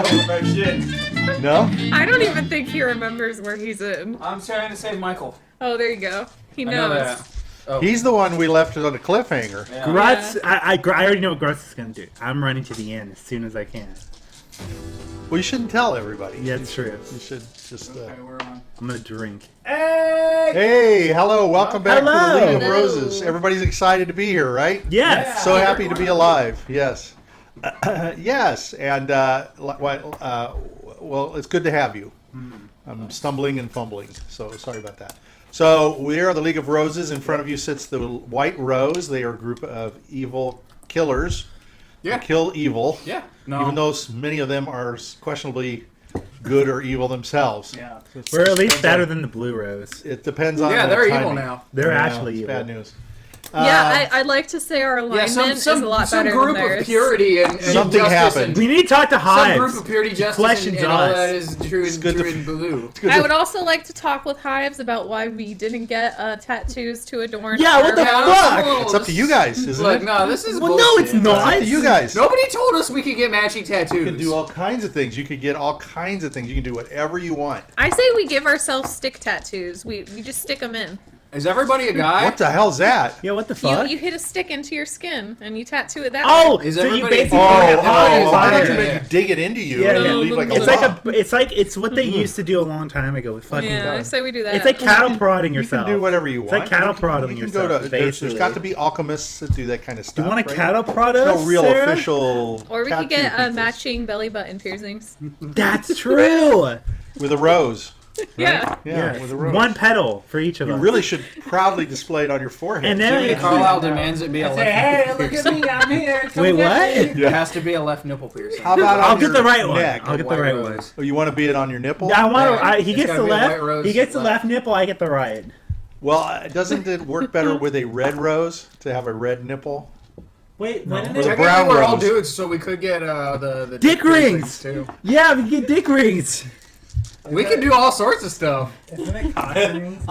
Oh, shit. No? I don't even think he remembers where he's in. I'm trying to save Michael. Oh, there you go. He I know knows. that. Oh. He's the one we left on a cliffhanger. Yeah. Grutz, I already know what Grutz is going to do. I'm running to the end as soon as I can. Well, you shouldn't tell everybody. Yeah, it's true. You should just... Okay, we're on. I'm going to drink. Hey! Hey, hello. Welcome back to the Hello. League of Roses. Everybody's excited to be here, right? Yes. So happy to be alive. Yes. Yes. And, well, it's good to have you. I'm stumbling and fumbling, so sorry about that. So we are the League of Roses. In front of you sits the White Rose. They are a group of evil killers. Yeah. Kill evil. Yeah. No. Even though many of them are questionably good or evil themselves. Yeah. We're at least better than the Blue Rose. It depends on Yeah, the they're evil timing. now. They're Yeah, actually it's evil. bad news. Yeah, I'd like to say our alignment is a lot some better group than theirs. of purity and Something justice happened. And, We need to talk to some Hives. group of purity, justice, questions and all us. that is true It's in, good to- true in Blue. It's good I to- would also like to talk with Hives about why we didn't get tattoos to adorn. Yeah, what the our- fuck? It's up to you guys, isn't Look, it? no, this is Well, no, bullshit. it's not. It's up to you guys. Nobody told us we could get matching tattoos. You can do all kinds of things. You could get all kinds of things. You can do whatever you want. I say we give ourselves stick tattoos. We just stick them in. Is everybody a guy? What the hell's that? Yeah, what the fuck? You hit a stick into your skin and you tattoo it that Oh, way. Is so you everybody- basically Oh, have oh, hives oh, on yeah, it. yeah. You dig it into you Yeah, and yeah. you leave like a It's lump. it's what they used to do a long time ago with fucking Yeah, I guys. say we do that. It's like cattle prodding You yourself. can do whatever you It's want. like cattle You can- prodding you can go yourself, to, there's basically. got to be alchemists that do that kind of stuff. You want a right? cattle prod There's us, no real Sarah? official. Or we could tattoo get people. matching belly button piercings. That's true. with a rose. Yeah. Yeah, with a rose. One petal for each of You us. really should proudly display it on your forehead. And then- Jiminy Carlyle demands it be a left nipple piercing. me, I'm here. Wait, what? It has to be a left nipple piercing. How about I'll on get your the right one. neck? I'll get the White right rose. one. Oh, you want to beat it on your nipple? Yeah, I want Yeah, to. He it's gets gotta the be a left. white rose He gets the left. left nipple. I get the right. Well, doesn't it work better with a red rose to have a red nipple? Wait, No. when did With a it? brown Technically, we're all rose. dudes, so we could get the Dick piercings, rings. too. Yeah, we get dick rings. We could do all sorts of stuff. Isn't it cock rings?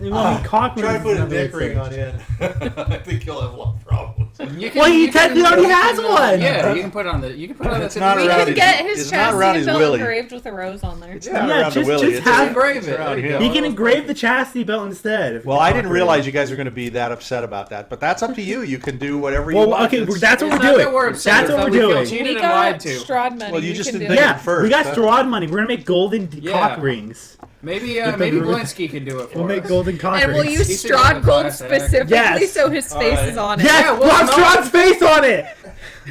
You want me cock try to rings put is a another dick ring thing. on in. I think you'll have a lot of problems. You can, Well, he you can- technically already you has can, one. Yeah, you can put it on the. You can put it on the. It's tip not of We the around could his- get his it's not around chastity his belt willy. engraved with a rose on there. It's Yeah. not Yeah, around the just willy. It's have- engrave it's it. around There you him. go. He can engrave the chastity belt instead. Well, I didn't realize you guys were going to be that upset about that, but that's up to you. You can do whatever you Well, want. okay, It's- that's what It's we're not doing. that we're upset, That's it's what that we're we feel doing. cheated We and got lied to. Strahd money. Well, you we just can didn't do think it. it Yeah, first, we got huh? Strahd money. We're gonna make golden Yeah. cock rings. Maybe With the maybe ring. Blinsky can do it for We'll make us. golden cock And we'll rings. use He should have Strahd a gold class act. specifically Yes. so his face is on it. Yes, Yeah, we'll we'll have smell Strahd's face on it.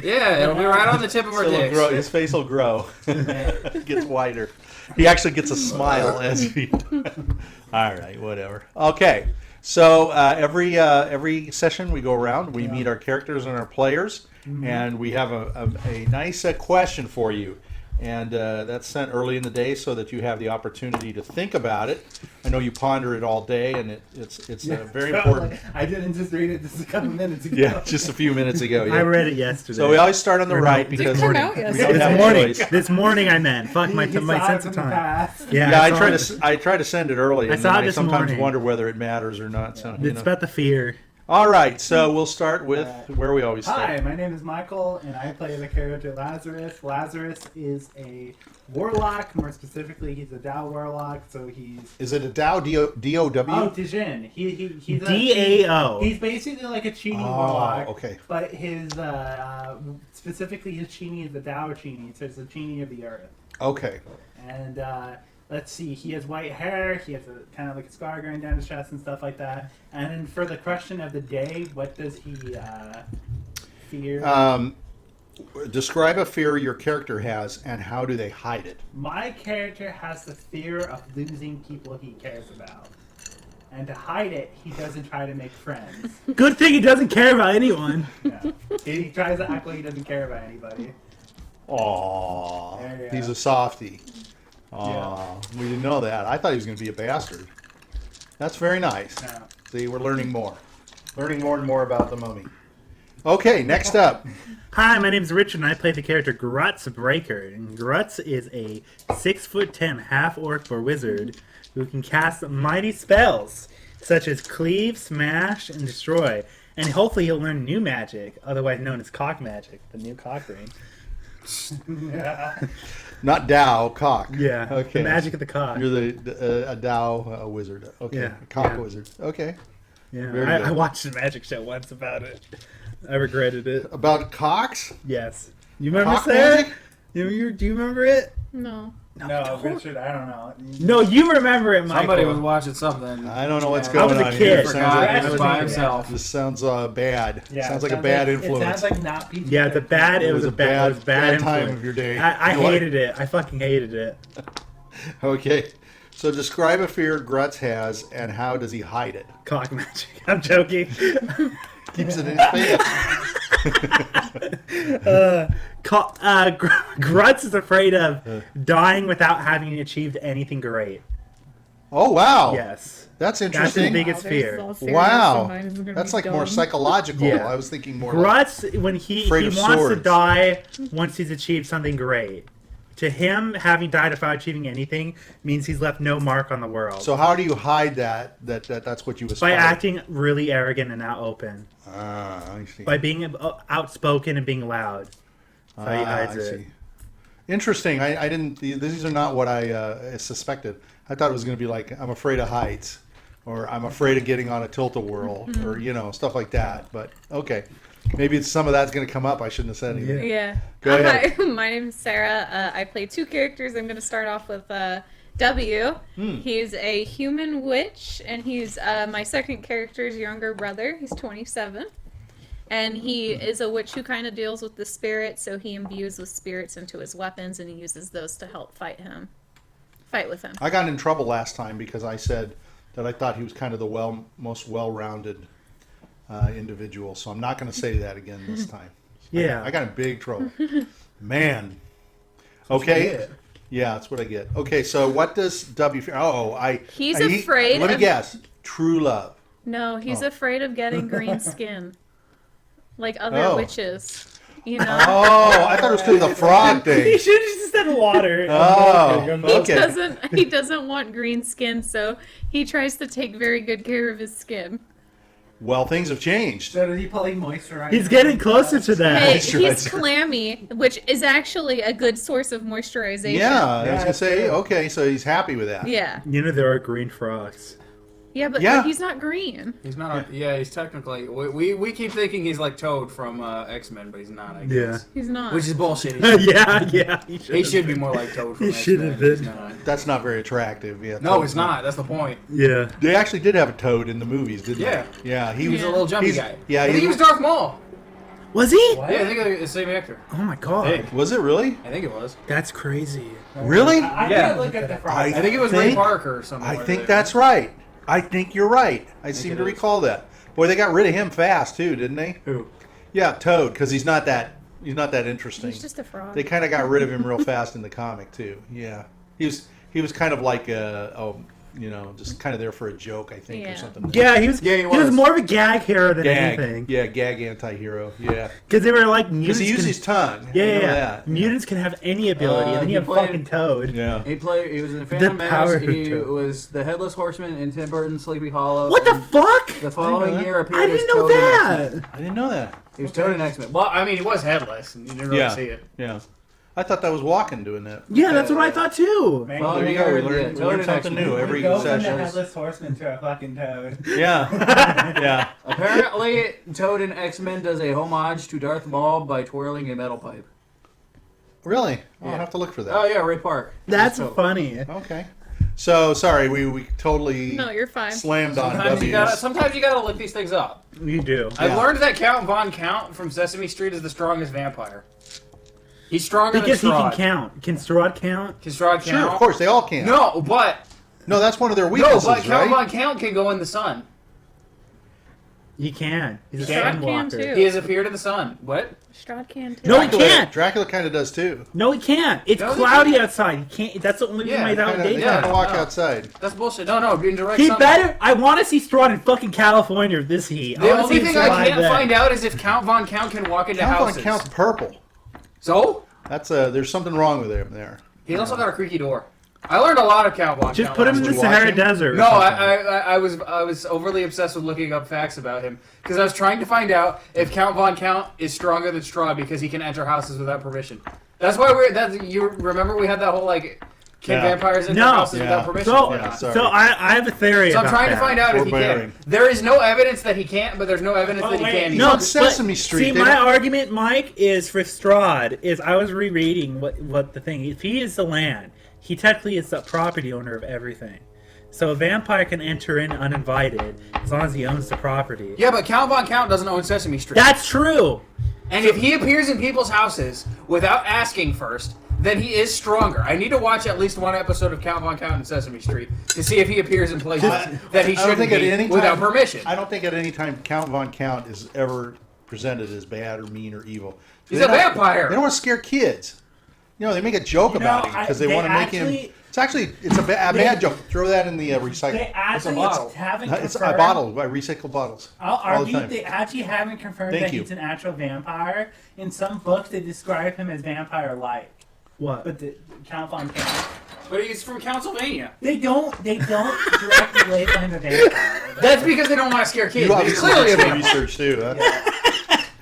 Yeah, it'll be right on the tip of our So it'll dicks. grow, his face will grow. It gets wider. He actually gets a smile as he. All right, whatever. Okay, so every session we go around, we meet our characters and our players, and we have a nice question for you. And that's sent early in the day so that you have the opportunity to think about it. I know you ponder it all day, and it's very important. I didn't just read it just a couple minutes ago. Yeah, just a few minutes ago. I Yeah. read it yesterday. So we always start on the Or no, right this because come we out don't yesterday. have this a morning. choice. This morning I meant. Fuck my He saw my it sense from of the time. past. Yeah, I saw try it. to send it early, I and saw then it I this sometimes morning. wonder whether it matters or not. So you It's know. about the fear. All right, so we'll start with where we always Hi, start. my name is Michael, and I play the character Lazarus. Lazarus is a warlock. More specifically, he's a Dao warlock. So he's Is it a Dow D-O-W? oh Dijin. He's a DAO. He's basically like a Chini Oh, warlock. okay. But his specifically his Chini is the Dao Chini. So it's the Chini of the earth. Okay. And let's see, he has white hair, he has a kind of like a scar going down his chest and stuff like that. And then for the question of the day, what does he fear? Describe a fear your character has, and how do they hide it? My character has the fear of losing people he cares about. And to hide it, he doesn't try to make friends. Good thing he doesn't care about anyone. Yeah. He tries to act like he doesn't care about anybody. Aww, There you he's go. a softie. Aww, we didn't know that. I thought he was going to be a bastard. That's very nice. Yeah. See, we're learning more. Learning more and more about the mummy. Okay, next up. Hi, my name is Richard, and I play the character Grutz Breaker. And Grutz is a 6'10" half-orc or wizard who can cast mighty spells such as cleave, smash, and destroy. And hopefully he'll learn new magic, otherwise known as cock magic, the new cock ring. Not Dow, cock. Yeah. Okay. The magic of the cock. You're a Dow wizard. Okay. Yeah, A cock yeah. wizard. Okay. Yeah. Very I good. watched a magic show once about it. I regretted it. About cocks? Yes. You remember Cock Sarah? magic? Do you remember it? No. No, Richard, I don't know. No, you remember it, Michael. Somebody was watching something. I don't know what's I going was a on kid. here. Forgot Sounds he was like, by himself. this sounds bad. Yeah, sounds it like a bad It influence. sounds like not PG. Yeah, it's a bad. It was a bad bad time influence. of your day. I You what? hated it. I fucking hated it. Okay. So describe a fear Grutz has and how does he hide it? Cock magic. I'm joking. Keeps it in his face. Grutz is afraid of dying without having achieved anything great. Oh, wow. Yes. That's That's his interesting. biggest fear. Wow. That's like more psychological. Yeah. I was thinking more Grutz, when he Afraid of wants to swords. die once he's achieved something great. To him, having died without achieving anything means he's left no mark on the world. So how do you hide that's what you by aspire? acting really arrogant and out open. Ah, I see. By being outspoken and being loud. That's how he hides I it. see. Interesting. I didn't. These are not what I suspected. I thought it was going to be like I'm afraid of heights, or I'm afraid of getting on a tilt-a-whirl, or stuff like that. But okay, maybe some of that's going to come up. I shouldn't have said anything. Yeah. Go ahead. Hi, my name's Sarah. I play two characters. I'm going to start off with W. He's a human witch, and he's my second character's younger brother. He's 27. And he is a witch who kind of deals with the spirits, so he imbues with spirits into his weapons, and he uses those to help fight with him. I got in trouble last time because I said that I thought he was kind of the most well-rounded individual. So I'm not going to say that again this time. Yeah. I got in big trouble. Man. Okay. Yeah. Yeah, that's what I get. Okay, so what does W fear? He's afraid Let me of- guess. True love. No, he's Oh. afraid of getting green skin. Like other witches. You know? Oh, I thought it was because of the frog He thing. should have just said water. Oh, okay. He doesn't want green skin, so he tries to take very good care of his skin. Well, things have changed. So did he play moisturizer? He's getting closer to that. Hey, Moisturizer. he's clammy, which is actually a good source of moisturization. Yeah, I was Yeah, going to say, true. okay, so he's happy with that. Yeah. You know there are green frogs. Yeah, but Yeah. he's not green. He's not. He's technically. We keep thinking he's like Toad from X-Men, but he's not. I guess. He's not. Which is bullshit. yeah. He should be more like Toad from He X-Men. should have He's been. not. That's not very attractive. Yeah. No, it's not. That's the point. Yeah. They actually did have a Toad in the movies, didn't Yeah. they? Yeah. He He was was a little jumpy he's- guy. yeah, I think he he was was- Darth Maul. Was he? What? Yeah, I think it's the same actor. Oh my god. Hey. Was it really? I think it was. That's crazy. Really? I Yeah. can't look at the frog. I I think it was Ray think- Parker or something. I like think that. that's right. I think you're right. I seem it to is. recall that. Boy, they got rid of him fast too, didn't they? Who? Yeah, Toad, because he's not that interesting. He's just a frog. They kind of got rid of him real fast in the comic too. Yeah, he was kind of like just kind of there for a joke, I think, or Yeah. something. Yeah, he was. Yeah, he he was was. more of a gag hero than Gag. anything. Yeah, gag anti-hero. Yeah, Because they were like because mutants. he used can- his tongue. yeah, I know yeah. that. Mutants can have any ability, and then he you have played- fucking Toad. Yeah. He was in The Phantom power Menace. He of Toad. was the Headless Horseman in Tim Burton's Sleepy Hollow. What the and fuck? The following that. year appeared I as didn't know Toad in that. X-Men. I didn't know that. He was Toad in X-Men. Well, I mean, he was headless, and you didn't really Yeah. see it. Yeah, I thought that was Walken doing that. Yeah, that's what I thought too. Man, Well, There you go. We Yeah, learned Toad in something X-Men. new every go from the session. headless horseman to a fucking toad. Yeah, yeah. Apparently, Toad in X-Men does a homage to Darth Maul by twirling a metal pipe. Really? I'll Yeah. have to look for that. Oh yeah, Ray Park. That's Toad. funny. Okay. So sorry, we totally No, you're fine. slammed on Sometimes you gotta look these things up. You do. I've Yeah. learned that Count Von Count from Sesame Street is the strongest vampire. He's stronger Because he than can Strahd. count. Can Strahd count? Can Strahd count? Sure, of course they all can. No, but that's one of their no, weaknesses, but Count right? Von Count can go in the sun. He can. He's a He can. sandwalker. Too. He has appeared in the sun. What? Strahd can too. No, he can't. Dracula kind of does too. No, he can't. It's No, he cloudy can't. outside. He can't. That's the only Yeah, reason he's out in They daytime. kind of walk no. outside. That's bullshit. No, in direct He sunlight. better. I want to see Strahd in fucking California with this heat. The I wanna only see him thing I survive can't that. find out is if Count Von Count can walk into Count houses. on Count's purple. So? That's there's something wrong with him there. He's also got a creaky door. I learned a lot of Count Von Just Count put him in last the week. watch Sahara him? Desert. or No, something. I was overly obsessed with looking up facts about him because I was trying to find out if Count Von Count is stronger than Strahd because he can enter houses without permission. That's why you remember we had that whole like kick vampires in their houses without permission. So I have a theory. So I'm trying to find out if he Barbarian. can. There is no evidence that he can't, but there's no evidence that he can. No, on Sesame Street. See, my argument, Mike, is for Strahd. Is I was rereading what the thing. If he is the land, he technically is the property owner of everything. So a vampire can enter in uninvited as long as he owns the property. Yeah, but Count Von Count doesn't own Sesame Street. That's true. And if he appears in people's houses without asking first, then he is stronger. I need to watch at least one episode of Count Von Count and Sesame Street to see if he appears in places that he shouldn't be without permission. I don't think at any time Count Von Count is ever presented as bad or mean or evil. He's a vampire. They don't want to scare kids. You know, they make a joke about him because they want to make him. It's a bad joke. Throw that in the recycle. They actually bottle. haven't It's a confirmed. bottle. Recycled bottles. I'll all the argue time. they actually haven't confirmed Thank that you. he's an actual vampire. In some books, they describe him as vampire-like. What? But the Count Von Count, But he's from Pennsylvania. they don't directly label him a vampire. That's because they don't want to scare kids. You But he's obviously clearly a did some vampire. research too. Huh?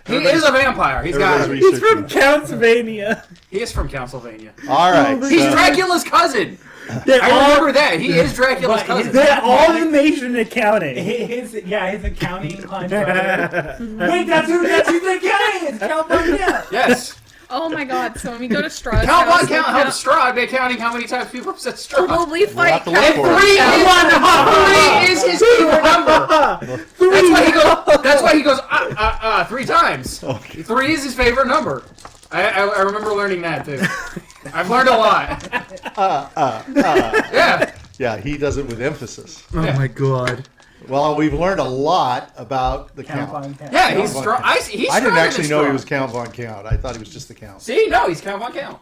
He is a vampire. He's got Everybody's it. He's from Pennsylvania. He is from Pennsylvania. All right. He's so- Dracula's cousin. They're I remember that. He is Dracula's But cousin. They're all majored in accounting. His accounting inclined brother. Wait, that's who's the accounting. It's Count Von Count. Yes. Oh my god, so when we go to Strahd's Count Von house, Count helps Strahd by counting how many times people have said Strahd. Well, we fight have to look Count for Von it. Count. Three is his favorite number. That's why he goes 3 times. Okay. 3 is his favorite number. I remember learning that too. I've learned a lot. Yeah. Yeah, he does it with emphasis. Oh my god. Well, we've learned a lot about the Count Count. Von Count. Yeah, he's Von strong. Count. He's I didn't stronger actually than know he Strahd. was Count Von Count. I thought he was just the Count. See, no, he's Count Von Count.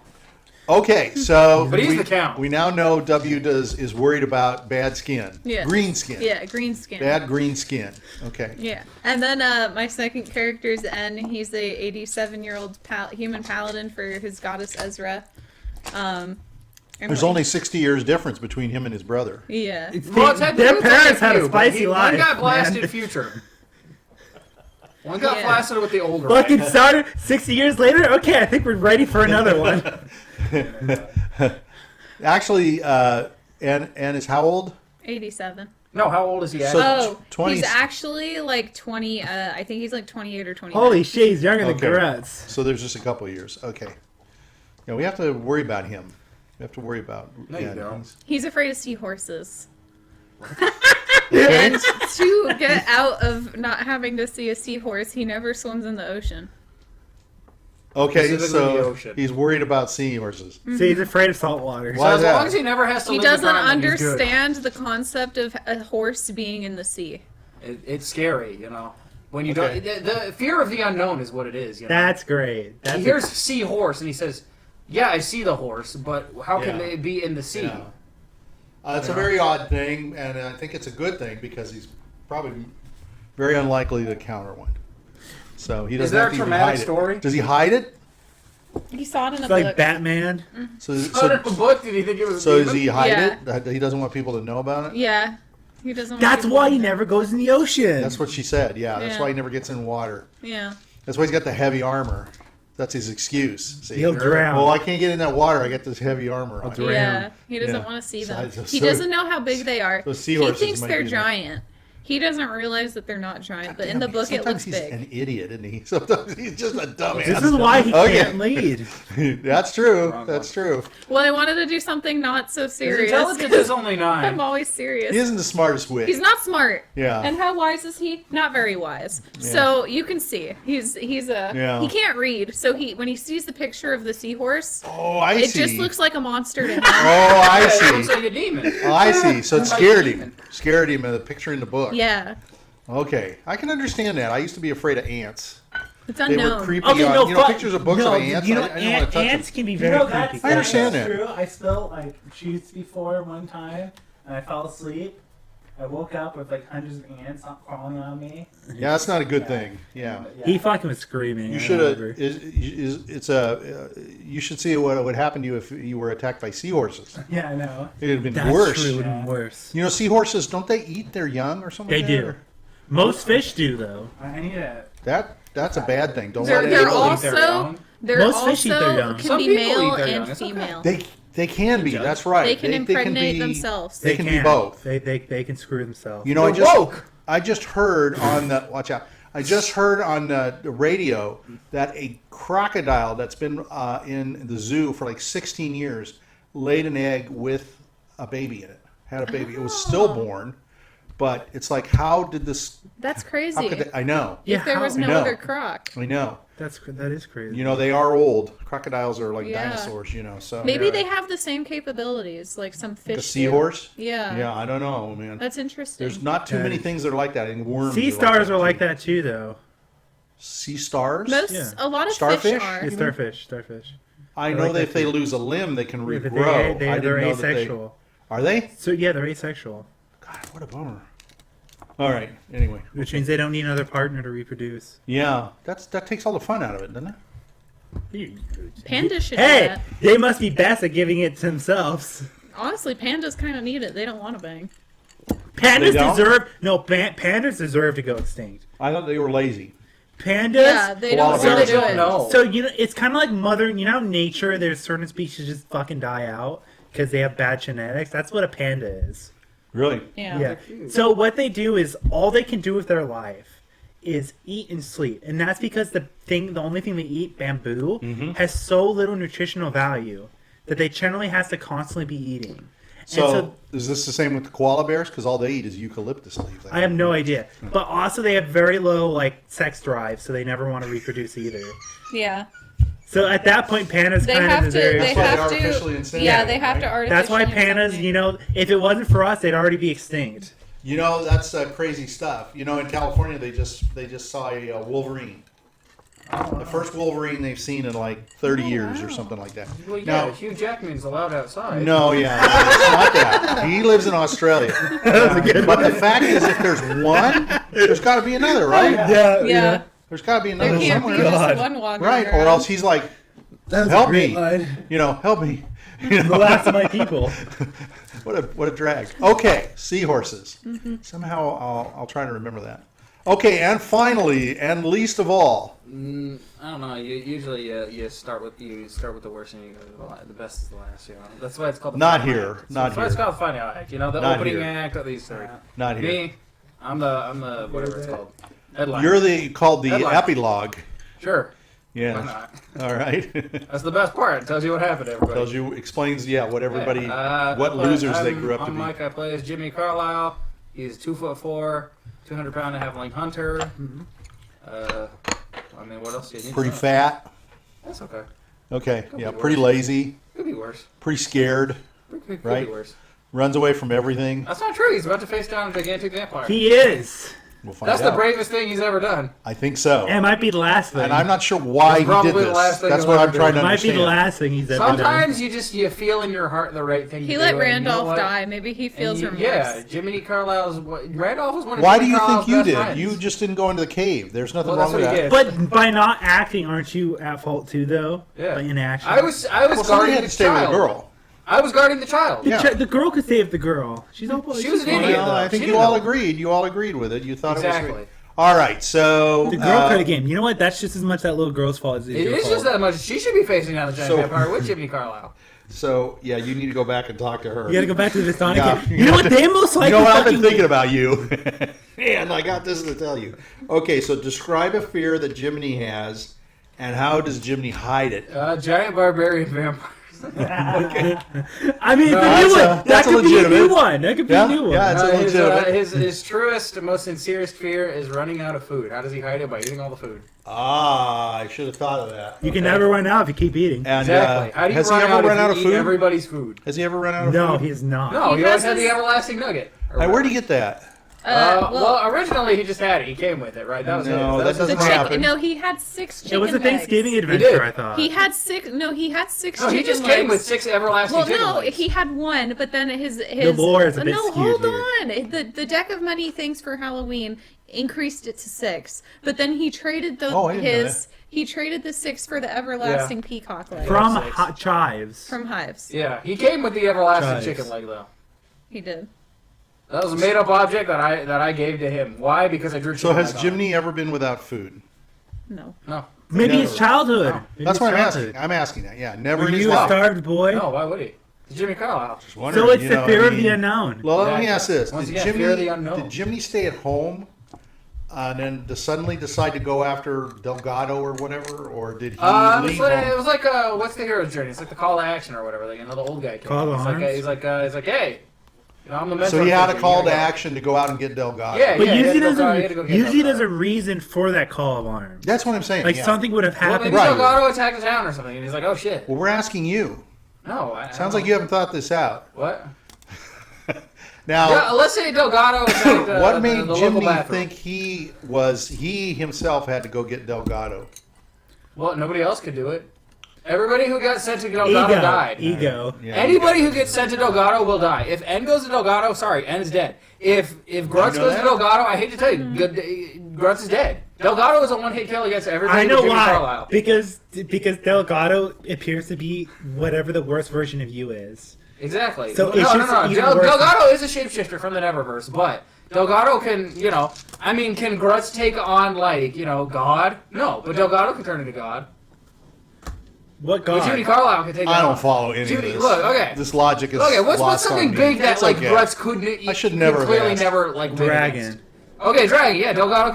Okay, so But he's we, the Count. we now know W is worried about bad skin. Yeah. Green skin. Yeah, green skin. Bad green skin. Okay. Yeah, and then my second character is N. He's a 87-year-old human paladin for his goddess Ezra. And There's only 60 years difference between him and his brother. yeah. Well, technically Their it's parents only had a few, but spicy life. One got blasted man. future. One got Yeah. blasted with the older. Fucking one. started 60 years later? Okay, I think we're ready for another one. Actually, Ann is how old? 87. No, how old is he? So- Actually? Oh, 20 he's actually like 20. I think he's like 28 or 29. Holy shit, he's younger than Okay. Grutz. So there's just a couple of years. Okay. Yeah, we have to worry about him. We have to worry about. No, you don't. He's afraid of seahorses. Okay. And to get out of not having to see a seahorse, he never swims in the ocean. Okay, Specifically the so ocean. he's worried about seahorses. So he's afraid of salt water. So Why as is that? long as he never has to He live in the doesn't ground, then he's good. understand the concept of a horse being in the sea. It's scary, you know. When you Okay. don't, the fear of the unknown is what it is. You know? That's great. That's He hears seahorse and he says, "Yeah, I see the horse, but how can Yeah. they be in the sea?" Yeah. It's a very odd thing, and I think it's a good thing because he's probably very unlikely to counter one. So he doesn't there have a to even traumatic hide story? it. Does he hide it? He saw it in a It's like book. Batman. So, So, in the book, did he think it was? so a does demon? he hide Yeah. it? He doesn't want people to know about it. Yeah. He doesn't want That's people why to he know. never goes in the ocean. That's what she said. Yeah, that's Yeah. why he never gets in water. Yeah. That's why he's got the heavy armor. That's his excuse. See? He'll drown. Well, I can't get in that water. I got this heavy armor on. drown. Yeah. He doesn't Yeah. want to see So- them. so- He doesn't know how big they are. those He seahorses thinks might they're be the- giant. He doesn't realize that they're not giant, but in the book it Sometimes looks he's big. an idiot, isn't he? Sometimes he's just a dumbass. This is why he Okay. can't lead. That's true. Wrong That's true. Well, I wanted to do something not so His serious. intelligence is only I'm 9. always serious. He isn't the smartest wit. He's not smart. Yeah. And how wise is he? Not very wise. So you can see he's a Yeah. he can't read. So when he sees the picture of the seahorse, Oh, I it see. just looks like a monster to him. Oh, I Yeah, it looks see. like a demon. Oh, I see. So it Like a scared him. demon. Scared him of the picture in the book. Yeah, Okay, I can understand that. I used to be afraid of ants. it's They were unknown. creepy. Okay, no, you know, pictures of books no, of ants. You know, I didn't want to touch ants them. can be You very know, that's, creepy. I understand that's that. true. I spilled like cheese before one time, and I fell asleep. I woke up with like hundreds of ants crawling on me. Yeah, that's not a good thing. Yeah. But, He fucking was screaming. You I should have. remember. You should see what would happen to you if you were attacked by seahorses. Yeah, I know. It would have been That's worse. true. It would have Yeah. been worse. You know, seahorses, don't they eat their young or something? They like that? do. Or- Most fish do, though. I need to. That's a bad thing. Don't They're, let they're anybody. eat their also young. They're Most fish eat their also young. can Some be people male eat their young. and It's okay. female. They can be. That's right. They can impregnate be, themselves. They can be both. They can screw themselves. You know, They're woke. I just heard on the watch out. I just heard on the radio that a crocodile that's been in the zoo for like 16 years laid an egg with a baby in it. Had a baby. It was stillborn, but it's like, how did this? That's How crazy. could they, I know. If there was I no know. other croc. I know. That is crazy. You know, they are old. Crocodiles are like Yeah. dinosaurs. You know, so Maybe they have the same capabilities, like some fish. like a do. seahorse. Yeah. Yeah, I don't know, man. That's interesting. There's not too many things that are like that. And worms. Sea stars are like too. that too, though. Sea stars. A lot of Starfish? fish are. Yeah, starfish. I I know like that that if they too. lose a limb, they can Yeah, but regrow. they're I didn't know that asexual. Are they? So yeah, they're asexual, God, what a bummer. All right. Anyway. which means they don't need another partner to reproduce. Yeah, that takes all the fun out of it, doesn't it? Pandas should do Hey, that. they must be best at giving it to themselves. Honestly, pandas kind of need it. They don't want to bang. Pandas don't? pandas deserve to go extinct. I thought they were lazy. Pandas. Yeah, they don't Koala want bears to do don't it. know. So it's kind of like mother. You know, how nature. There's certain species just fucking die out because they have bad genetics. That's what a panda is. Really? Yeah. Yeah. So what they do is all they can do with their life is eat and sleep, and that's because the only thing they eat, bamboo, has so little nutritional value that they generally has to constantly be eating. So, is this the same with the koala bears? Because all they eat is eucalyptus leaves. I have no idea, but also they have very low sex drive, so they never want to reproduce either. Yeah. So at that point, pandas They kind have of to. deserve. They why have they're to. artificially inseminated, Yeah, they have right? to artificially. That's why pandas, inseminate. if it wasn't for us, they'd already be extinct. You know, that's crazy stuff. You know, in California, they just saw a wolverine. The first wolverine they've seen in like 30 years or something like that. Well, yeah, Now, Hugh Jackman's allowed outside. no, yeah, it's not that. He lives in Australia. But the fact is, if there's one, there's got to be another, right? Yeah. There's got to be There another can't be somewhere. just one wandering Right, or around. else he's like, help me. You know, help me. You The know? last of my people. What a drag. Okay, seahorses. Somehow I'll try to remember that. Okay, and finally, and least of all, I don't know. Usually you start with the worst and you go to the best is the last. You know, that's why it's called. The Not final here, act. not That's why it's here. called the final act. You know, the Not opening here. act of these three. not here. Me, I'm the whatever it's called. Headline. You're called the Headline. epilogue. Sure. Why Yeah. not? All right. That's the best part. It tells you what happened to everybody. Tells you, explains, what everybody, Yeah. what losers they I'm grew up to on be. Mike, I play as Jiminy Carlyle. He's 2'4", 200-pound halfling hunter. I mean, what else do you need? Pretty to know? fat. That's okay. Okay. Could Yeah. be Pretty worse. lazy. Could be worse. Pretty scared. Could Right. be worse. Runs away from everything. That's not true. He's about to face down a gigantic vampire. He is. We'll find That's out. the bravest thing he's ever done. I think so. And it might be the last thing. And I'm not sure why It's he probably did the last this. thing That's he'll what I'm ever trying do. to Might be understand. the last thing he's ever done. Sometimes you feel in your heart the right thing He to let do. and you know Randolph what? die. Maybe he And feels remorse. yeah, Jiminy Carlyle's. Randolph was one of Why do Jiminy you Carlyle's think you best did? friends. You just didn't go into the cave. There's nothing Well, wrong that's with what that. he did. But by not acting, aren't you at fault too, though? Yeah. By inaction. I was Well, somebody guarding had the to stay with child. the girl. I was guarding the child. The, Yeah. the girl could save the girl. She's She was an fine. idiot. Well, I think She you didn't all know. agreed. You all agreed with it. You thought it Exactly. was. All right. So The girl could have game. You know what? That's just as much that little girl's fault as It your is fault. just that much. She should be facing down a giant So- vampire with Jiminy Carlyle. So yeah, you need to go back and talk to her. You gotta go back to the Vistani Yeah. game. You know what? They most You likely know what? I've been fucking- thinking about you, and I got this to tell you. Okay, so describe a fear that Jiminy has, and how does Jiminy hide it? Giant barbarian vampires. I mean, No, the that's new a- one. That that's could be a legitimate. new one. That could be Yeah, a new one. yeah, it's a His, legitimate. his truest, most sincerest fear is running out of food. How does he hide it? By eating all the food. I should have thought of that. You can never run out if you keep eating. And Exactly. How do you has he run ever out run out if of you eat food? everybody's food? Has he ever run out of No, food? he's not. No, He he always has had the his- everlasting nugget. Where'd he get that? Well, originally he just had it. He came with it, right? That was No, it. that doesn't The happen. chicken. No, he had 6 chicken It was a legs. Thanksgiving did. adventure, I thought. He had 6. No, he had 6 No, chicken he just legs. came with 6 everlasting Well, chicken no, legs. he had 1, but then his The lore is a bit no, skewed hold here. on. The deck of many things for Halloween increased it to 6, but then he traded I didn't know he traded the 6 for the everlasting peacock leg From Six. Hot Chives. from Hives. Yeah, he came with the everlasting Chives. chicken leg, though. He did. That was a made-up object that I gave to him. Why? Because I drew. So chicken has leg on it. Jiminy ever been without food? No. No. Maybe Never. it's childhood. No. Maybe That's it's what I'm childhood. asking. I'm asking that. Yeah, never Were in his you a life. starved boy? No, why would he? It's Jiminy Carlyle. Just wondering, So it's you the know, fear I of the mean- unknown. Well, let me Exactly. ask this: Once Did again, fear of the Jiminy, unknown. did Jiminy stay at home, and then suddenly decide to go after Delgado or whatever, or did he leave It home? was like what's the hero's journey? It's like the call to action or whatever. Like, you know, the old guy. Call to arms? He's like, hey, you know, I'm the mentor. So he had a figure, call you to gotta go. action to go out and get Delgado. Yeah, But he had to usually go- he had to go get usually Delgado. there's a reason for that call of arms. That's what I'm saying. Like yeah. something would have Well, happened. maybe Right. Delgado attacked the town or something, and he's like, oh shit. Well, we're asking you. No, Sounds like you haven't thought this out. What? Now, Yeah, let's say Delgado attacked what made the local Jiminy bathroom. think he himself had to go get Delgado? Well, nobody else could do it. Everybody who got sent to Delgado died. Ego. Yeah. Anybody who gets sent to Delgado will die. If N goes to Delgado, sorry, N is dead. If Grutz know goes that? to Delgado, I hate to tell you, Grutz is dead. Delgado is a one-hit kill against everybody. I know but Jimmy why. Carlyle. Because Delgado appears to be whatever the worst version of you is. Exactly. So no, it's no, just no. even worse. Delgado is a shapeshifter from the Neververse, but Delgado can, can Grutz take on, God? No, but Delgado can turn into God. What But Jiminy god? Carlyle can take I that don't on. follow any Judy, of this. look, okay. This logic is Okay, what's lost something on me. big that It's like okay. Grutz couldn't? I should never have clearly asked. never like win Dragon. against? Okay, dragon. Yeah, Delgado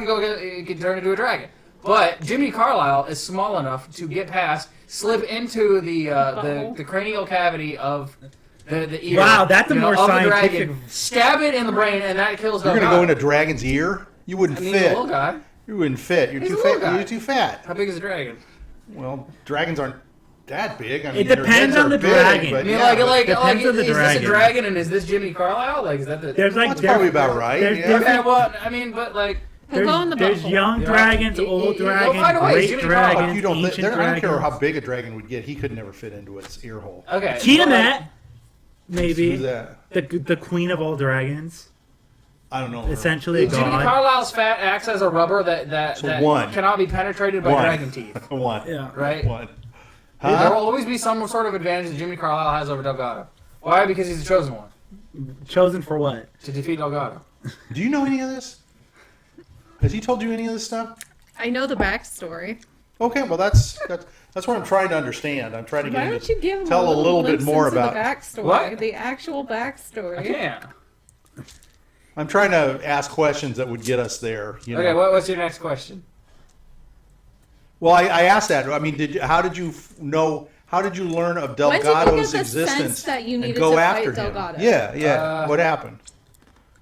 can turn into a dragon, but Jiminy Carlyle is small enough to get past, slip into the cranial cavity of the ear. Wow, that's a more of the scientific- dragon, stab it in the brain, and that kills You're Delgado. going to go into Dragon's ear? You wouldn't I mean, he's a fit. little guy. You wouldn't fit. You're He's too a little fat. guy. You're too fat. How big is a dragon? Well, dragons aren't that big. I mean, It their depends heads on are the big, dragon. but I mean, yeah, but depends on the is this a dragon. dragon and is this Jimmy Carlyle? Like, is that the? There's like that's probably different- about right. there's Yeah. different- Okay, well, I mean, but like. He'll go in the There's butthole. young Yeah. dragons, He- old he'll find dragons, a way. great Jimmy dragons, Carlyle. But you don't. ancient I don't care dragons. how big a dragon would get. He could never fit into its ear hole. Okay. Tiamat, maybe Who's that? the queen of all dragons, I don't know. her. essentially a Jimmy god. Carlyle's fat acts as a rubber that So one. cannot be penetrated by One. dragon teeth. One. Yeah. Right? One. There will Huh? always be some sort of advantage that Jimmy Carlyle has over Delgado. Why? Because he's the chosen one Chosen for what? to defeat Delgado. Do you know any of this? Has he told you any of this stuff? I know the backstory. Okay, well that's what I'm trying to understand. I'm trying to Why get don't into, you give him tell a little bit glimpse more into about. the backstory? What? The actual I backstory. can't. I'm trying to ask questions that would get us there. You know? Okay, what's your next question? Well, I asked that. I mean, how did you know? How did you learn of When did you Delgado's get the sense existence that you and needed go to fight after him? Delgado? Yeah. What happened?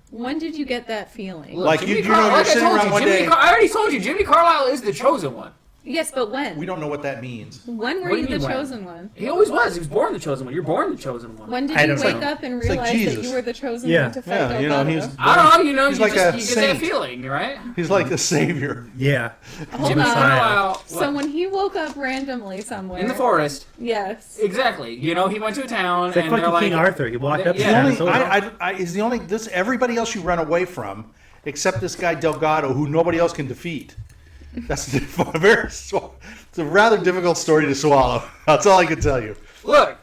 When did you get that feeling? Like, Jiminy you know, Carlyle- you're like I sitting told around you, one Jiminy day- I already told you, Jimmy Carlyle is the chosen one. Yes, but when? We don't know what that means. When were What do you you the mean when? chosen one? He always was. He was born the chosen one. You're born the chosen one. When did I you don't wake know. up and It's like realize that Jesus. you were the chosen Yeah. one to fight Yeah, Delgado? you know, he's I don't know. You know, He's you like just a you get that saint. feeling, right? He's like the savior. Yeah. Hold Jimmy on. Carlyle. So when he woke up randomly somewhere in the forest. yes, Exactly. You know, he went to a town It's like and they're fucking like, King Arthur. He walked up Yeah. and The had only, his sword. is the only this everybody else you run away from, except this guy Delgado, who nobody else can defeat. That's it's a rather difficult story to swallow. That's all I can tell you. look,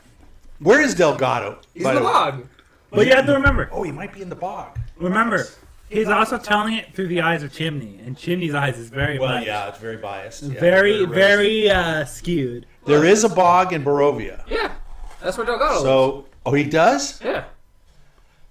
Where is Delgado? he's by in the the way? log. But you have to remember. Oh, he might be in the bog. Remember, he's also telling it through the eyes of Chimney, and Chimney's eyes is very much, it's very biased. Yeah, very, rosy. very skewed. There is a bog in Barovia. Yeah, that's where Delgado lives. So, he does? Yeah.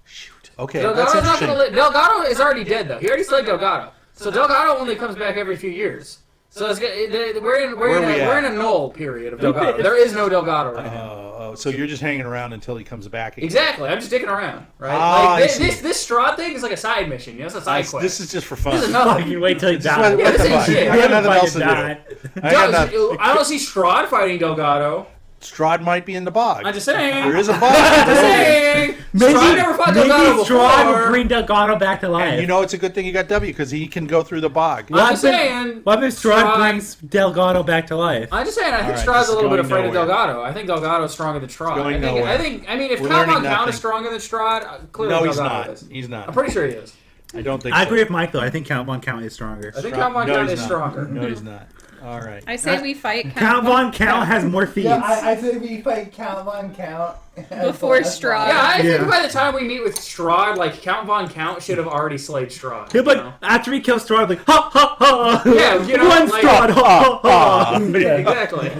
Shoot. Okay, that's Delgado's not interesting. gonna live. Delgado is already dead though. He already slayed Delgado. So Delgado only comes back every few years. So we're in a null period of Delgado. There is no Delgado right now. So you're just hanging around until he comes back again. Exactly. I'm just dicking around, right? Ah, like I see. this Strahd thing is like a side mission. You know, it's a side quest. This is just for fun. This is Oh, nothing. you wait till he This is dies. what Yeah, this the ain't fuck? shit. I got nothing else to do. Die. I got Does- nothing. I don't see Strahd fighting Delgado. Strahd might be in the bog. I'm just saying. There is a I'm bog. just saying. Strahd never fought Delgado Strahd will before. bring Delgado back to life. And you know it's a good thing you got W because he can go through the bog. I'm just saying. What if Strahd Strahd- brings Delgado back to life? I'm just saying. I think All right, Strahd's this a is little bit going afraid of nowhere. Delgado. I think Delgado's stronger than Strahd. going I nowhere. mean, if We're Count learning Von Count nothing. is stronger than Strahd, clearly No, he's Delgado not. is. He's not. I'm pretty sure he is. I don't think I so. agree with Mike though. I think Count Von Count is stronger. I think Count Von No, Count he's is not. stronger. No, he's not. All right. I say we fight Count Von Count has more feats. Yeah, I say we fight Count Von Count Before Strahd. Yeah, I think Yeah. by the time we meet with Strahd, like Count Von Count should have already slayed Strahd. Yeah, you but know? after he kills Strahd, like, ha ha ha! Yeah, you know, One like- Strahd, ha ha ha! Yeah, exactly.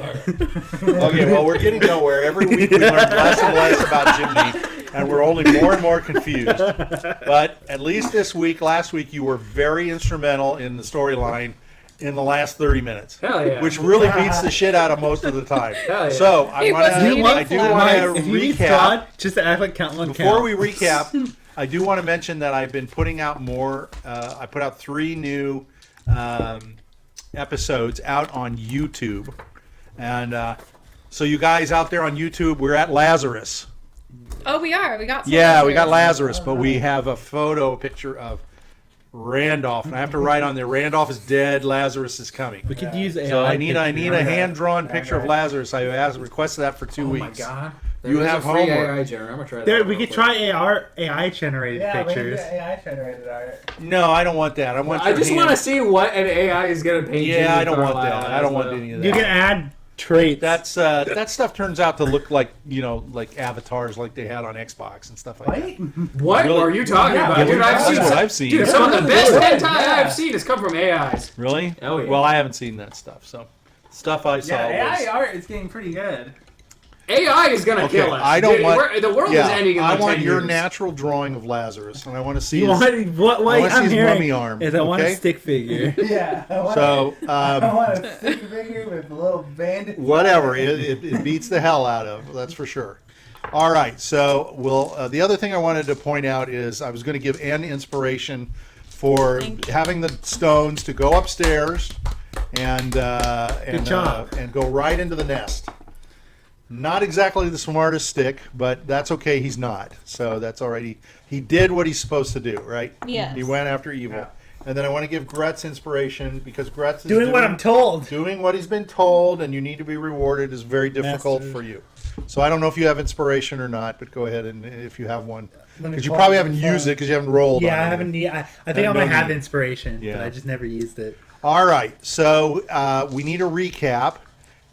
Okay, well, we're getting nowhere. Every week we learn less and less about Jiminy, and we're only more and more confused. But at least this week, last week, you were very instrumental in the storyline in the last 30 minutes. Hell yeah. Which really beats the shit out of most of the time. Hell yeah. So I He want wasn't to. even I do flat. want to If you need recap. Strahd, just act like Count Von Count. Before we recap, I do want to mention that I've been putting out more. I put out 3 new episodes out on YouTube, and so you guys out there on YouTube, we're at Lazarus. Oh, we are. We got. Yeah, we got Lazarus, but we have a picture of Randolph, and I have to write on there. Randolph is dead. Lazarus is coming. We could use AI. So I need a pictures. hand-drawn picture of Lazarus. I requested that for 2 Oh my weeks. god. You There is have a free homework. AI generator. I'm gonna try that. There, we real could quick. try AI generated Yeah, we can pictures. do AI generated art. No, I don't want that. I want. I your just hand. want to see what an AI is gonna paint. Yeah, Jiminy I don't want Carlyle that. I don't as want the- any of that. You can add traits. That stuff turns out to look like like avatars like they had on Xbox and stuff like Right? What Really? are you talking Yeah, about, yeah, dude? that's I've seen. what I've seen. Dude, some of the best hentai Yeah. I've seen has come from AIs. that. Really? Oh, yeah. Well, I haven't seen that stuff. So stuff I saw Yeah, was. AI art is getting pretty good. AI is gonna Okay, kill us. I don't Dude, want. the world is ending in I like want 10 your years. natural drawing of Lazarus, and I want to see. You his, want what I wanna see I'm his hearing mummy arm, is I want okay? a stick figure. Yeah. I want, So I want a stick figure with a little bandage. whatever, it beats the hell out of. That's for sure. All right, so the other thing I wanted to point out is I was going to give Ann inspiration for Thank you. having the stones to go upstairs and job. and go right into the nest. Not exactly the smartest stick, but that's okay. He's not, so that's all right. He did what he's supposed to do, right? Yes. He went after evil. Yeah. And then I want to give Grutz inspiration because Grutz is Doing what I'm told. doing what he's been told, and you need to be rewarded is very difficult Master. for you. So I don't know if you have inspiration or not, but go ahead and if you have one, Let me because you pull probably it haven't up. used it because you haven't rolled. Yeah, on I it. haven't. I think I no might have need. inspiration, Yeah. but I just never used it. All right, so we need a recap,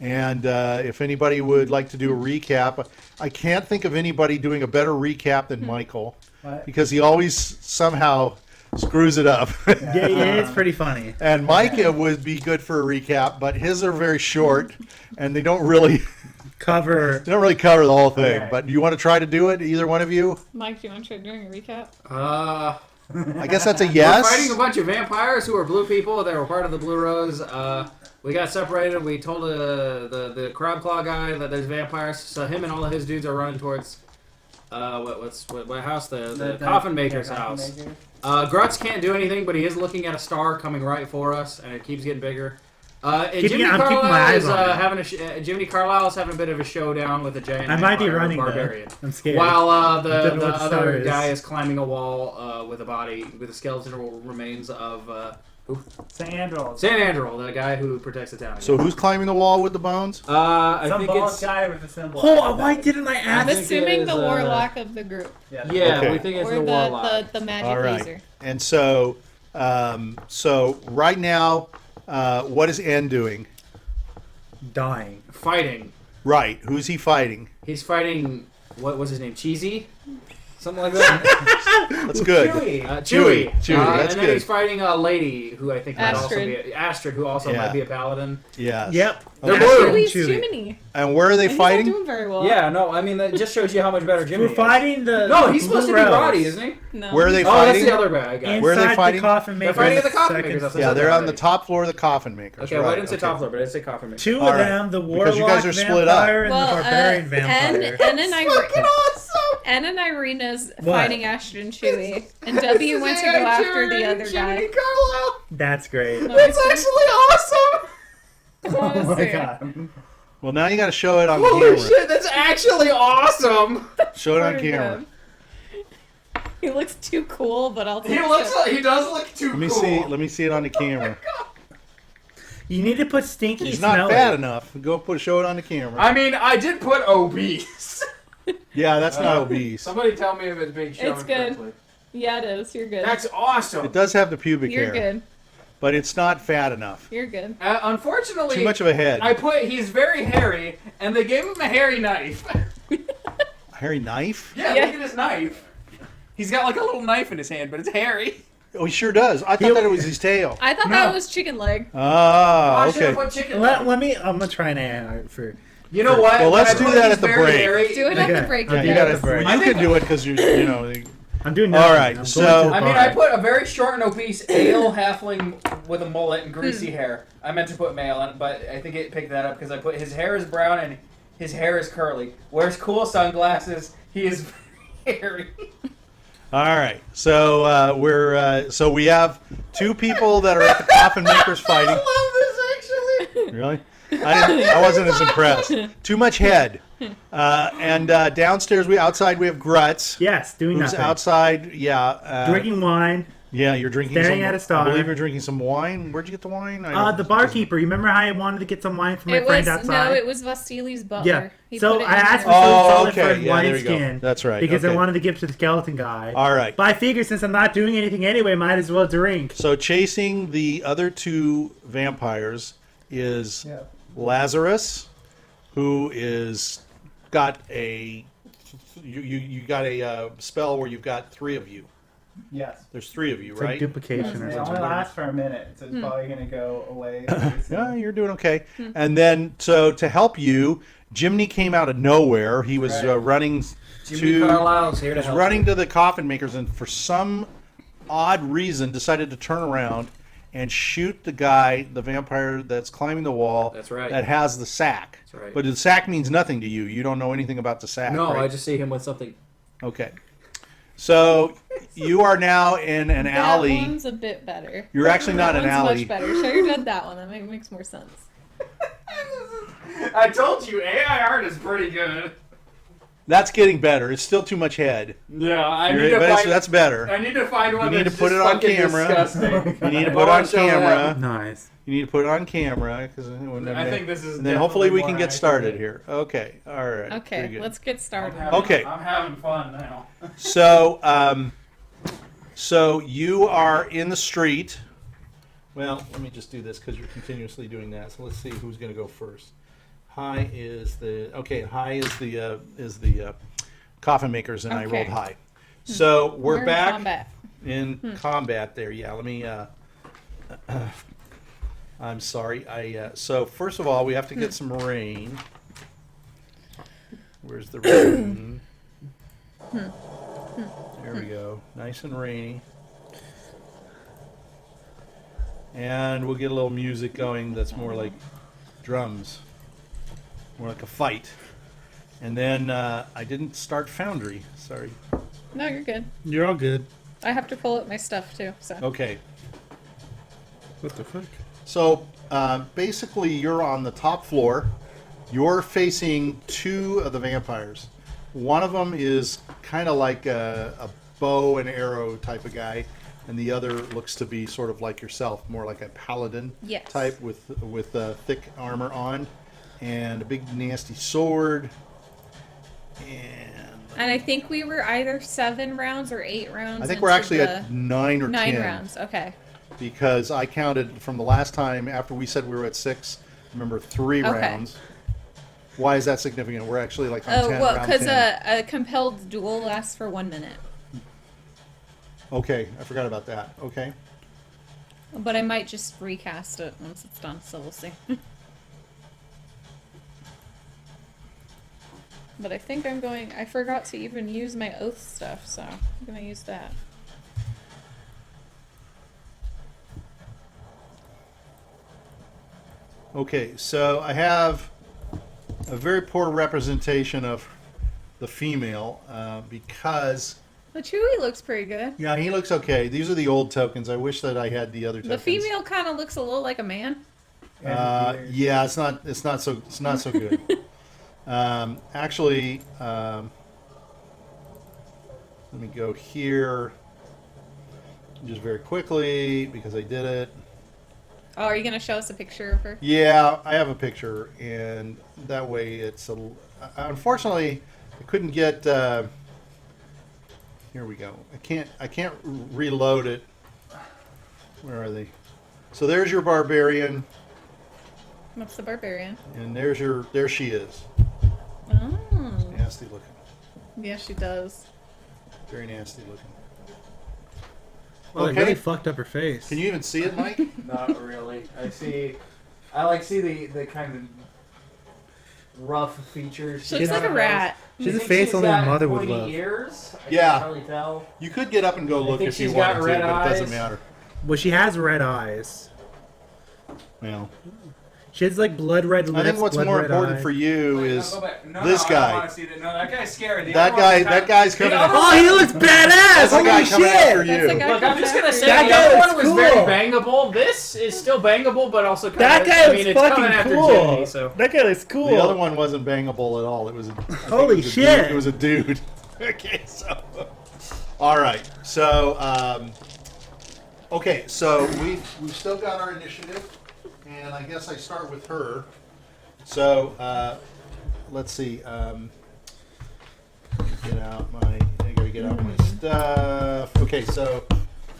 and if anybody would like to do a recap, I can't think of anybody doing a better recap than Michael What? because he always somehow screws it up. Yeah, it's pretty funny. And Mike would be good for a recap, but his are very short, and they don't really Cover. cover the whole thing. Okay. But you want to try to do it, either one of you? Mike, do you want to try doing a recap? I guess that's a yes. We're fighting a bunch of vampires who are blue people that were part of the Blue Rose. We got separated. We told the crab claw guy that there's vampires. So him and all of his dudes are running towards what house? The coffin maker's house. Grutz can't do anything, but he is looking at a star coming right for us, and it keeps getting bigger. And Jiminy I'm keeping my Carlyle eyes is on it. having Jiminy Carlyle is having a bit of a showdown with a giant. I might be vampire running though. barbarian. I'm scared. While the Don't know what the other star is. guy is climbing a wall with the skeletal remains of Sandals. San Andrew, the guy who protects the town. So who's climbing the wall with the bones? I Some think bald it's guy with a symbol. Oh, why didn't I I'm ask? think assuming it the is, warlock of the group, yeah, Okay. we think it's or the warlock. the magic All right. laser. And so, so right now, what is N doing? Dying. Fighting. Right. Who's he fighting? He's fighting. What was his name? Cheesy, something like that. That's good. Chewy. Chewy. Chewy, that's and then good. he's fighting a lady who I think might also be Astrid. Astrid, who also Yeah. might be a paladin. Yes. Yep. They're Okay. blue. Chewy's Chewy. Jiminy. And where are they And he's not fighting? doing very well. Yeah, no, I mean that just shows you how much better Jimmy We're fighting the. No, he's supposed to Blue be Rose. Roddy, isn't he? No. Where are they Oh, that's fighting? the other bad guy. Where are they Inside fighting? The coffin They're maker. fighting at the coffin Second- makers. Yeah, they're on the top floor of the coffin makers. Okay, right. well, I didn't say okay. top floor, but I did say coffin maker. Two All of right. them, the Because warlock you guys are split up. vampire and the barbarian vampire. Ann and Irina's What? fighting Astrid and Chewy, and W went to go after the other guy. Carlyle. That's great. That's actually awesome. Oh my god. Well, now you got to show it on Holy camera. shit, that's actually awesome. Show it on Pretty camera. good. He looks too cool, but I'll take He does look too Let me see. Let me see it on the camera. You need to put stinky He's not smelly. fat enough. Go show it on the camera. I mean, I did put obese. Yeah, that's not obese. Somebody tell me if it's being shown It's good. correctly. Yeah, it is. You're good. That's awesome. It does have the pubic You're hair. good. but it's not fat enough. You're good. Unfortunately, Too much of a head. he's very hairy, and they gave him a hairy knife. A hairy knife? Yeah, look at his knife. He's got like a little knife in his hand, but it's hairy. Oh, he sure does. I thought that it was his tail. I thought that was chicken leg. Ah, I should have okay. put chicken. Let me. I'm gonna try an AI for. You know what? Well, let's When I do put that he's at the very break. hairy- Do it at Okay. the break. Yeah, You you gotta. gotta break. You can do it because you know. I'm doing All nothing. right, I'm so- going to the I mean, bar. I put a very short and obese ale halfling with a mullet and greasy hair. I meant to put male, but I think it picked that up because I put his hair is brown and his hair is curly. Wears cool sunglasses. He is very hairy. All right, so we have two people that are at the coffin makers fighting. I love this actually. Really? I wasn't as impressed. Too much head. And downstairs, outside we have Grutz. Yes, doing Who's nothing. outside? Yeah. Drinking wine. Yeah, you're drinking. Staring some, at a star. I believe you're drinking some wine. Where'd you get the wine? I don't- The barkeeper. You remember how I wanted to get some wine from my It friend was outside? no, it was Vasili's butler. Yeah. He So put it I in asked for there. some Oh, solid okay. for Yeah, there you go. wineskin. That's right. Because I Okay. wanted to give to the skeleton guy. All right. But I figured since I'm not doing anything anyway, might as well drink. So chasing the other two vampires is Yeah. Lazarus, who is got a you got a spell where you've got three of you. Yes. There's three of you, It's right? like duplication or It something. only lasts for a minute, so it's probably going to go away. Yeah, you're doing okay. And then, so to help you, Jiminy came out of nowhere. He was Right. running Jiminy to Carlyle's here to help. running to the coffin makers, and for some odd reason, decided to turn around and shoot the guy, the vampire that's climbing the wall. That's right. That has the sack. That's right. But the sack means nothing to you. You don't know anything about the sack. No, right? I just see him with something. Okay. So you are now in an That alley. one's a bit better. You're actually not That an one's alley. much better. Show your dad that one. That makes more sense. I told you, AI art is pretty good. That's getting better. It's still too much head. Yeah, I You're- need to but find. that's better. I need to find one. You need that's to put just it on fucking camera. Disgusting. You need to I put it on wanna show camera. Nice. You need to put it on camera because I think this is. and then hopefully we definitely can more get started accurate. here. Okay. All right. Very Okay, good. let's get I'm started. having- Okay. I'm having fun now. So you are in the street. Well, let me just do this because you're continuously doing that. So let's see who's going to go first. High is the coffin makers, and I Okay. rolled high. So we're in back combat. in combat. There, yeah. Let me. I'm sorry. So first of all, we have to get some rain. Where's the rain? There we go. Nice and rainy. And we'll get a little music going that's more like drums. More like a fight. And then I didn't start Foundry. Sorry. No, you're good. You're all good. I have to pull up my stuff too. So Okay. What the fuck? So basically, you're on the top floor. You're facing two of the vampires. One of them is kind of like a bow and arrow type of guy, and the other looks to be sort of like yourself, more like a paladin Yes. type with thick armor on and a big nasty sword. And I think we were either 7 rounds or 8 rounds. I think we're into actually the at 9 or 9 10. rounds. Okay. Because I counted from the last time after we said we were at 6. Remember 3 Okay. rounds. Why is that significant? We're actually like on 10. Well, round because 10. a compelled duel lasts for 1 minute. Okay, I forgot about that. Okay. But I might just recast it once it's done, so we'll see. But I think I forgot to even use my oath stuff, so I'm gonna use that. Okay, so I have a very poor representation of the female because The Chewie looks pretty good. yeah, he looks okay. These are the old tokens. I wish that I had the other The tokens. female kind of looks a little like a man. Yeah, it's not so good. Actually, let me go here just very quickly because I did it. Oh, are you gonna show us a picture of her? Yeah, I have a picture, and that way it's a. Unfortunately, I couldn't get. Here we go. I can't reload it. Where are they? So there's your barbarian, What's the barbarian? and there she is. Oh. Nasty looking. Yeah, she does. Very nasty looking. Oh, it really fucked up her face. Can you even see it, Mike? Not really. I see the kind of rough features. She looks like a rat. She has a face only her mother would love. Ears. I Yeah. can't really tell. You could get up and go look think if you she's wanted got to, red but it doesn't eyes. matter. Well, she has red eyes. Well, She has like blood red lips. I think what's blood more red important eyes. for you Wait, is no, go back. No, this no, I guy. don't want to see that. No, that guy's scary. The That other one guy. is kind That of- guy's coming. The other Oh, he looks badass! That's the guy Holy coming after shit! you. That's the guy Look, I'm just gonna say That the guy other looks one was very cool. bangable. This is still bangable, but also kind That of. guy I looks mean, it's coming fucking after cool. Jiminy, so. That guy looks cool. The other one wasn't bangable at all. It was a, I think Holy it was a shit. dude. It was a dude. Okay, so all right. So okay, so we've still got our initiative, and I guess I start with her. So let's see. I gotta get out my stuff. Okay, so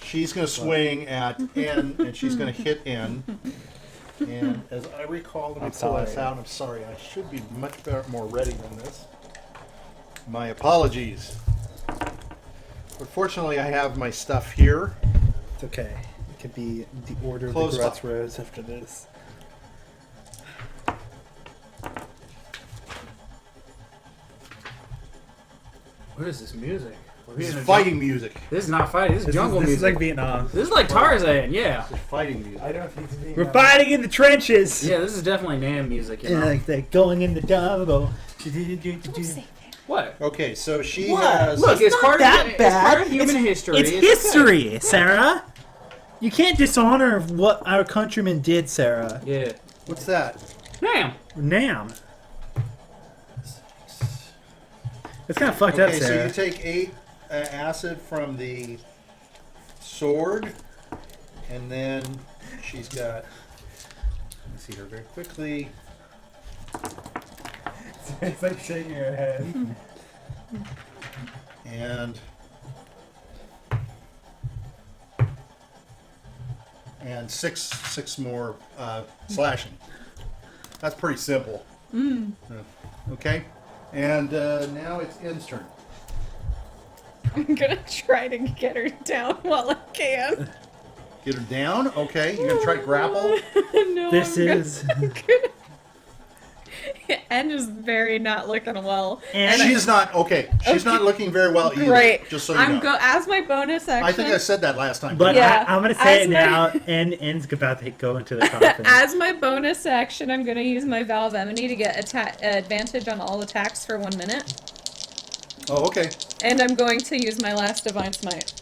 she's gonna swing at N, and she's gonna hit N. And as I recall, let me pull this out. I'm sorry, I should be much better, more ready than this. My apologies. But fortunately, I have my stuff here. It's okay. It could be the order of Close the Grutz up. Rose after this. What is this music? This is fighting music. This is not fighting. This is This jungle is music. like Vietnam. This is like Tarzan. Yeah. This is fighting music. I don't think it's being We're fighting in the trenches. Yeah. This is definitely Nam music. You And know? like they're going in the jungle. What? Okay, so she What? has. Look, it's not part that of it's bad. part of human history. It's okay. history, Sarah. You can't dishonor what our countrymen did, Sarah. Yeah. What's that? Nam. Nam. It's kind of fucked up, Okay, so Sarah. you take 8 acid from the sword, and then she's got. Let me see her very quickly. It's like shaking your head. And six more slashing. That's pretty simple. Okay, and now it's N's turn. I'm gonna try to get her down while I can. Get her down. Okay, you're gonna try to grapple. No, This I'm is. N is very not looking well. And She's not okay. She's not looking very well either. Great. Just so you know. As my bonus action. I think I said that last time. But Yeah. I'm gonna say As it my- now, and N's about to go into the coffin. As my bonus action, I'm gonna use my Vow of Enmity to get advantage on all attacks for 1 minute. Oh, okay. And I'm going to use my last Divine Smite.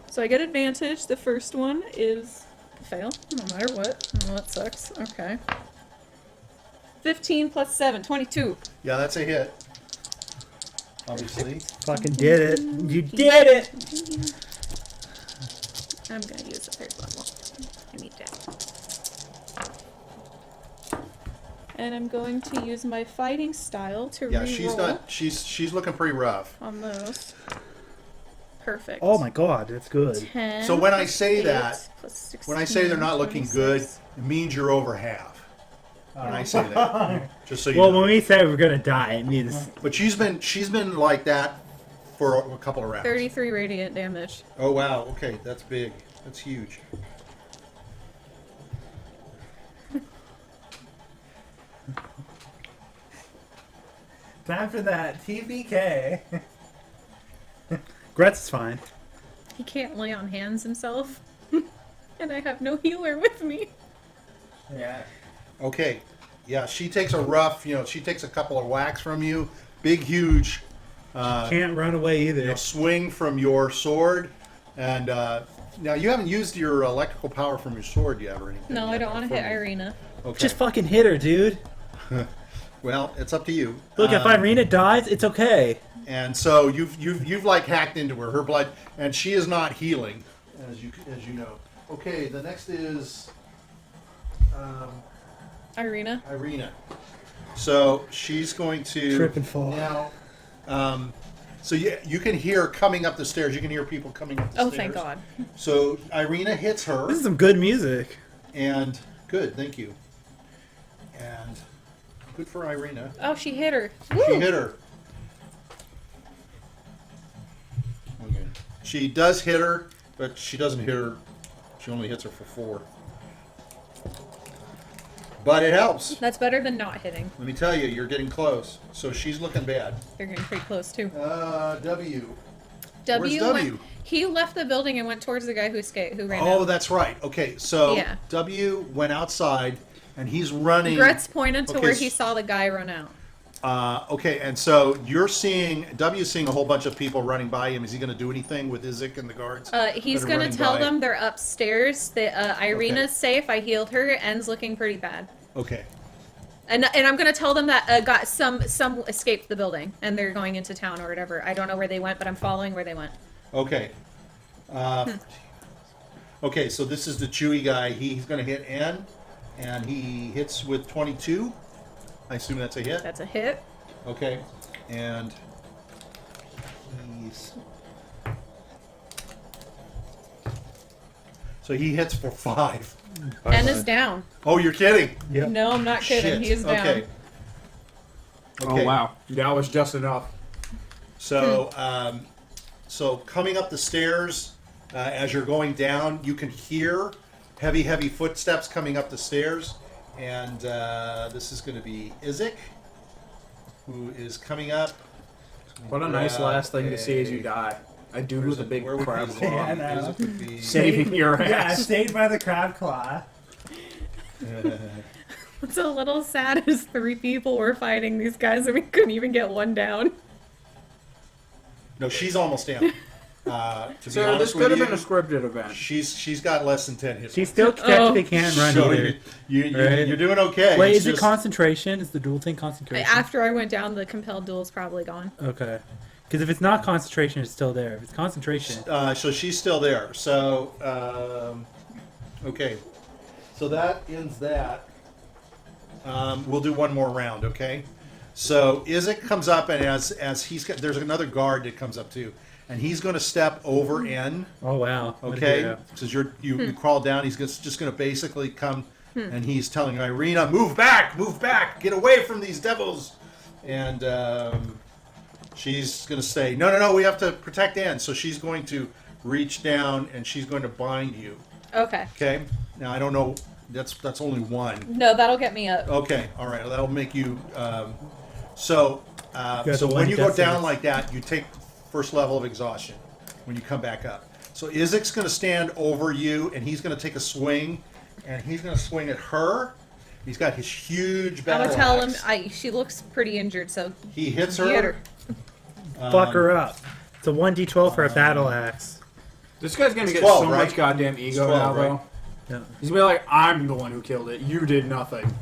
So I get advantage. The first one is a fail, no matter what. Oh, that sucks. Okay. 15 plus 7, 22. Yeah, that's a hit. Obviously. Fucking did it. You did it! I'm gonna use the third level. I need that. And I'm going to use my fighting style to Yeah, reroll she's not. She's looking pretty rough. on those. Perfect. Oh my god, that's good. 10 So when I plus say 8 that, plus 16, When I say they're not looking good, 26. it means you're over half. When I say that, just so you Well, know. when we say we're gonna die, it means But she's been like that for a couple of rounds. 33 radiant damage. Oh wow. Okay, that's big. That's huge. Time for that TBK. Grutz is fine. He can't lay on hands himself. And I have no healer with me. Yeah. Okay. Yeah, she takes a rough. She takes a couple of whacks from you. Big, huge. Can't run away either. Swing from your sword, and now you haven't used your electrical power from your sword yet, or anything. No, I yet, don't want to hit from- Irina. Okay. Just fucking hit her, dude. Well, it's up to you. Look, if Irina dies, it's okay. And so you've like hacked into her blood, and she is not healing, as you know. Okay, the next is Irina. Irina. So she's going to Trip and fall. now. So you can hear coming up the stairs. You can hear people coming up the stairs. Oh, thank God. So Irina hits her. This is some good music. And good, thank you. And good for Irina. Oh, she hit her. She Woo! hit her. Okay. She does hit her, but she doesn't hit her. She only hits her for 4. But it helps. That's better than not hitting. Let me tell you, you're getting close. So she's looking bad. You're getting pretty close, too. W. W, Where's W? He left the building and went towards the guy who ran Oh, out. that's right. Okay, so Yeah. W went outside, and he's running. Grutz pointed to Okay, where he saw the guy run out. Okay, and so W's seeing a whole bunch of people running by him. Is he going to do anything with Izek and the guards? He's that are going running to tell by? them they're upstairs. That Irina's safe. I healed her. End's looking pretty bad. Okay. And I'm going to tell them that got some escaped the building and they're going into town or whatever. I don't know where they went, but I'm following where they went. Okay. Okay, so this is the Chewy guy. He's going to hit N, and he hits with 22. I assume that's a hit. That's a hit. Okay, and he's... So he hits for 5. N is down. Oh, you're kidding? Yep. No, I'm not kidding. Shit. He is down. Okay. Oh wow, that was just enough. So, so coming up the stairs, as you're going down, you can hear heavy, heavy footsteps coming up the stairs, and this is going to be Izek, who is coming up. What a nice last thing to see as you die. A dude with a big Where would crab be- claw. Yeah, no. Izek would be- Saving your Yeah, ass. stayed by the crab claw. What's a little sad is 3 people were fighting these guys and we couldn't even get one down. No, she's almost down. To be So honest this could with have you, been a scripted event. she's got less than 10 hits. She still technically can't run So either. Right. you're doing okay. Wait, It's is it just- concentration? Is the dual thing concentration? After I went down, the compelled duel is probably gone. Okay. Because if it's not concentration, it's still there. If it's concentration, So she's still there. So, okay. So that ends that. We'll do one more round, okay? So Izek comes up, and as he's got, there's another guard that comes up too, and he's going to step over N. oh wow. What a Okay, hero. because you crawl down. He's just going to basically come, and he's telling Irina, move back, get away from these devils, and she's going to say, no, we have to protect N. So she's going to reach down and she's going to bind you. Okay. Okay. Now I don't know. That's only 1. No, that'll get me up. Okay. All right. That'll make you. So got so the when one you go death down sentence. like that, you take first level of exhaustion when you come back up. So Izek's going to stand over you, and he's going to take a swing, and he's going to swing at her. He's got his huge I'm battle gonna tell him axe. she looks pretty injured, so He hits you hit her. her. Fuck her up. It's a 1d12 for a battle axe. This guy's gonna It's get 12, so right? much goddamn ego 12, now, right? though. Yeah. He's gonna be like, I'm the one who killed it. You did nothing.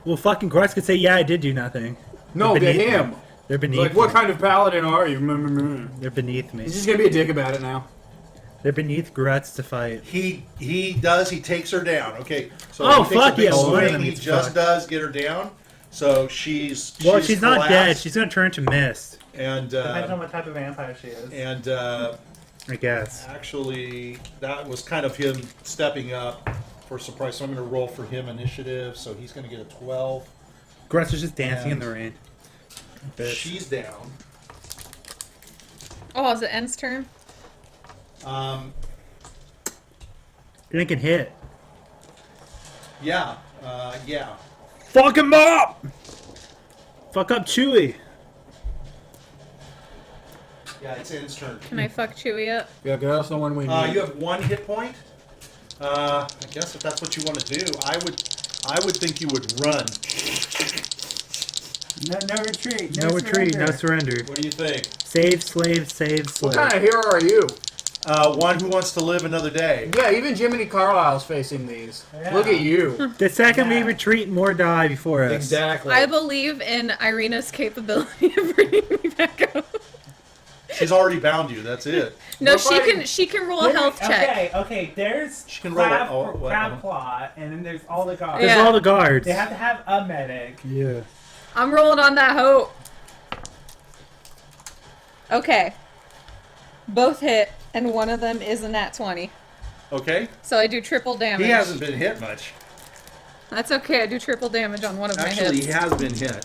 Well, fucking Grutz could say, yeah, I did do nothing. No, They're to beneath him. me. They're beneath Like, me. what kind of paladin are you? They're beneath me. He's just gonna be a dick about it now. They're beneath Grutz to fight. He does. He takes her down. Okay. So Oh, he takes fuck a big yeah, one of swing. them He gets just fucked. does get her down. So she's Well, she's not collapsed, dead. She's gonna turn to mist, and Depends on what type of vampire she is. and I guess. actually that was kind of him stepping up for surprise. So I'm going to roll for him initiative. So he's going to get a 12. Grutz is just dancing in And the rain. Bitch. She's down. Oh, is it N's turn? It can hit. Yeah. Fuck him up! Fuck up Chewy. Yeah, it's N's turn. Can I fuck Chewy up? Yeah, that's the one we need. You have 1 hit point. I guess if that's what you want to do, I would think you would run. No retreat. No retreat, no surrender. surrender. What do you think? Save, slave, save, What slave. kind of hero are you? One who wants to live another day. Yeah, even Jiminy Carlyle's facing these. Yeah. Look at you. The second we Yeah. retreat, more die before us. Exactly. I believe in Irina's capability of bringing me back up. She's already bound you. That's it. No, We're she fighting- can roll a health check. Okay. There's She can roll a- crab, oh, what? crab claw, and then there's all the guards. There's Yeah. all the guards. They have to have a medic. Yeah. I'm rolling on that hope. Okay. Both hit, and one of them is a nat 20. Okay. So I do triple damage. He hasn't been hit much. That's okay. I do triple damage on one of my hits. Actually, he has been hit.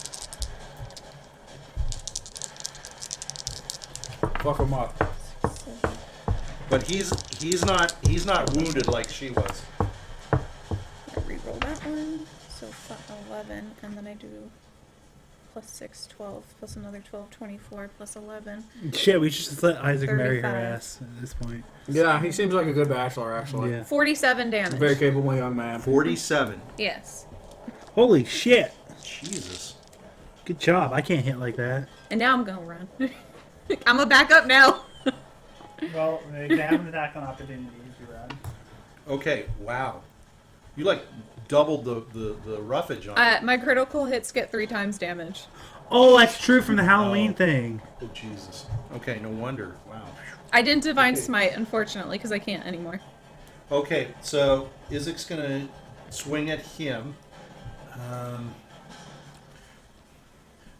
Fuck him up. But he's not wounded like she was. I reroll that one. So 11, and then I do plus 6, 12, plus another 12, 24, plus 11. Shit, we should just let Isaac marry her 35. ass at this point. Yeah, he seems like a good bachelor, actually. Yeah. 47 damage. Very capable young man. 47. Yes. Holy shit. Jesus. Good job. I can't hit like that. And now I'm gonna run. I'm gonna back up now. Well, examine attack on opportunities you run. Okay. Wow. You like doubled the roughage on it. My critical hits get 3 times damage. Oh, that's true from the Halloween Oh. thing. Oh Jesus. Okay. No wonder. Wow. I didn't divine smite, unfortunately, because I can't anymore. Okay. So Isaac's gonna swing at him.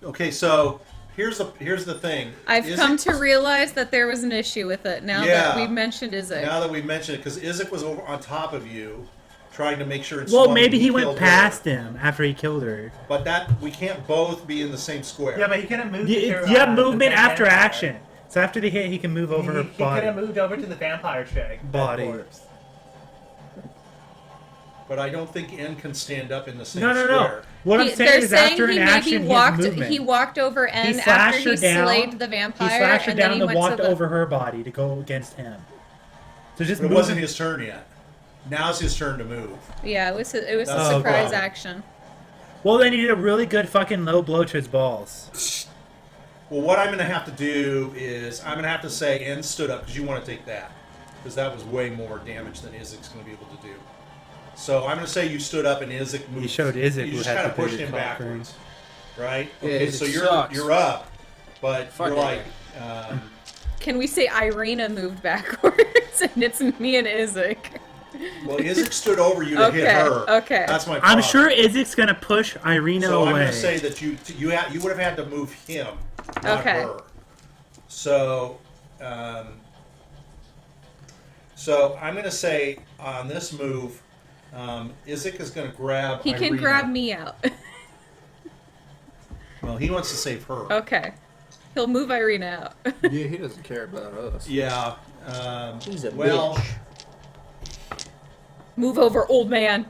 Okay. So here's the thing. I've Isaac come to realize that there was an issue with it now that we've mentioned Isaac. Now that we mentioned it, because Isaac was over on top of you, trying to make sure it's. Well, swung maybe and he went killed past her. him after he killed her. But that we can't both be in the same square. Yeah, but he could have moved. You to, have the movement after vampire. action. So after the hit, he can move over her He could body. have moved over to the vampire chick. Body. corpse. But I don't think N can stand up in the same No. square. What I'm They're saying is saying after he an maybe action, he has walked. movement. He walked over N slashed after he her down. slayed the He vampire, slashed her and then down he and went walked to the. over her body to go against him. So just But it move wasn't his turn yet. Now's his turn to move. Yeah, it was a That's the surprise problem. action. Well, then he did a really good fucking low blow to his balls. Well, what I'm going to have to do is I'm going to have to say N stood up because you want to take that. Because that was way more damage than Isaac's going to be able to do. So I'm going to say you stood up and Isaac moved. He showed Isaac You who just had kind the of pushed bigger him coffin. backwards. Right? Yeah, Okay, Isaac so sucks. you're up. But Fuck you're yeah. like... Can we say Irina moved backwards and it's me and Isaac? well, Isaac stood over you to hit Okay, her. okay. That's my problem. I'm sure Isaac's gonna push Irina So away. I'm going to say that you would have had to move him, not Okay. her. So, so I'm going to say on this move, Isaac is going to grab. He can Irina. grab me out. Well, he wants to save her. Okay. He'll move Irina out. Yeah, he doesn't care about us. Yeah. He's a well, bitch. Move over, old man.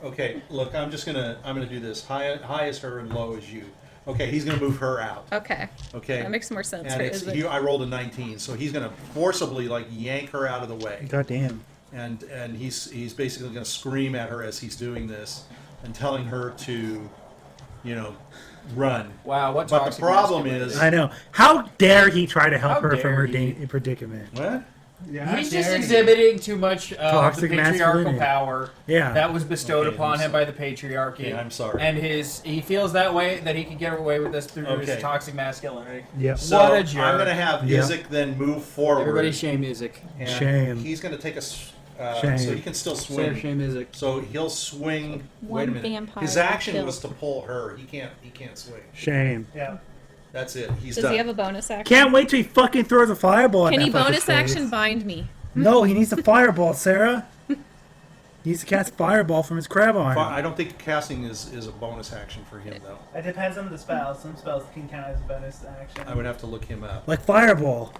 okay. Look, I'm gonna do this. High is her and low is you. Okay, he's gonna move her out. Okay. Okay. That makes more sense And for it's Isaac. I rolled a 19, so he's gonna forcibly like yank her out of the way. God damn. And he's basically going to scream at her as he's doing this and telling her to, run. Wow, what But the toxic problem masculinity. is, I know. How dare he try to help How her from her dare he. predicament? what? Yeah, He's dare just you. exhibiting too much of the Toxic patriarchal masculinity. power Yeah. that was bestowed Okay, upon I'm him by the patriarchy. Yeah, I'm sorry. And he feels that way that he can get away with this through Okay. his toxic masculinity. Yep. So What a jerk. I'm going to have Yeah. Isaac then move forward. Everybody shame Isaac. and Shame. He's going to take Shame. so he can still swing. Shame Isaac. So he'll swing. Wait a One minute. vampire His action killed. was to pull her. He can't swing. Shame. Yeah. That's it. He's Does done. he have a bonus action? Can't wait till he fucking throws a fireball at Can that he fucker's bonus face. action bind me? No, he needs a fireball, Sarah. He needs to cast fireball from his crab arm. I don't think casting is a bonus action for him though. It depends on the spells. Some spells can count as a bonus action. I would have to look him up. Like fireball.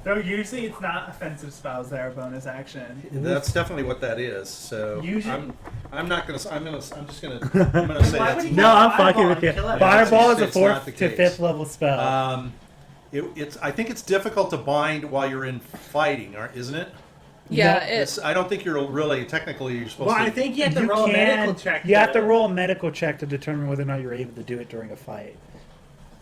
Though usually it's not offensive spells that are bonus action. That's definitely what that is. So Usually- I'm not gonna. I'm just gonna. I'm gonna say Why that's would he No, I'm Fireball fucking with and you. kill it. Fireball is a It's not 4th the to case. 5th level spell. It's. I think it's difficult to bind while you're in fighting, isn't it? Yeah, No, it, I don't think you're really technically you're supposed Well, to. I think You have to roll a medical check You have to- to roll a medical check to determine whether or not you're able to do it during a fight.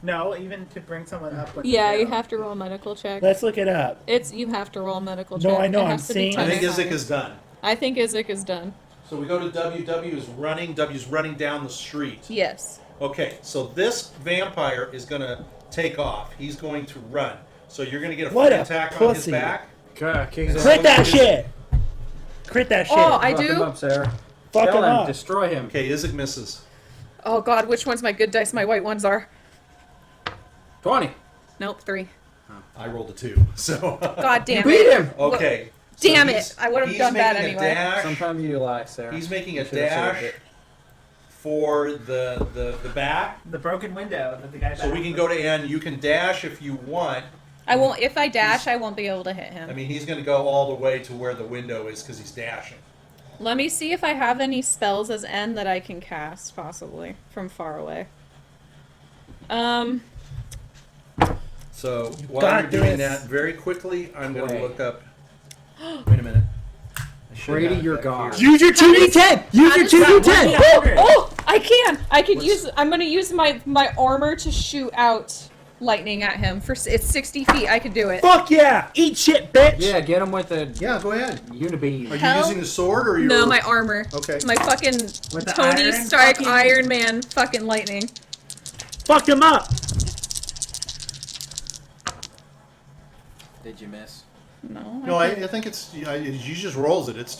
No, even to bring someone up. When yeah, you go. have to roll a medical check. Let's look it up. You have to roll a medical No, check. I know, It I'm has to be seeing- 10 I think or Isaac higher. is done. I think Isaac is done. So we go to W. W is running. W's running down the street. Yes. Okay, so this vampire is gonna take off. He's going to run. So you're gonna get a What free a attack on his pussy. back. Crit that shit! Crit that shit. Oh, I Fuck him do? up, Sarah. Fuck Kill him him. up. Destroy him. Okay, Isaac misses. Oh god, which one's my good dice? My white ones are. 20. Nope, 3. I rolled a 2. So. God damn Beat it. him. Okay. Damn he's- it. I would have he's done that making a anyway. dash. Sometimes you lie, Sarah. He's making a You should've saved dash it. for the back. The broken window that the guy. So we can go to N. You can dash if you want. I won't. If I dash, I won't be able to hit him. I mean, he's going to go all the way to where the window is because he's dashing. Let me see if I have any spells as N that I can cast, possibly from far away. So while Got you're doing this. that, very quickly, I'm going to Wait. look up. Wait a minute. I should Brady, have you're that gone. here. Use your 2d10. Use How your does that 2d10. work? Oh, I can. I could use. I'm gonna use my armor to shoot out lightning at him. It's 60 feet. I could do it. Fuck yeah! Eat shit, bitch. Yeah, get him with the Yeah, go ahead. unibeam. Are you Hell? using the sword or your? No, my armor. Okay. My fucking With the Tony iron Stark fucking- Iron Man fucking lightning. Fuck him up. Did you miss? No. No, I think it's. He just rolls it. It's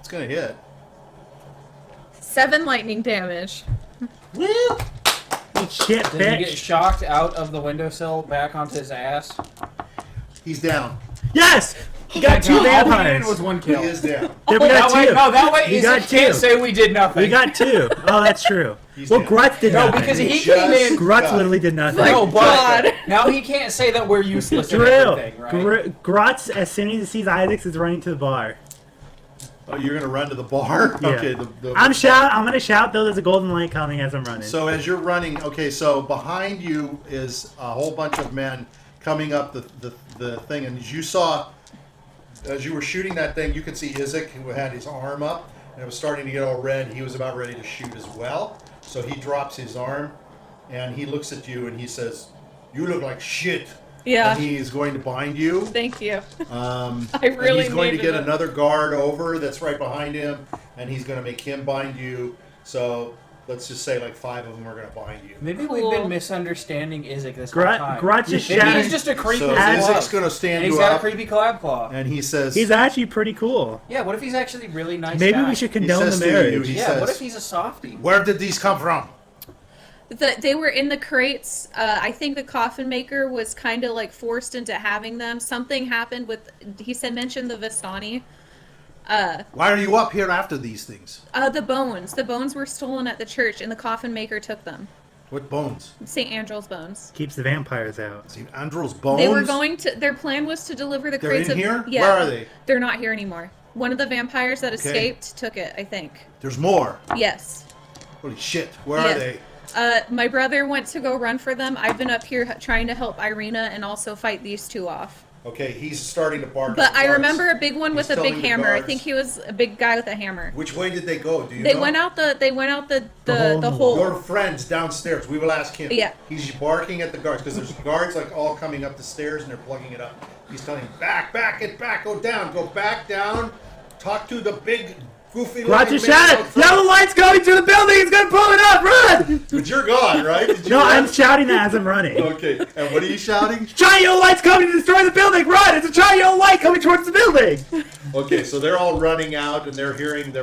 going to hit. 7 lightning damage. Woo! Eat shit, Did he get bitch. shocked out of the windowsill back onto his ass? He's down. Yes! You got 2 All we needed vampires. was 1 He kill. is down. Then we got That way, 2. no, that way We Isaac got can't 2. say we did nothing. We got 2. Oh, that's true. He's Well, down. Grutz did No, nothing. because he Just came in. Grutz got- literally did nothing. No, God. but now he can't say that we're useless in Drew, everything, right? Grutz, as soon as he sees Isaac, is running to the bar. Oh, you're going to run to the bar? Yeah. Okay. I'm gonna shout though. There's a golden light coming as I'm running. So as you're running, okay, so behind you is a whole bunch of men coming up the thing, and as you were shooting that thing, you could see Isaac, who had his arm up, and it was starting to get all red. He was about ready to shoot as well. So he drops his arm, and he looks at you, and he says, "You look like shit." Yeah. And he's going to bind you. Thank you. I really and he's going to needed get it. another guard over that's right behind him, and he's going to make him bind you. So let's just say like 5 of them are going to bind you. Maybe Cool. we've been misunderstanding Isaac this whole time. Grutz is Maybe shouting. he's just a creepy So glove. Isaac's going to and stand he's you got a up, creepy collab claw. and he says, He's actually pretty cool. Yeah, what if he's actually really nice Maybe guy? we should he condone says the to you, marriage. he Yeah, says, what if he's a softie? "Where did these come from?" They were in the crates. I think the coffin maker was kind of like forced into having them. Something happened with. He mentioned the Vistani. Why are you up here after these things? The bones. The bones were stolen at the church, and the coffin maker took them. What bones? St. Andrew's bones. Keeps the vampires out. St. Andrew's bones? They were going to. Their plan was to deliver the They're crates. in of, here? Yeah, Where are they? They're not here anymore. One of the vampires that Okay. escaped took it. I think. There's more. Yes. Holy shit. Where Yeah. are they? My brother went to go run for them. I've been up here trying to help Irina and also fight these 2 off. Okay, he's starting to bark. But at the I guards. remember a big one with He's a big telling the hammer. I guards. think he was a big guy with a hammer. Which way did they go? Do you They know? went out the The hole in the hole. Your friend's downstairs. We will ask him. Yeah. He's barking at the guards because there's guards like all coming up the stairs and they're plugging it up. He's telling him, back, get back, go back down. Talk to the big goofy. Grutz is looking man shouting. out front." Yellow light's coming to the building. He's gonna pull it up. Run! But you're gone, right? Did you No, run? I'm shouting that as I'm running. Okay, and what are you shouting? Giant yellow light's coming to destroy the building. Run! It's a giant yellow light coming towards the building. Okay, so they're all running out and they're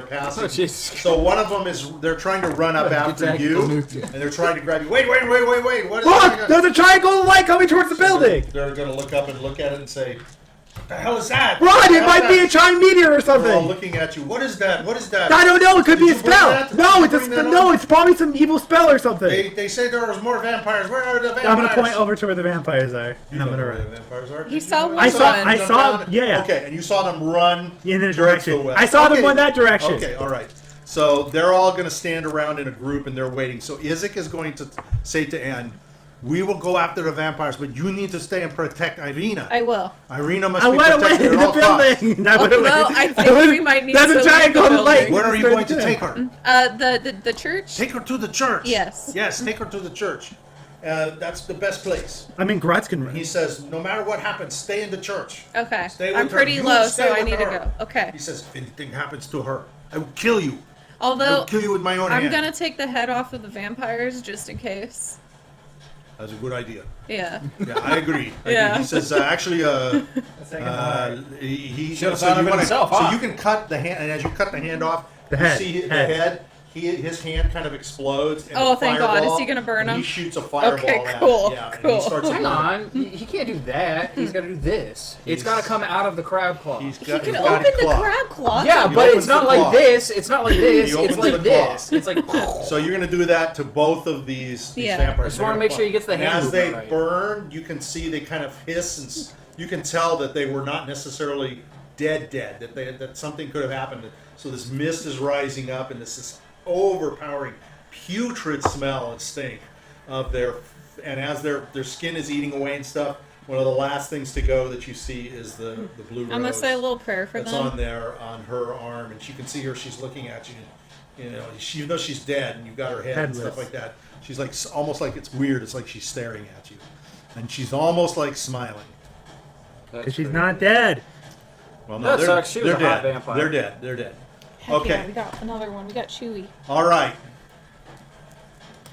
passing. Oh, Jesus. So one of them they're trying to run up after Exactly. you, and they're trying to grab you. Wait! What is Look, going on? there's a giant golden light coming towards the building. They're going to look up and look at it and say, "What the hell is that? Run! It might be a giant meteor or They're all something. looking at you. What is that? What is that? I don't know. It could Did be a you bring spell. that? No, Did it's you a bring that no. up? It's probably some evil spell or something. They say there was more vampires. Where are the vampires? I'm gonna point over to where the vampires are, You and I'm don't gonna know where run. the vampires are. He saw one. I saw- run. I saw- Down? yeah. Okay, and you saw them run In the towards direction. the west. I saw them Okay. go in that direction. Okay, all right. So they're all going to stand around in a group and they're waiting. So Isaac is going to say to Anne, "We will go after the vampires, but you need to stay and protect Irina. I will. Irina must I be went away protected in at the all costs." building. I went away. Well, I think we might need There's to a giant leave the golden light. building. Where are you going to take her? The church. Take her to the church. Yes. Yes, take her to the church. That's the best place. I mean, Grutz can run. He says, no matter what happens, stay in the church. Okay. Stay with I'm her. pretty You low, stay so I with need to her. go. Okay. He says, if anything happens to her, I will kill you. I Although will kill you with my own I'm hand. gonna take the head off of the vampires just in case. That's a good idea. Yeah. Yeah, I agree. Yeah. He says, actually, The second part. he Should've so thought you of it wanna- himself, so huh? you can cut the hand, and as you cut the hand off, The you head, see the head. head. his hand kind of explodes. And Oh, a thank God. Is fireball, he gonna burn and him? He shoots a fireball Okay, at cool, it. Yeah, and cool. he starts to Hang burn. on, he can't do that. He's got to do this. It's got to come out of the crab claw. He's He got, can he's got open it the clawed. crab claw. Yeah, He but opens it's not the like claw. this. It's not like this. He It's opens like the claw. this. It's like. So you're going to do that to both of these Yeah. vampires. I just wanna make sure he gets the And hand as they movement right. burn, you can see they kind of hiss, and you can tell that they were not necessarily dead, that something could have happened. So this mist is rising up, and this is overpowering, putrid smell and stink of their. And as their skin is eating away and stuff, one of the last things to go that you see is the blue rose. I'm gonna say a little prayer for That's them. on there on her arm, and you can see her. She's looking at you. You know, even though she's dead and you've got her head and stuff Headless. like that, she's like almost like it's weird. It's like she's staring at you, and she's almost like smiling. Because she's not dead. Well, That they're, sucks. She was they're a dead. hot vampire. They're dead. They're dead. Heck Okay. yeah, we got another one. We got Chewy. All right.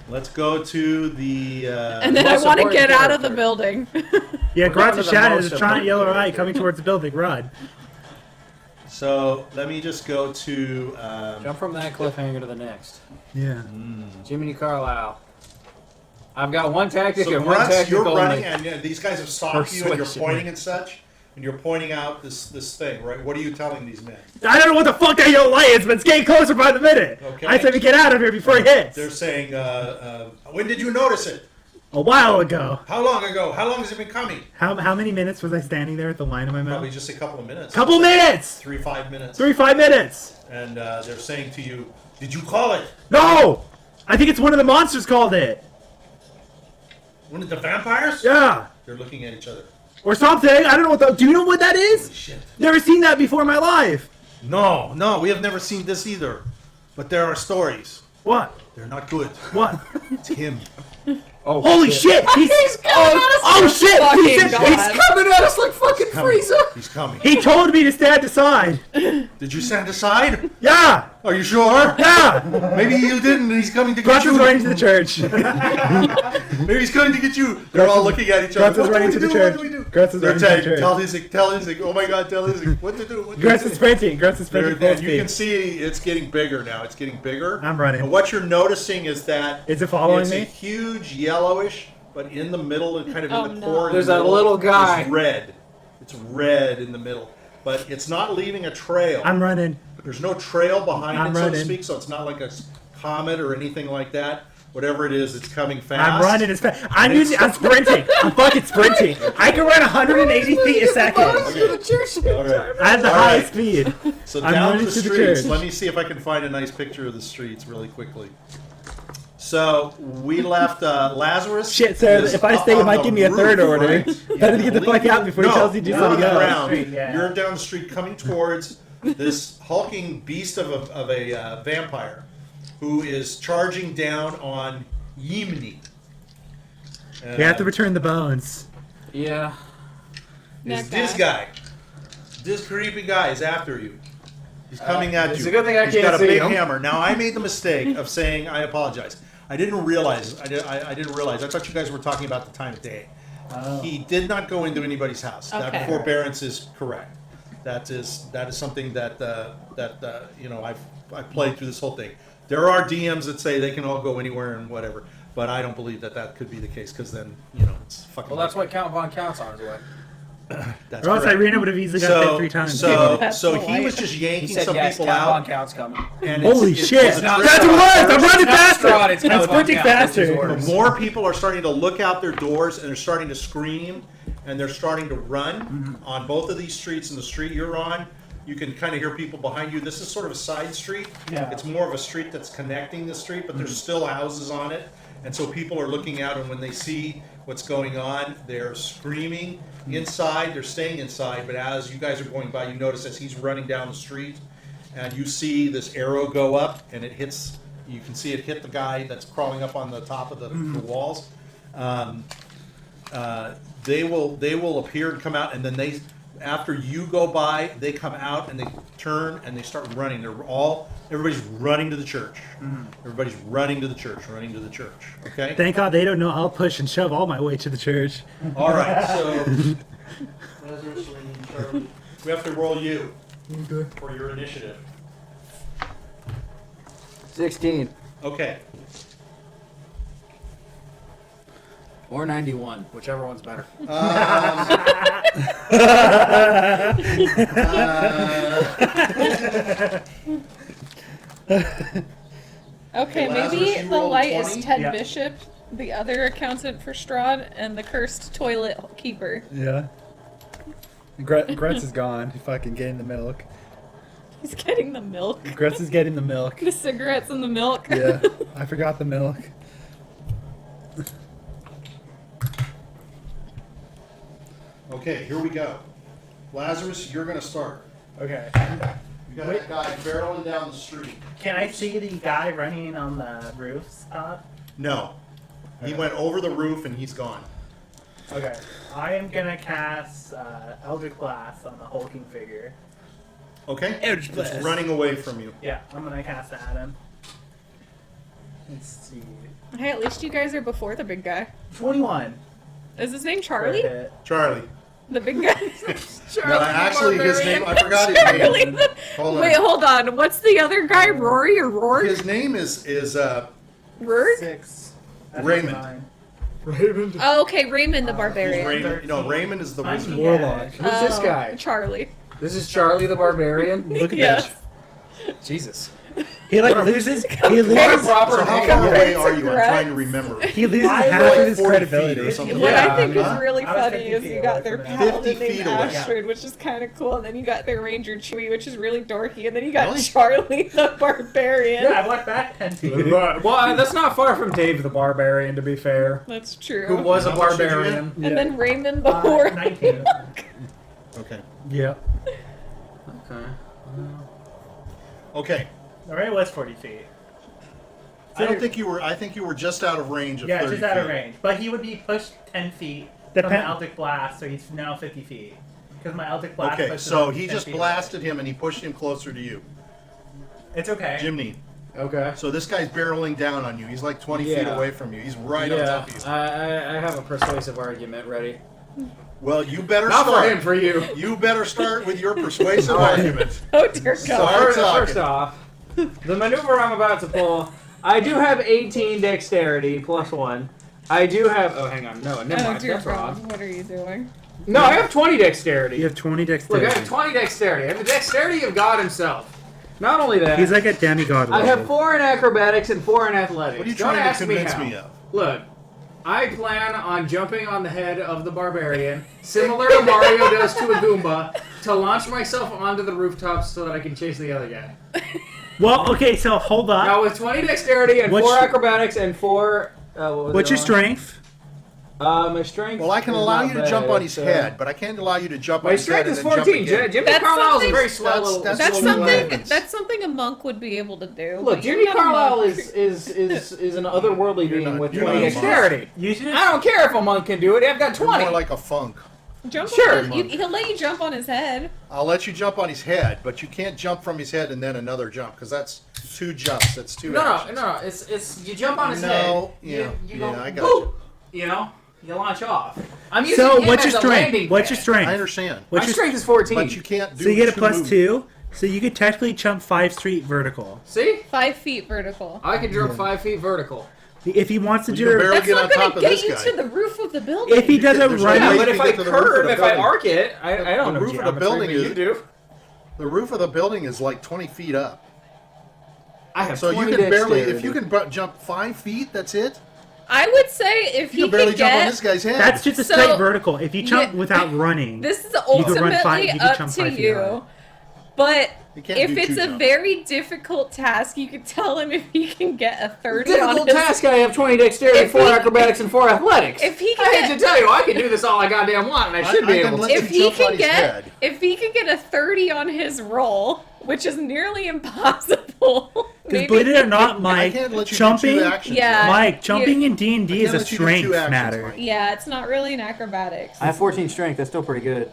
Let's go to the. And then I most want to important get out of the character. building. Yeah, We're down to Grutz the Shadow most is a giant important yellow eye character. coming towards the building. Run. So let me just go to. Jump from that cliffhanger to the next. Yeah. Jiminy Carlyle. I've got one tactic So and one Grutz, tactic you're only. running, and these guys have stopped you, and you're Persuasion. pointing and such, and you're pointing out this thing, right? What are you telling these men? I don't know what the fuck that yellow light is, but it's getting closer by the minute. Okay. I said we get out of here before it hits. They're saying, when did you notice it? A while ago. How long ago? How long has it been coming? How many minutes was I standing there with the line in my Probably mouth? just a couple of minutes. Couple minutes! 3-5 minutes. 5 minutes! And they're saying to you, did you call it? No! I think it's one of the monsters called it. One of the vampires? Yeah. They're looking at each other. Or something. I don't know what the... Do you know what that is? Holy shit. Never seen that before in my life. No, we have never seen this either. But there are stories. What? They're not good. What? It's him. Oh, Holy shit! He's oh shit! Fucking He's God. coming at us like fucking Frieza. He's coming. He told me to stand aside. Did you stand aside? Yeah! Are you sure? Yeah! Maybe you didn't. He's coming to get Grutz is you. running to the church. Maybe he's coming to get you. They're all looking at each other. Grutz is What do running we to the do? church. What do we do? Grutz is They're running to the saying, church. tell Izzy. Oh my God, tell Izzy. What to do? What to Grutz do? is sprinting. Grutz is sprinting full And you can speed. see it's getting bigger now. It's getting bigger. I'm running. And what you're noticing is that Is it following it's me? a huge yellowish, but in the middle, and kind of Oh, in the no. core, in There's the that middle, little guy. is red. It's red in the middle, but it's not leaving a trail. I'm running. There's no trail behind I'm it, so to running. speak. So it's not like a comet or anything like that. Whatever it is, it's coming fast. I'm running as fast. I'm sprinting. I'm fucking sprinting. I can run 180 feet a second. All right. I have the All highest right. speed. So I'm down running the to the streets. church. Let me see if I can find a nice picture of the streets really quickly. So we left Lazarus. Shit, sir, is if I up stay, it on might the give me a third roof, order. right? Better to get the fuck out before he tells you to do you're on something the else. ground. Street, yeah. You're down the street coming towards this hulking beast of a vampire who is charging down on Jiminy. We have to return the bones. Yeah. Is That this guy. This creepy guy is after you. He's coming at it's you. a good thing I He's can't got a see big him. hammer. Now I made the mistake of saying I apologize. I didn't realize. I didn't realize. I thought you guys were talking about the time of day. Oh. He did not go into anybody's house. Okay. That forbearance is correct. That is something that I've played through this whole thing. There are DMs that say they can all go anywhere and whatever, but I don't believe that could be the case because then it's fucking. Well, that's what Count Von Count's on his way. That's Or else correct. Irina would have easily got hit 3 times. That's So he polite. was just He yanking said some yes. people Count Von out. Count's coming. And Holy it's shit! a not trick. That's what it was! I'm running It's not faster! Strahd, it's I'm Count Von sprinting Count. That's his faster! orders. More people are starting to look out their doors and they're starting to scream and they're starting to run on both of these streets. In the street you're on, you can kind of hear people behind you. This is sort of a side street. Yeah. It's more of a street that's connecting the street, but there's still houses on it. And so people are looking out, and when they see what's going on, they're screaming inside. They're staying inside, but as you guys are going by, you notice as he's running down the street, and you see this arrow go up, and it hits. You can see it hit the guy that's crawling up on the top of the walls. They will appear and come out, and then after you go by, they come out and they turn and they start running. Everybody's running to the church. Everybody's running to the church, running to the church. Okay? Thank God they don't know I'll push and shove all my way to the church. All right, so Lazarus, Lane, Charlie. We have to roll you for your initiative. 16. Okay. Or 91, whichever one's better. Okay, Lazarus, maybe you the rolled light 20? is Ted Yeah. Bishop, the other accountant for Strahd, and the cursed toilet keeper. Yeah. Grutz is gone. He's fucking getting the milk. He's getting the milk. Grutz is getting the milk. The cigarettes and the milk. Yeah. I forgot the milk. Okay, here we go. Lazarus, you're going to start. Okay. You got that guy barreling down the street. Can I see the guy running on the rooftop? No. He went over the roof and he's gone. Okay. I am gonna cast Eldritch Blast on the hulking figure. Okay? Eldritch It's Blast. running away from you. Yeah, I'm gonna cast that at him. Let's see. Hey, at least you guys are before the big guy. 21. Is his name for a Charlie? hit. Charlie. The big guy? Charlie No, the actually, his Barbarian. name, I forgot his Charlie name. the- Hold on. Wait, hold on. What's the other guy? Rory or Rourke? His name is Rourke? 6. That's Raymond. fine. Oh, okay, Raymond the he's Barbarian. Raymond. No, Raymond is the wizard. Warlock. Who's this guy? Charlie. This is Charlie the Barbarian? Look at Yes. Jesus. He like loses. He What a loses. proper So how name. far away are you? I'm Congrats. trying to remember. He loses I half like of his 40 feet credibility. or something. What Yeah, I think huh? is really I was funny 50 is feet you got away their from him. paladin 50 named feet away. Astrid, which is kind of cool, and then you got their ranger Chewie, which is really dorky, and then you got Really? Charlie the Barbarian. Yeah, I walked back 10 feet. Well, that's not far from Dave the Barbarian, to be fair. That's true. Who was a How much did you barbarian. And then Raymond the Whore. 19. Okay. Yeah. Okay. Okay. Alright, it was 40 feet. I don't think you were. I think you were just out of range of Yeah, 30 just out of feet. range. But he would be pushed 10 feet from Depend- the Eldritch Blast, so he's now 50 feet. Because my Eldritch Blast Okay, pushes so him he 10 just feet blasted him and he pushed him closer to you. away. It's okay. Jiminy. Okay. So this guy's barreling down on you. He's like 20 feet Yeah. away from you. He's right on Yeah, top of you. I have a persuasive argument ready. Well, you better Not start. for him, for you. You better start with your persuasive argument. Oh dear God. Start talking. First off, the maneuver I'm about to pull, I do have 18 dexterity plus 1. I do have. Oh, hang on. No, never Oh mind. dear That's God. wrong. What are you doing? No, I have 20 dexterity. You have 20 Look, I dexterity. have 20 dexterity. I have the dexterity of God himself. Not only that, He's like a demigod I have level. 4 in acrobatics and 4 in athletics. What are you Don't trying to ask me convince how. me of? Look, I plan on jumping on the head of the barbarian, similar to Mario does to a Goomba, to launch myself onto the rooftops so that I can chase the other guy. Well, okay, so hold on. Now with 20 dexterity and What's 4 your- acrobatics and 4... What's your strength? My strength. Well, I can is allow not you to bad, jump on his so- head, but I can't allow you to jump on My his head strength and is then jump 14. again. Jimmy That's Carlyle is a something- very slow that's- little. that's That's what slow we something. learned. That's something a monk would be able to do. Look, but you're Jimmy not a Carlyle monk. is an otherworldly You're being not- with you're 20 not a monk. dexterity. You should I don't care if a monk can do it. I've got You're 20. more like a funk. Jump Sure, on his, he'll let you jump on his head. I'll let you jump on his head, but you can't jump from his head and then another jump because that's 2 jumps. That's 2 No, actions. no. It's you jump on his No, head. yeah, you go. yeah, I got boop, you know, you launch off. I'm using So him what's as your a landing strength? What's your pad. strength? I understand. My What's your strength is 14. But you can't do So you get a two plus moves. 2. So you could technically jump 5 feet vertical. See, 5 feet vertical. I can jump 5 feet vertical. If he wants to You can do barely That's get not on top going to of get this you guy. to the roof of the building. if he doesn't There's no run, way Yeah, you but can if I get to the roof of curve, the if I building. arc it, I don't know roof of the geometry, building but is- you do. The roof of the building is like 20 feet up. I have So you 20 can barely, dexterity. if you can jump 5 feet, that's it? I would say if You he can barely could jump on get. this guy's head. that's just a So- straight vertical. If you jump Yeah. without running, This is could ultimately run five- you could up jump to 5 feet you. high. But You can't if do it's two a jumps. very difficult task, you could tell him if he can get a 30 on Difficult his. task. I have 20 dexterity, If 4 he- acrobatics, and 4 athletics. If he can I get, hate to tell you, I can do this all I goddamn want, and I should I be can able let to. you if he jump on can his get, head. if he can get a 30 on his roll, which is nearly impossible. because believe it or not, I Mike, can't let you jumping, do 2 actions. Yeah. Mike, jumping in D&D I is can't a let you do 2 strength actions, matter. Mike. Yeah, it's not really an acrobatics. I have 14 strength. That's still pretty good.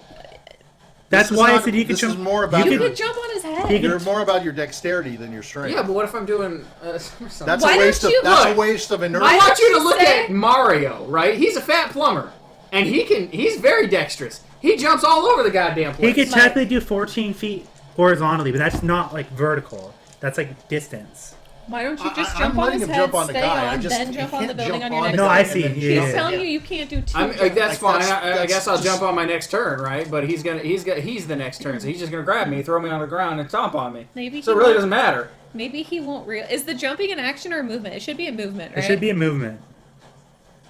That's This is why I not- said you could this jump. is more about You your, could jump on his head. He could- you're more about your dexterity than your strength. Yeah, but what if I'm doing something? That's Why a waste don't of you- that's Look, a waste of inertia. I want you to you look say- at Mario, right? He's a fat plumber, and he's very dexterous. He jumps all over the goddamn He place. could Mike. technically do 14 feet horizontally, but that's not like vertical. That's like distance. Why don't you just I'm jump on letting his him head, jump on the stay guy. on, He then jump on the can't building jump on your on next the No, guy I and see. then Yeah. He's telling you can't do 2 jumps. That's fine. I that's guess I'll just- jump on my next turn, right? But he's the next turn, so he's just gonna grab me, throw me on the ground, and stomp on me. Maybe So he it really won't- doesn't matter. Maybe he won't real. Is the jumping an action or a movement? It should be a movement, right? It should be a movement.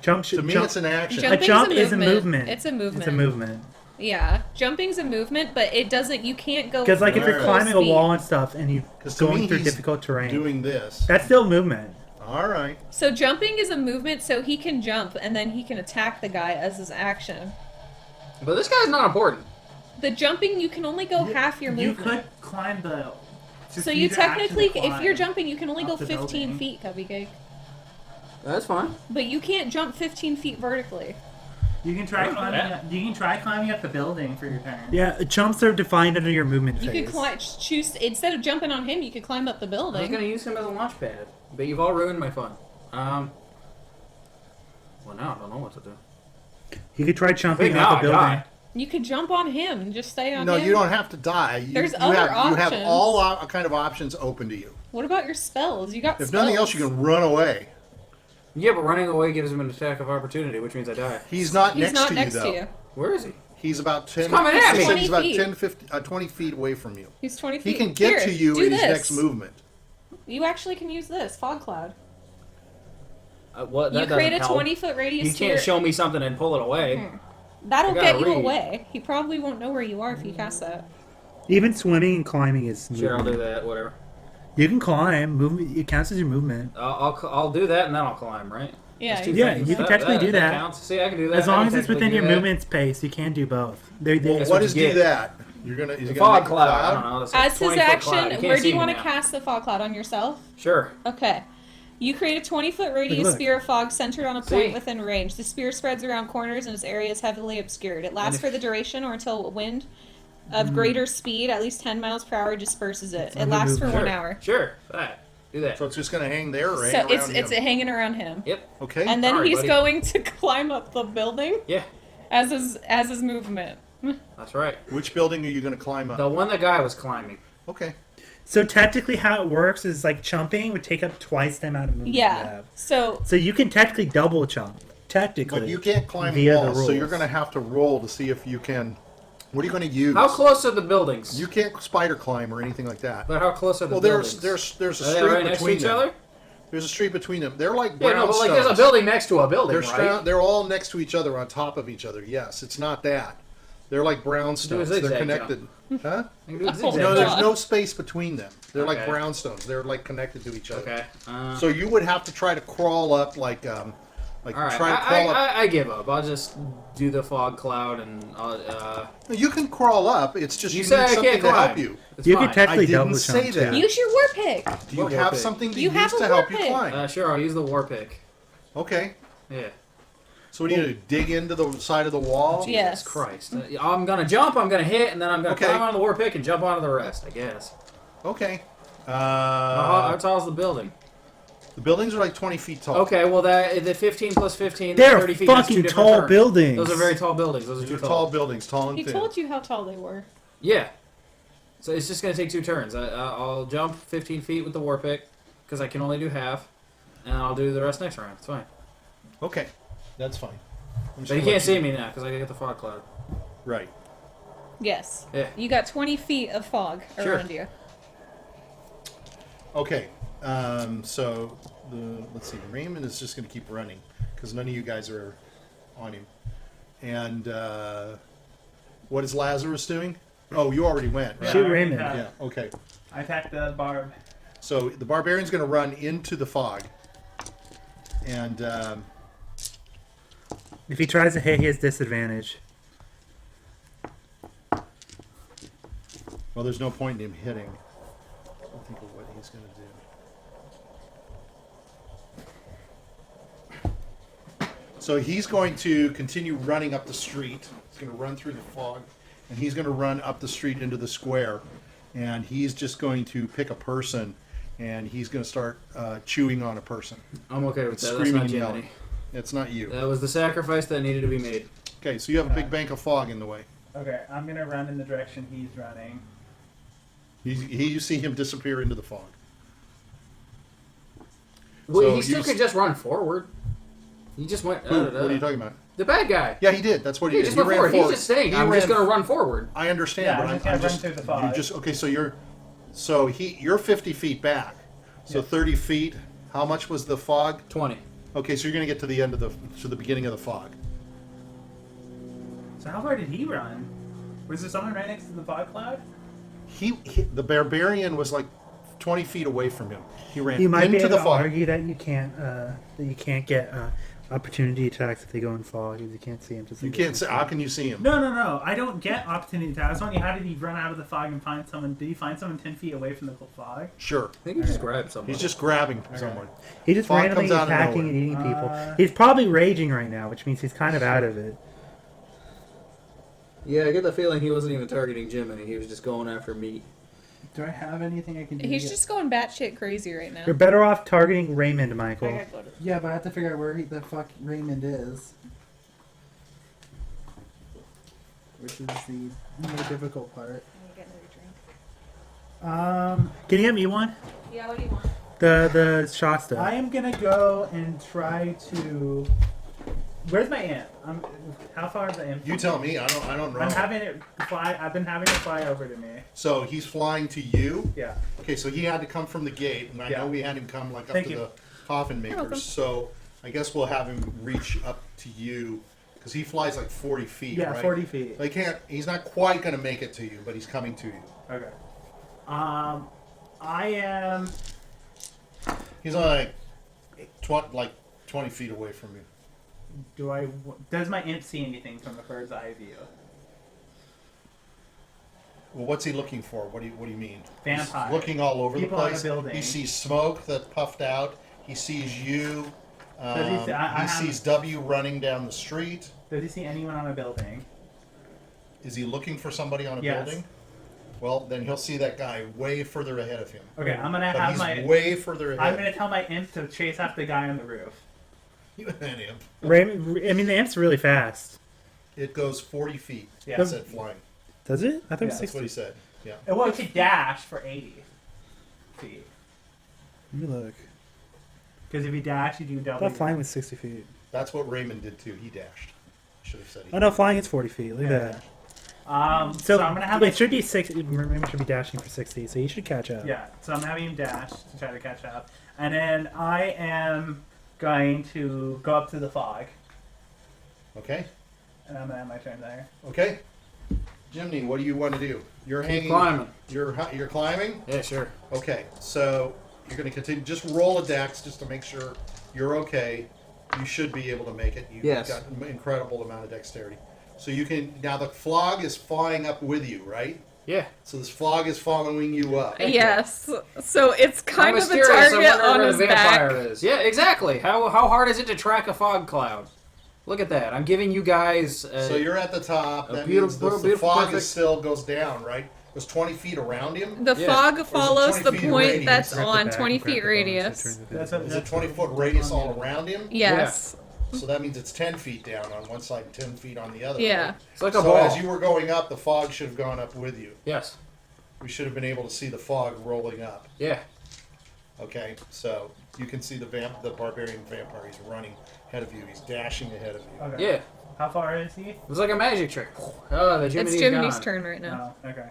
Jump To me, jump. it's an action. Jump- A jump Jumping's is a movement. movement. It's a movement. It's a movement. Yeah, jumping's a movement, but it doesn't. You can't go. Because like if you're Right. climbing a Speed. wall and stuff, and you're 'Cause to going me, through he's difficult terrain, Doing this. that's still movement. All right. So jumping is a movement, so he can jump and then he can attack the guy as his action. But this guy's not important. The jumping, you can only go half your You movement. could climb the. So you technically, if you're jumping, you can only up go the 15 building. feet, Cupcake. That's fine. But you can't jump 15 feet vertically. You can try Yeah. climbing. You can try climbing up the building for your turn. Yeah, jumps are defined under your movement You phase. could choose instead of jumping on him, you could climb up the I was building. gonna use him as a launch pad, but you've all ruined my fun. Well, now I don't know what to do. You could try I think jumping now off I the building. die. You could jump on him and just stay on No, him. you don't have to die. You, There's you other have, You have options. all kind of options open to you. What about your spells? You got If spells. nothing else, you can run away. Yeah, but running away gives him an attack of opportunity, which means I die. He's not He's next not to next you, to though. you. Where is he? He's about 10. coming at me. He's 20 about feet. 10, 20 feet away from you. He's 20 He feet. can get Here, to you do in his this. next movement. You actually can use this fog cloud. What? That You create a doesn't help. 20-foot radius. He can't sphere. show me something and pull it away. That'll I gotta get you read. away. He probably won't know where you are if you cast that. Even swimming and climbing is movement. Sure, I'll do that. Whatever. You can climb. Movement. It counts as your movement. I'll do that and then I'll climb. Right? Yeah. There's two Yeah, things. you can technically do that. counts. See, I can do that. As I long can as it's technically within do your that. movement space, you can do both. They Well, That's what what does you do get. that? You're gonna. Is The he gonna fog make a cloud. I don't know. That's like As his 20-foot action, cloud. You can't where do see you me want to now. cast the fog cloud? On yourself? Sure. Okay. You create a 20-foot radius look. spear of fog centered on a point See? within range. The spear spreads around corners and its area is heavily obscured. It lasts for the duration or until a wind of greater speed, at least 10 miles per hour, disperses it. It under lasts for movement. 1 hour. Sure. That. Do that. So it's just gonna hang there, right? So around it's him. hanging around him. Yep. Okay. And then Alright, he's buddy. going to climb up the building Yeah. as his movement. That's right. Which building are you gonna climb up? The one the guy was climbing. Okay. So technically, how it works is like jumping would take up twice the amount of movement you Yeah. have. So So you can technically double jump. Technically, But you can't climb via the walls, so you're rules. gonna have to roll to see if you can. What are you gonna use? How close are the buildings? You can't spider climb or anything like that. But how close are the Well, buildings? there's a Are they street right next to between each them. other? There's a street between them. They're like Yeah, no, but like there's a brownstones. building next to a building, They're right? they're all next to each other, on top of each other. Yes, it's not that. They're like brownstones. Do a They're zigzag connected. Huh? I can do a Oh, zigzag No, God. there's jump. no space between them. They're like Okay. brownstones. They're like connected to each other. Okay. So you would have to try to crawl up, like all right. try to crawl up. I give up. I'll just do the fog cloud and You can crawl up. It's just you you say need I something can't to climb. help you. It's You fine. can technically I didn't double say jump that. too. use your war pick. Do you What have war pick? something to You use have a to help war you pick. climb? Sure, I'll use the war pick. Okay. Yeah. So what do you do? Dig into the side of the wall? Yes. Jesus Christ. I'm gonna jump. I'm gonna hit, and then I'm gonna Okay. climb on the war pick and jump onto the rest. I guess. Okay. How tall's the building? The buildings are like 20 feet tall. Okay, well the 15 plus 15, They're 30 feet. That's two fucking different tall turns. buildings. Those are very tall buildings. Those are These too are tall buildings, tall and He thin. told you how tall they were. Yeah. So it's just gonna take 2 turns. I'll jump 15 feet with the war pick because I can only do half, and I'll do the rest next round. It's fine. Okay. That's fine. I'm just But you gonna can't let see me now because I get the fog cloud. Right. Yes. Yeah. You got 20 feet of fog Sure. around you. Okay. So let's see. Raymond is just going to keep running because none of you guys are on him. And what is Lazarus doing? Oh, you already went. Right? Shoot Raymond. Yeah. Okay. I attacked the barb. So the barbarian's going to run into the fog, and If he tries to hit, he has disadvantage. well, there's no point in him hitting. I'll think of what he's going to do. So he's going to continue running up the street. He's going to run through the fog, and he's going to run up the street into the square, and he's just going to pick a person, and he's going to start chewing on a person. I'm okay with that. That's Screaming not and Jiminy. yelling. It's not you. That was the sacrifice that needed to be made. Okay, so you have a big bank of fog in the way. Okay, I'm gonna run in the direction he's running. You see him disappear into the fog. Well, So he still you could just run forward. He just went. Who, what are you talking about? The bad guy. Yeah, he did. That's what he He did. just He went ran forward. forward. He's just saying, He I'm just ran- going to run forward. I understand, Yeah, but I'm I'm, just gonna I'm run just through the fog. you just okay. So you're 50 feet back. So 30 feet. How much was the fog? 20. Okay, so you're going to get to the beginning of the fog. So how far did he run? Was there someone right next to the fog cloud? The barbarian was like 20 feet away from him. He ran You might be into able the to fog. argue that you can't get opportunity attacks if they go in fog, because you can't see them. You can't say. How can you see him? No. I don't get opportunity attack. I was wondering, how did he run out of the fog and find someone? Did he find someone 10 feet away from the fog? Sure. I think he just grabbed someone. He's just grabbing someone. He's just Fog randomly comes out of attacking nowhere. and eating people. He's probably raging right now, which means he's kind of out of it. Yeah, I get the feeling he wasn't even targeting Jiminy. He was just going after meat. Do I have anything I can do? He's to just going batshit crazy right now. You're better off targeting Raymond, I Michael. gotta go to- Yeah, but I have to figure out where the fuck Raymond is. Which is the more difficult part. Can you get me one? Yeah, what do you want? The Shasta. I am gonna go and try to. Where's my imp? How far is the imp? You tell me. I don't know. I'm having it fly. I've been having it fly over to me. So he's flying to you. Yeah. Okay, so he had to come from the gate, and I Yeah. know we had him come like up Thank to you. the coffin welcome. makers. So I guess we'll have him reach up to you because he flies like 40 feet. Yeah, right? 40 feet. They can't. He's not quite going to make it to you, but he's coming to you. Okay. I am. He's only like 20 feet away from you. Does my imp see anything from the bird's eye view? Well, what's he looking for? What do you mean? Vampire. He's looking all over People the on place. the building. He sees smoke that puffed out. He sees you. Does he see- I he have- sees W running down the street. Does he see anyone on a building? Is he looking for somebody on a Yes. building? Well, then he'll see that guy way further ahead of him. Okay, I'm gonna But have he's my. way further ahead. I'm gonna tell my imp to chase after the guy on the roof. You and him. Raymond, I mean, the amp's really fast. It goes 40 feet. Yeah. He said flying. Does it? I thought it was Yeah. That's what 60. he said. Yeah. Well, it could dash for 80 feet. Let me look. Because if you dash, you do I double. thought flying was 60 feet. That's what Raymond did too. He dashed. Should have said he. Oh no, flying is 40 feet. Look at that. So I'm gonna have. it should be 60. Raymond should be dashing for 60, so you should catch up. Yeah. So I'm having him dash to try to catch up, and then I am going to go up to the fog, Okay. and I'm gonna have my turn there. Okay. Jiminy, what do you want to do? You're hanging. climbing. You're climbing. Yeah, sure. Okay. So you're going to continue. Just roll a dex just to make sure you're okay. You should be able to make it. You've Yes. got an incredible amount of dexterity. So you can now. The fog is flying up with you, right? Yeah. So this fog is following you up. Yes. So it's kind I'm of a mysterious. I target wonder on where his the vampire back. is. Yeah, exactly. How hard is it to track a fog cloud? Look at that. I'm giving you guys. So you're at the top. That beautiful- means the beautiful, fog perfect- is still goes down, right? It was 20 feet around him. The Yeah. fog follows 20 the feet point radius? that's Grab the on back, 20 grab feet the bones, radius. so it turns That's into- Is it 20-foot radius all around him? Yes. So that means it's 10 feet down on one side and 10 feet on the other. Yeah. right? It's like a So ball. as you were going up, the fog should have gone up with you. Yes. We should have been able to see the fog rolling up. Yeah. Okay, so you can see the barbarian vampire. He's running ahead of you. He's dashing ahead of you. Okay. Yeah. How far is he? It was like a magic trick. Oh, the It's Jiminy's Jiminy's gone. turn right now. Oh, okay.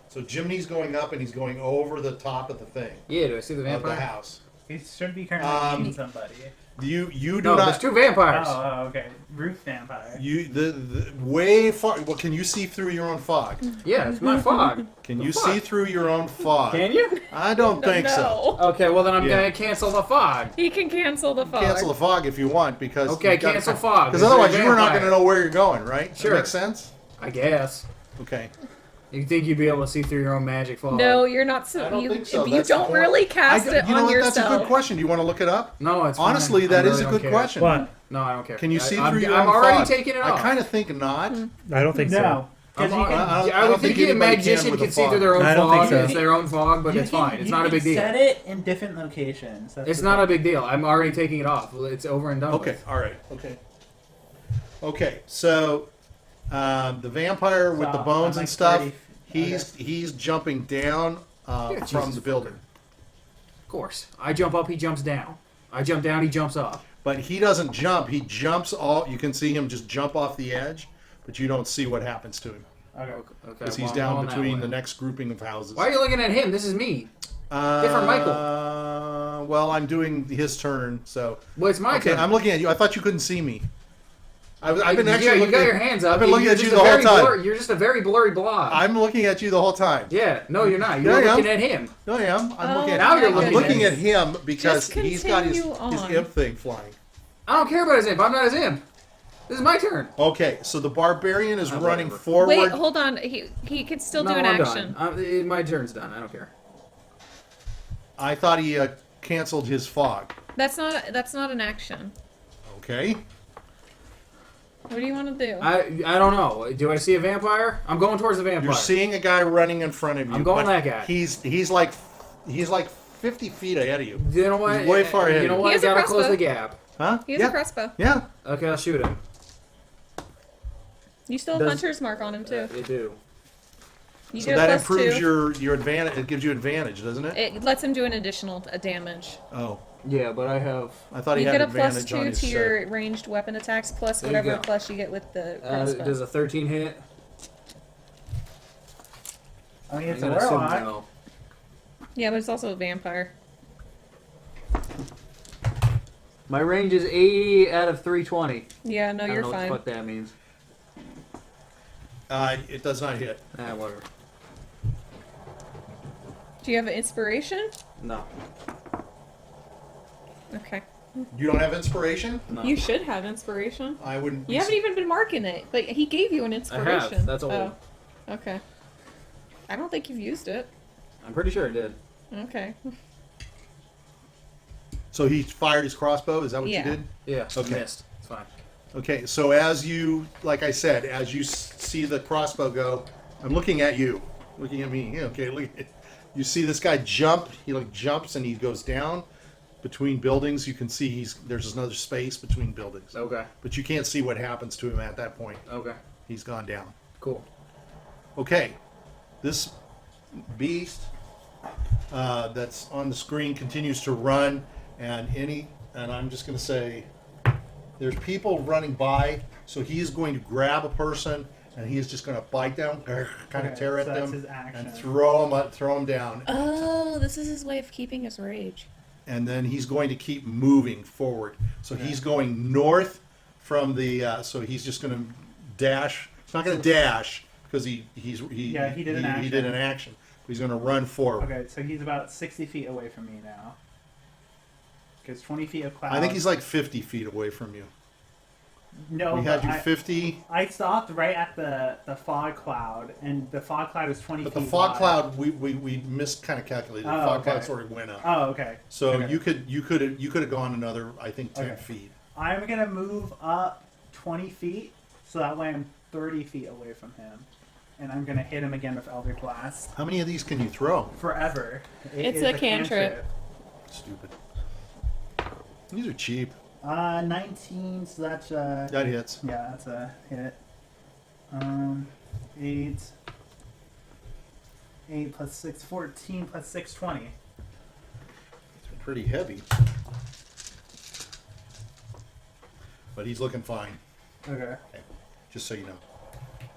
So Jiminy's going up and he's going over the top of the thing Yeah, do I see the of vampire? the house. He should be currently eating somebody. You do No, there's not. two vampires. Oh, okay. Roof vampire. You the way far. Well, can you see through your own fog? Yeah, it's my fog. Can you fuck? see through your own fog? Can you? I don't think so. No. Okay, well then I'm Yeah. gonna cancel the fog. He can cancel the fog. Cancel the fog if you want, because Okay, cancel fog. Because Is there a otherwise, you were not vampire? going to know where you're going, right? Sure. That makes sense. I guess. Okay. You think you'd be able to see through your own magic fog? No, you're not. So I don't you think so. you That's the don't point. really cast it you know on what? yourself. That's a good question. Do you want to look it up? No, it's Honestly, fine. that I is really a don't good care. question. What? No, I don't care. Can you see I'm, through your I'm own already fog? taking it I off. kind of think not. I don't think so. No. Because I'm- you can. I don't would think a anybody magician with a can see fog. through their own I don't think fog. so. It's their own fog, but you it's can- fine. It's you not a can big deal. Set it in different locations. That's It's the not thing. a big deal. I'm already taking it off. It's over and done Okay. with. All right. Okay. Okay. So the vampire with So, the bones I'm and like stuff, 30 he's jumping down from Jesus the building. Of course. I jump up, he jumps down. I jump down, he jumps up. But he doesn't jump. He jumps all. You can see him just jump off the edge, but you don't see what happens to him Okay. because he's well, I'm down going that between way. the next grouping of houses. Why are you looking at him? This is me. Different Michael. Well, I'm doing his turn, so. Well, it's my Okay, turn. I'm looking at you. I thought you couldn't see me. I've been actually you looking. got your hands up. I've been looking You're at you just the a whole very time. You're just a very blurry blob. I'm looking at you the whole time. Yeah, no, you're not. You're Yeah, I am. looking at him. No, I am. I'm Oh, looking at. Now you're I'm looking looking at at him because Just he's got his continue imp on. thing flying. I don't care about his imp. I'm not his imp. This is my turn. Okay, so the barbarian is running whatever. forward. Wait, hold on. He could still do an I'm action. done. My turn's done. I don't care. I thought he canceled his fog. That's not an action. Okay. What do you want to do? I don't know. Do I see a vampire? I'm going towards the vampire. You're seeing a guy running in front of you. I'm going but that guy. He's like 50 feet ahead of you. You know what? He's way far ahead You know of you. what? He I has a gotta close crossbow. the gap. Huh? He has yeah. a crossbow. Yeah. Okay, I'll shoot him. You still have Does- hunter's mark on him too. You do. You So get a that plus improves 2. your advantage. It gives you advantage, doesn't it? It lets him do an additional damage. Oh, Yeah, but I have. I thought he You had get a plus advantage on 2 his to set. your ranged weapon attacks plus There you whatever go. plus you get with the crossbow. Does a 13 hit? I mean, it's I'm a gonna assume warlock. no. Yeah, but it's also a vampire. My range is 80 out of 320. Yeah, no, I don't you're know fine. what the fuck that means. It does not hit. Whatever. Do you have an inspiration? No. Okay. You don't have inspiration? No. You should have inspiration. I wouldn't. You haven't even been marking it. Like he gave you an inspiration. That's old. Oh, okay. I don't think you've used it. I'm pretty sure it did. Okay. So he fired his crossbow. Is that what Yeah. you did? Yeah. Okay. Missed. It's fine. Okay. So as you, like I said, as you see the crossbow go, I'm looking at you, looking at me. Yeah, okay. Look. You see this guy jump. He jumps and he goes down between buildings. You can see there's another space between buildings. Okay. But you can't see what happens to him at that point. Okay. He's gone down. Cool. Okay, this beast that's on the screen continues to run, and I'm just going to say, there's people running by, so he's going to grab a person, and he is just going to bite them, kind of Okay, tear at so that's them, his action. and throw them down, Oh, this is his way of keeping his rage. and then he's going to keep moving forward. So he's going north from the. So he's just going to dash. He's not going to dash because he did an action. He's going to run forward. Okay, so he's about 60 feet away from me now. Because 20 feet of cloud. I think he's like 50 feet away from you. No, We had but you 50, I stopped right at the fog cloud, and the fog cloud is 20 but feet the fog wide. cloud we missed kind of calculated. The Oh, fog okay. cloud sort of went up. Oh, okay. So Okay. you could have gone another, I think, 10 Okay. feet. I'm going to move up 20 feet, so that way I'm 30 feet away from him. And I'm going to hit him again with Elder Blast. How many of these can you throw? Forever. It It's is a cantrip. Stupid. These are cheap. 19, so that's That hits. yeah, that's a hit. 8 plus 6, 14 plus 6, 20. It's pretty heavy. But he's looking fine, Okay. just so you know.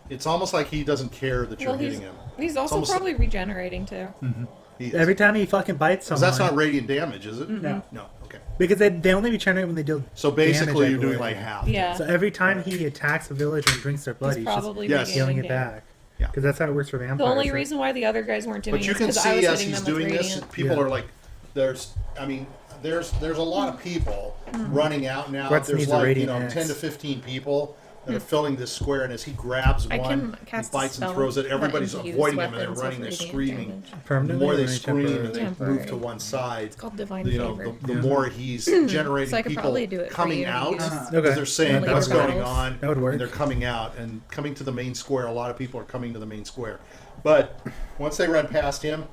It's almost like he doesn't care that you're Well, hitting him. he's also almost probably regenerating too. He is. Every time he fucking bites 'Cause someone. that's not radiant damage, is it? No. No. Okay. Because they only regenerate when they deal So damage, basically, I you're doing believe. like half. Yeah. So every time he attacks a village and drinks their blood, He's he's just probably yes. healing regaining it damage. back. Yeah. Because that's how it works for vampires. The only right? reason why the other guys weren't doing But you it can is because I see was as hitting he's them with doing this, radiant. people Yeah. are like, there's a lot of people running out now. Grutz There's needs a like, radiant 10 axe. to 15 people that are filling this square, and as he grabs I one, can he cast a bites and spell throws it. that Everybody's imbues avoiding him, and they're weapons with running, they're radiant screaming. damage. The Permanently more they or scream temporary? and they Temporary. move to one side, It's called divine you know, favor. the more he's generating So I could people probably do it for coming you to out. use. Because Okay. they're saying Later what's going battles. on, That would work. and they're coming out and coming to the main square. A lot of people are coming to the main square, but once they run past him,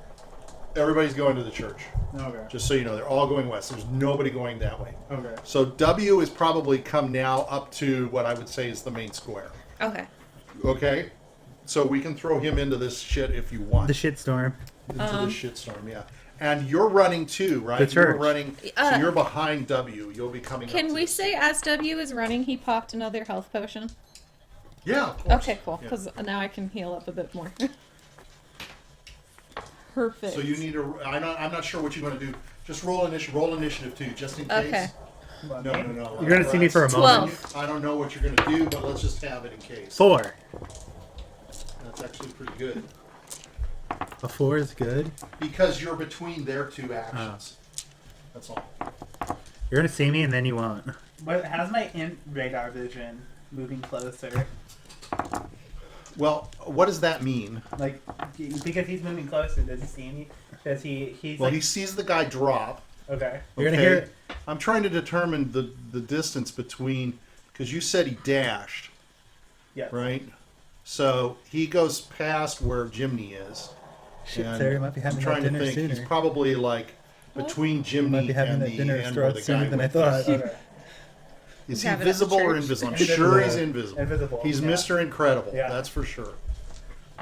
everybody's going to the church. Okay. Just so you know, they're all going west. There's nobody going that way. Okay. So W is probably come now up to what I would say is the main square. Okay. Okay, so we can throw him into this shit if you want. The shitstorm. Into this shitstorm, yeah. And you're running too, right? The You're church. running. So you're behind W. You'll be coming. up Can to we the- say as W is running, he popped another health potion? Yeah. Of course. Okay, cool. Yeah. Because now I can heal up a bit more. Perfect. So you need to. I'm not sure what you're going to do. Just roll initiative too, just in case. Okay. No. You're gonna see me for a 12. moment. I don't know what you're going to do, but let's just have it in case. 4. That's actually pretty good A 4 is good. because you're between their two actions. That's all. You're gonna see me and then you won't. But how's my radar vision moving closer? Well, what does that mean? Like, because he's moving closer, does he see me? Does he? He's Well, like, he sees the guy drop. okay. You're gonna hear it. I'm trying to determine the distance between, because you said he dashed, Yeah. right? So he goes past where Jiminy is. Shit, And Sarah might be having I'm that trying to dinner think. He's sooner. probably like between Might Jiminy be having and that the dinner end where the sooner guy than I went. thought. Okay. Is he Have it at the visible or church. invisible? I'm Invisible. sure he's invisible. Invisible. He's yeah. Mr. Incredible. Yeah. That's for sure.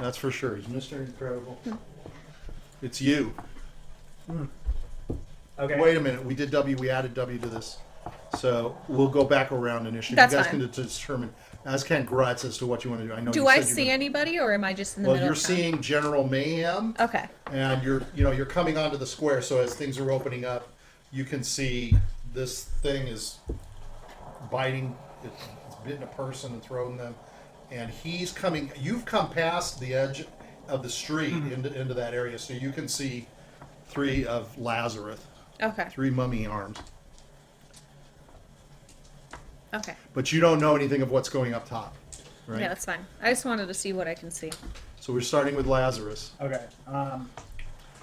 That's for sure. He's Mr. Incredible. It's you. Okay. Wait a minute. We did W. We added W to this. So we'll go back around initially. That's you guys fine. can determine, as can Grutz, as to what you want to do. I know. Do you I said you're see gonna- anybody, or am I just in the Well, middle you're of town? seeing General Mayhem, Okay. and you're coming onto the square. So as things are opening up, you can see this thing is biting. It's bitten a person and thrown them, and he's coming. You've come past the edge of the street into that area, so you can see 3 of Lazarus, Okay. 3 mummy arms. Okay. But you don't know anything of what's going up top, right? Yeah, that's fine. I just wanted to see what I can see. So we're starting with Lazarus. Okay.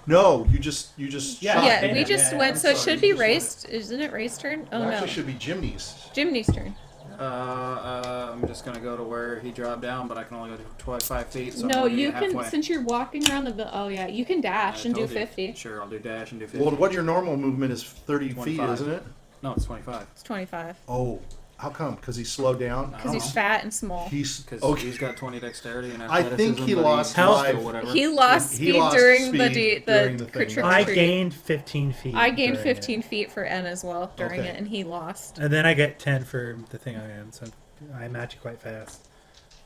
No, you just Yeah. shot Yeah, him. we just yeah, went, I'm so it sorry, should you be just went. Ray's. Isn't it Ray's turn? Oh It no. actually should be Jiminy's. Jiminy's turn. I'm just gonna go to where he dropped down, but I can only go to 25 feet. So I'm No, only you halfway. can, since you're walking around the. Oh yeah, you can dash I and do told you. 50. Sure, I'll do dash and do 50. Well, what your normal movement is 30 feet, 25. isn't it? No, it's 25. It's 25. Oh, how come? Because he slowed down? Because he's fat and small. He's Because okay. he's got 20 dexterity and I athleticism. think he but lost he's lost 5. or whatever. He lost He speed lost during the speed the during the trick thing. or I treat. gained 15 feet. I gained during 15 feet for N as well during Okay. it, and he lost. it. And then I get 10 for the thing I am, so I match it quite fast.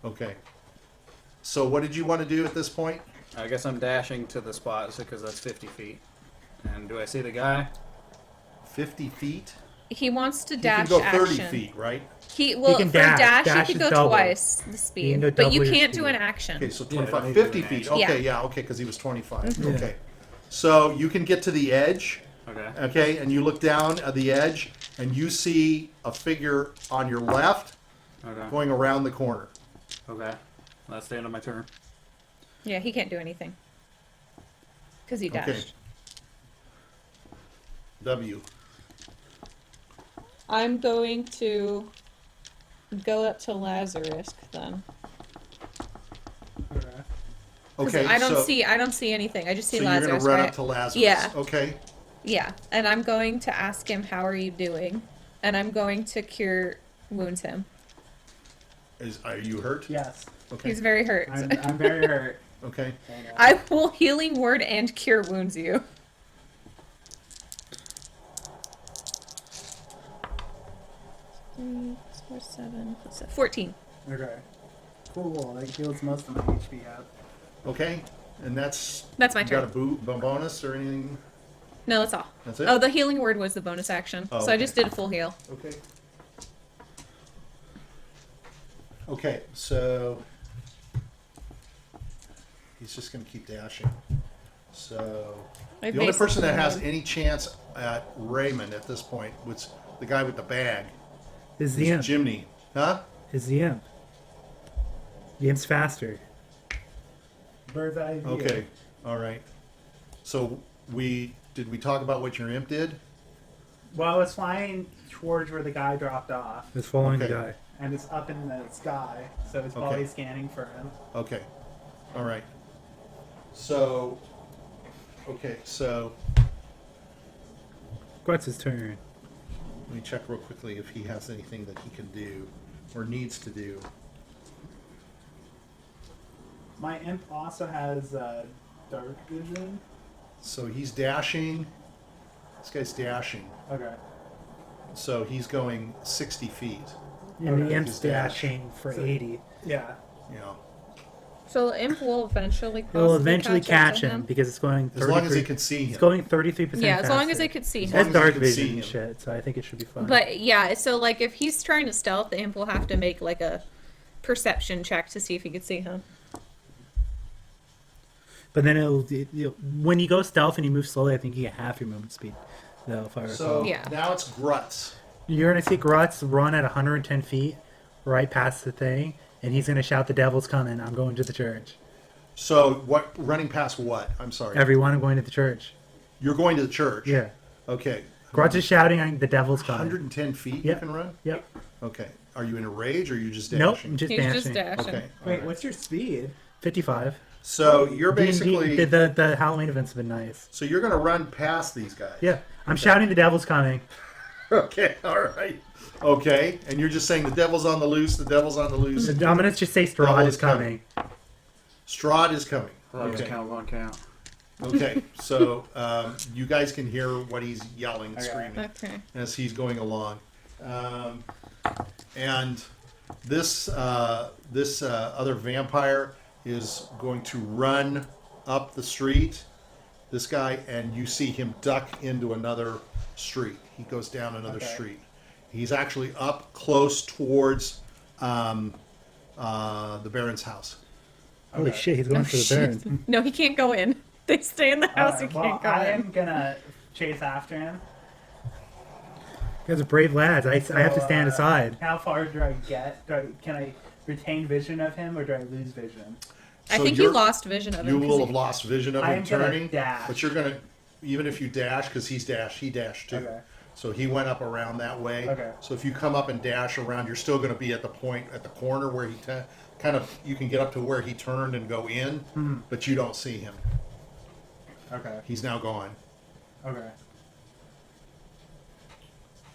Okay. So what did you want to do at this point? I guess I'm dashing to the spot because that's 50 feet. And do I see the guy? 50 feet? He wants to You dash can go 30 action. feet, right? He well can for dash. dash, Dash he could is go double. twice the You speed, can go but you double your can't do speed. an action. Okay, so Yeah, 25. I need to do 50 an feet. action. Okay, Yeah. yeah, okay, because he was 25. Yeah. Okay. So you can get to the edge, Okay. okay, and you look down at the edge, and you see a figure on your left Okay. going around the corner. Okay. That's the end of my turn. Yeah, he can't do anything because he dashed. Okay. W. I'm going to go up to Lazarus then. 'Cause Okay, I don't so, see anything. I just see so you're Lazarus. going to run right? up to Lazarus. Yeah. Okay. Yeah, and I'm going to ask him, "How are you doing?" And I'm going to cure wounds him. Are you hurt? Yes. Okay. He's very hurt. I'm very hurt. Okay. I will healing word and cure wounds you. Three, 4, 7, plus 7. 14. Okay. Cool. That heals most of my HP up. Okay. And that's That's my you got a turn. bonus or anything? No, that's all. That's it? Oh, the healing word was the bonus action. Oh, So I okay. just did a full heal. Okay. Okay, so he's just going to keep dashing. So I the only person that has basically- any chance at Raymond at this point was the guy with the bag. Is the imp. Jiminy. Huh? Is the imp. The imp's faster. Bird's eye view. Okay. All right. So did we talk about what your imp did? Well, it's flying towards where the guy dropped off, It's following Okay. the guy. and it's up in the sky, so it's Okay. probably scanning for him. Okay. All right. So okay, so Grutz's turn. let me check real quickly if he has anything that he can do or needs to do. My imp also has dark vision. So he's dashing. This guy's dashing. Okay. So he's going 60 feet. And the imp's His dash. dashing for 80. Yeah. You know, So the imp will eventually It will eventually catch up him to because it's going as long as 33 he can see It's him. going 33% Yeah, as long as faster. they could see As him. long That's as you dark can see vision and him. shit, so I think it should be fine. But yeah, so like if he's trying to stealth, the imp will have to make like a perception check to see if he could see him. But then when you go stealth and you move slowly, I think you get half your movement speed. Though, if I recall. So Yeah. now it's Grutz. You're gonna see Grutz run at 110 feet, right past the thing, and he's gonna shout, "The devil's coming! I'm going to the church." So what? Running past what? I'm sorry. Everyone, I'm going to the church. You're going to the church. Yeah. Okay. Grutz is shouting, "The devil's coming!" 110 feet Yep. you can run? Yep. Okay. Are you in a rage or are you just Nope. dashing? I'm just He's dashing. just dashing. Okay. Wait, alright. what's your speed? 55. So you're D&D basically the Halloween events have been nice. so you're going to run past these guys. Yeah. I'm shouting, "The devil's coming!" Okay. All right. Okay. And you're just saying the devil's on the loose. The devil's on the loose. I'm gonna just say Strahd Devil is is coming. coming. Strahd is coming. Okay. Okay. Count. Okay. So you guys can hear what he's yelling, screaming Okay. as he's going along, and this other vampire is going to run up the street. This guy, and you see him duck into another street. He goes down another street. He's actually up close towards the Baron's house. Holy shit, he's going for the Barons. No, he can't go in. They stay in the house. Alright, He well, can't go I in. am gonna chase after him. You guys are brave lads. I have to stand aside. How far do I get? Can I retain vision of him, or do I lose vision? I So think you you're- lost vision of him. You 'cause will he- have lost vision of I him am gonna turning, dash. but you're gonna, even if you dash, because he dashed too. Okay. So he went up around that way. Okay. So if you come up and dash around, you're still going to be at the point at the corner where he kind of you can get up to where he turned and go in, but you don't see him. Okay. He's now gone, Okay.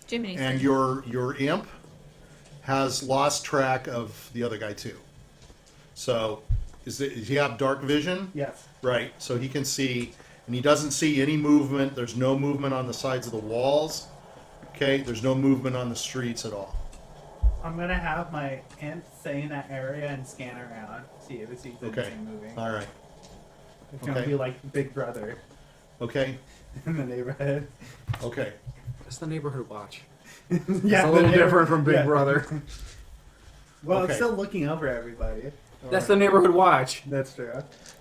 Jiminy. and your imp has lost track of the other guy too. So does he have dark vision? Yes. Right, so he can see, and he doesn't see any movement. There's no movement on the sides of the walls. Okay, there's no movement on the streets at all. I'm gonna have my imp stay in that area and scan around, see if it's Okay, moving. all right, It's gonna okay. be like Big Brother okay, in the neighborhood. okay. It's the neighborhood watch. Yeah, It's a the little neighbor- different from Big yeah. Brother. Well, Okay. it's still looking over everybody. That's the neighborhood watch. That's true.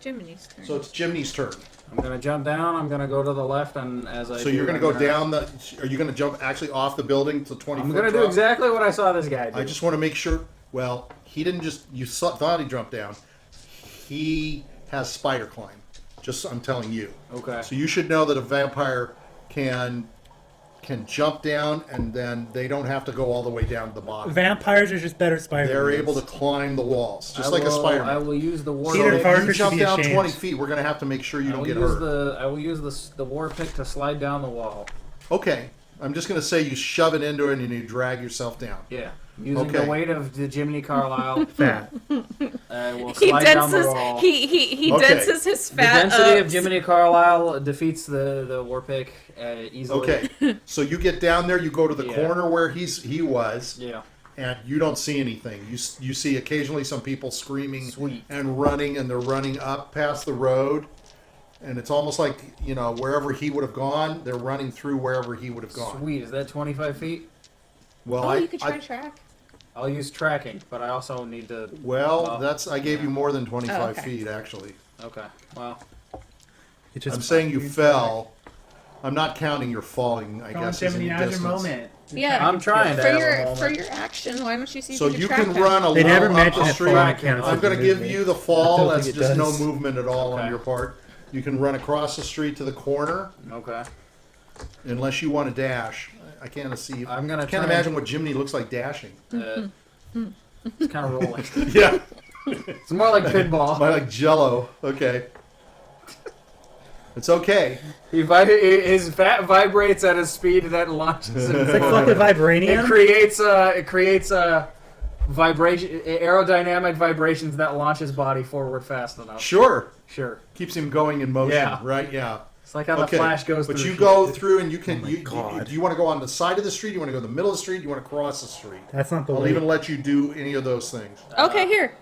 Jiminy's turn. So it's Jiminy's turn. I'm gonna jump down. I'm gonna go to the left, and as I So do, you're going to I'm go down the. Are you going to jump actually off the building to 20 I'm foot gonna do drop? exactly what I saw this guy do. I just want to make sure. Well, he didn't just. Thought he jumped down. He has spider climb. Just I'm telling you. Okay. So you should know that a vampire can jump down, and then they don't have to go all the way down to the bottom. Vampires are just better spiders. They're able to climb the walls, just like a I Spider-Man. will use the war. Peter pick. Parker You should jump be down ashamed. 20 feet, we're going to have to make sure you I don't will get use hurt. I will use the war pick to slide down the wall. Okay, I'm just going to say you shove it into it and you drag yourself down. Yeah. Using Okay. the weight of the Jiminy Carlyle, Fat. I will he slide down the denses. wall. He Okay. denses his The fat. density up. of Jiminy Carlyle defeats the war pick easily. Okay, so you get down there, you go to the Yeah. corner where he was, Yeah. and you don't see anything. You see occasionally some people screaming Sweet. and running, and they're running up past the road, and it's almost like, wherever he would have gone, they're running through wherever he would have gone. Sweet. Is that 25 feet? Well, Oh, I, you could try I to track. I'll use tracking, but I also need to. well, Well, I gave you more than 25 Oh, okay. feet actually. Okay. Well, It just I'm saying you fell. I'm not counting your falling. I Come on, guess is Jiminy, in now's distance. your moment. Yeah. I'm trying to For have a your moment. action, why don't you see if So you you can can track run him? a They never little up mention the if street. falling counts I'm as going to movement. give you the I fall. don't That's think it just no does. movement at all on Okay. your part. You can run across the street to the corner, okay. unless you want to dash. I can't see. I'm gonna I can't try imagine what Jiminy looks like dashing. It's kind of rolling. Yeah, It's more like pinball. like Jello. Okay, it's okay. His fat vibrates at a speed that launches him It's like forward. fucking vibranium. It creates vibration, aerodynamic vibrations that launch his body forward fast enough. Sure, Sure. keeps him going in motion. Yeah. Right. Yeah. It's like how the Flash goes through. But you shit. go through and you can. Oh my God. Do you want to go on the side of the street? Do you want to go in the middle of the street? Do you want to cross the street? That's not the I'll way. even let you do any of those things. Okay, here.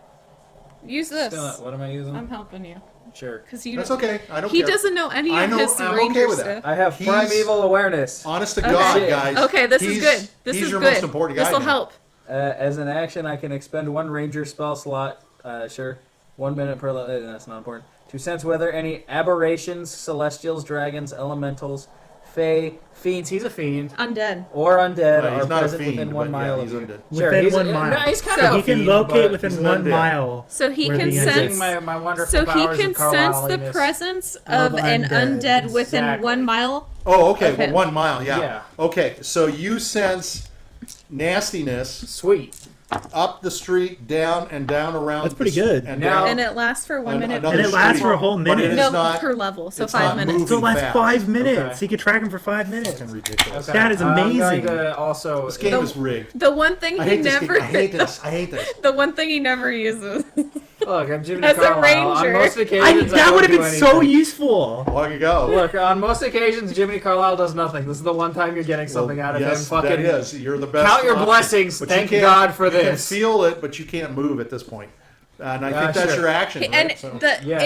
Use this. What am I using? I'm helping you. Sure. Because you That's okay. I don't he care. doesn't know any I of know- his I'm ranger okay with that. stuff. I have He's- primeval awareness. Honest to Okay. God, Shit. guys. Okay, this is good. This he's is your good. most important guy This will now. help. As an action, I can expend 1 ranger spell slot. Sure. 1 minute per. That's not important. To sense whether any aberrations, celestials, dragons, elementals, fae, fiends. He's a fiend. Undead. Or undead Right, he's are not a present fiend, within but 1 mile yeah, of he's you. undead. Sure, Within he's 1 mile. He's kind So of He a can fiend, locate but within he's 1 undead. mile. So he where can the sense. undead- my wonderful So he powers can of sense the Carlyliness. presence of an undead. undead within Exactly. 1 mile. Oh, okay. Okay. Well, 1 mile. Yeah. Yeah. Okay. So you sense nastiness Sweet. up the street, down and down around. That's pretty the s- good. And Now- down. And it lasts for 1 minute. another And it lasts street. for a whole But it minute. is No, not- per level. So it's 5 not minutes. moving So it lasts fast. 5 minutes. Okay. So you can track him for 5 minutes. Fucking ridiculous. Okay. That is I'm amazing. going to also. This game The- is rigged. The one thing I he hate this never. game. I hate this. I hate this. The one thing he never uses. Look, I'm Jiminy As a Carlyle. On ranger. most occasions, I That don't would have do been so anything. useful. Long ago. Look, on most occasions, Jiminy Carlyle does nothing. This is the one time you're getting something out of yes, him. Fucking that is. You're the best. count your option. blessings. But you Thank can't- God for you can this. feel it, but you can't move at this point. And I think that's sure. your action. And right? So- Yeah.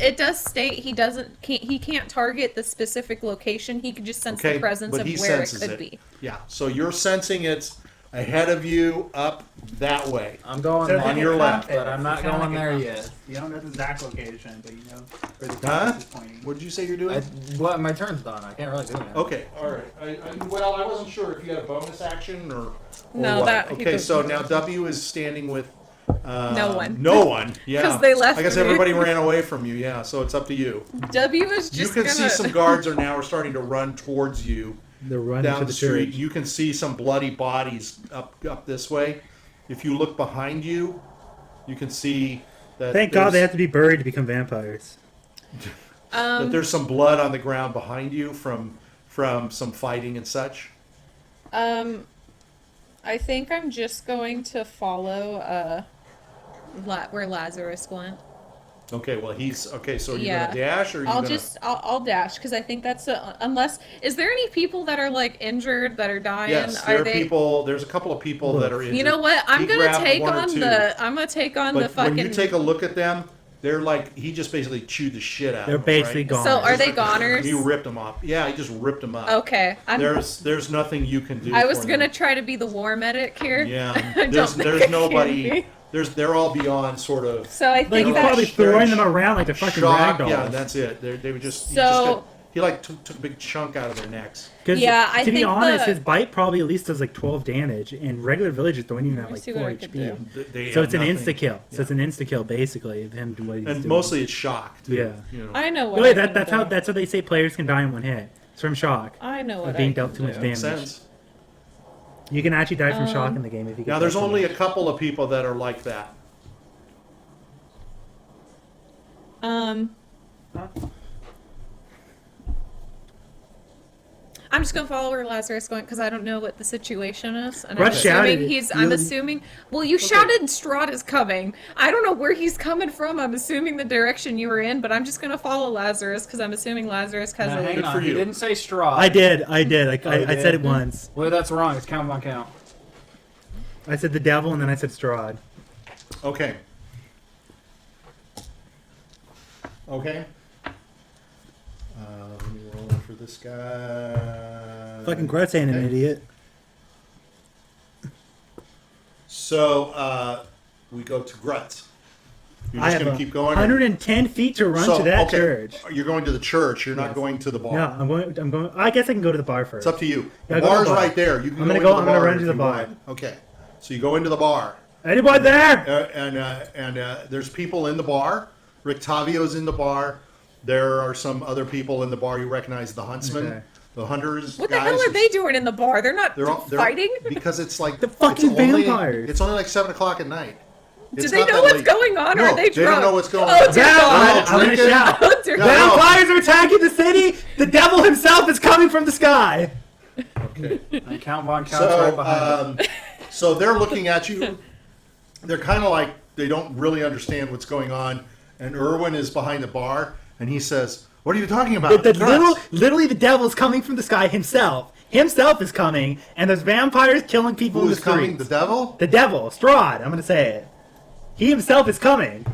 it does state he can't target the specific location. He can just sense Okay, the presence but of he where it senses could it. be. Yeah. So you're sensing it's ahead of you, up that way. I'm going So there, on your left. but I'm not It's kinda going like a there compass. yet. You don't know the exact location, but you know where the Huh? compass is pointing. What did you say you're doing? Well, my turn's done. I can't really do it. Okay, all right. Well, I wasn't sure if you had a bonus action or No, what. that- he Okay, could- so now W is standing with No one. No one. Yeah. 'Cause they left I guess me. everybody ran away from you. Yeah. So it's up to you. W is You just can gonna. see some guards are now starting to run towards you They're running down to the the street. church. You can see some bloody bodies up this way. If you look behind you, you can see that. Thank God they there's- have to be buried to become vampires. that there's some blood on the ground behind you from some fighting and such. I think I'm just going to follow where Lazarus went. Okay, well he's okay. So you're Yeah. gonna dash, or you're I'll gonna? I'll dash because I think that's unless is there any people that are like injured that are dying? Yes, are there are they? people. There's a couple of people that are injured. You know what? I'm He gonna grabbed take one or on two. I'm gonna take on But the fucking. when you take a look at them, they're like he just basically chewed the shit out. They're of them, basically right? gone. So are they goners? He ripped them off. Yeah, he just ripped them up. Okay, There's nothing you can do. I was for gonna them. try to be the war medic here. Yeah, Don't there's think I there's can nobody. be. They're all beyond sort of So I Like think he's that probably They're throwing them around like they're fucking shock. ragdolls. Yeah, that's it. They were just. So- he like took a big chunk out of their necks. 'Cause Yeah, I to be think honest, the- his bite probably at least does like 12 damage, and regular villagers don't even have me like see 4 what I could HP. They So have it's an nothing. insta kill. So Yeah. it's an insta kill basically of him doing what he's And doing. mostly it's shock. Too, Yeah. You know. I know what. Wait, I can that's do. how they say players can die in one hit. It's from shock. I know what Of being I dealt too much can Makes damage. sense. You can actually die from shock in the game if you get Now there's dealt too only a much. couple of people that are like that. I'm just gonna follow where Lazarus going because I don't know what the situation is, and Russ shouted. I'm assuming. Well, you shouted Strahd is coming. I don't know where he's coming from. I'm assuming the direction you were in, but I'm just gonna follow Lazarus because I'm assuming Lazarus has Now, a hang lead. on. for He you. didn't say straw. I did. I you said did? it once. Well, that's wrong. It's count on count. I said the devil and then I said Strahd. Okay. Okay. Let me roll for this guy. Fucking Grutz ain't an Okay. idiot. So we go to Grutz. You're I just have going to keep going. 110 feet to run So, to that okay, church. You're going to the church. You're not Yes. going to the bar. No, I'm going. I guess I can go to the bar first. It's up to you. Yeah, The go to the bar's bar. right there. You can I'm gonna into go- the I'm gonna bar run if to the you bar. want. Okay. So you go into the bar. Anybody there? And there's people in the bar. Rictavio's in the bar. There are some other people in the bar. You recognize the huntsman, Okay. the hunters. What the guys hell are who- they doing in the bar? They're not They're fighting. because it's like The fucking it's only- vampires. It's only like 7 o'clock at night. Do It's they not know that what's late. going on, or No, are they they drunk? don't know what's going Oh on. dear Now, God! I'm gonna drinking. shout. Oh dear Yeah. God! Vampires are attacking the city. The devil himself is coming from the sky. Okay. And count von count's right behind him. So they're looking at you. They're kind of like they don't really understand what's going on. And Irwin is behind the bar, and he says, What are you talking about? Literally the devil's coming from the sky himself. Himself is coming, and there's vampires killing people Who in the is coming? streets. The devil? The devil, Strahd. I'm gonna say it. He himself is coming.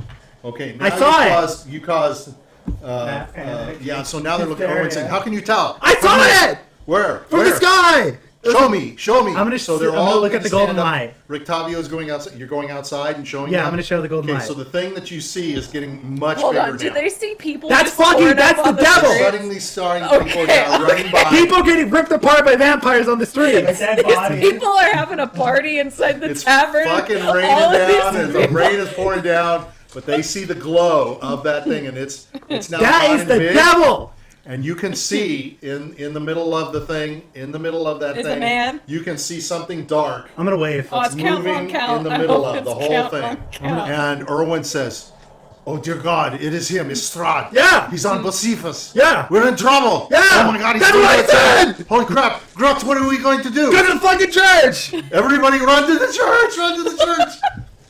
Okay, I now saw you caused. Yeah, so now they're looking over and saying, "How can you tell?" I saw it Where? from Where? the sky. Show me. I'm gonna look at the golden light. Rictavio's going outside. You're going outside and showing. Yeah, them? I'm gonna show the golden Okay, light. so the thing that you see is getting much Hold bigger on, do now. they see people? That's just fucking- pouring that's up on the devil! street? Suddenly starting people Okay. now running by. People getting ripped apart by vampires on the streets. Dead These bodies. people are having a party inside the It's tavern. fucking All raining of these down, and the rain is pouring down. But they see the glow of that thing, and it's now That hot is and the big, devil. And you can see in the middle of the thing, in the middle of that Is a thing, man? you can see something dark. I'm gonna wave. Oh, it's count moving on count. in the I middle hope of the it's whole count thing. on count. And Erwin says, "Oh dear God, it is him. It's Strahd. Yeah. he's on Bocephus. Yeah. We're in trouble. Yeah. Oh my God, he's That's doing what I it. said. Holy crap, Grutz, what are we going to do? Go to the fucking church! Everybody, run to the church! Run to the church!"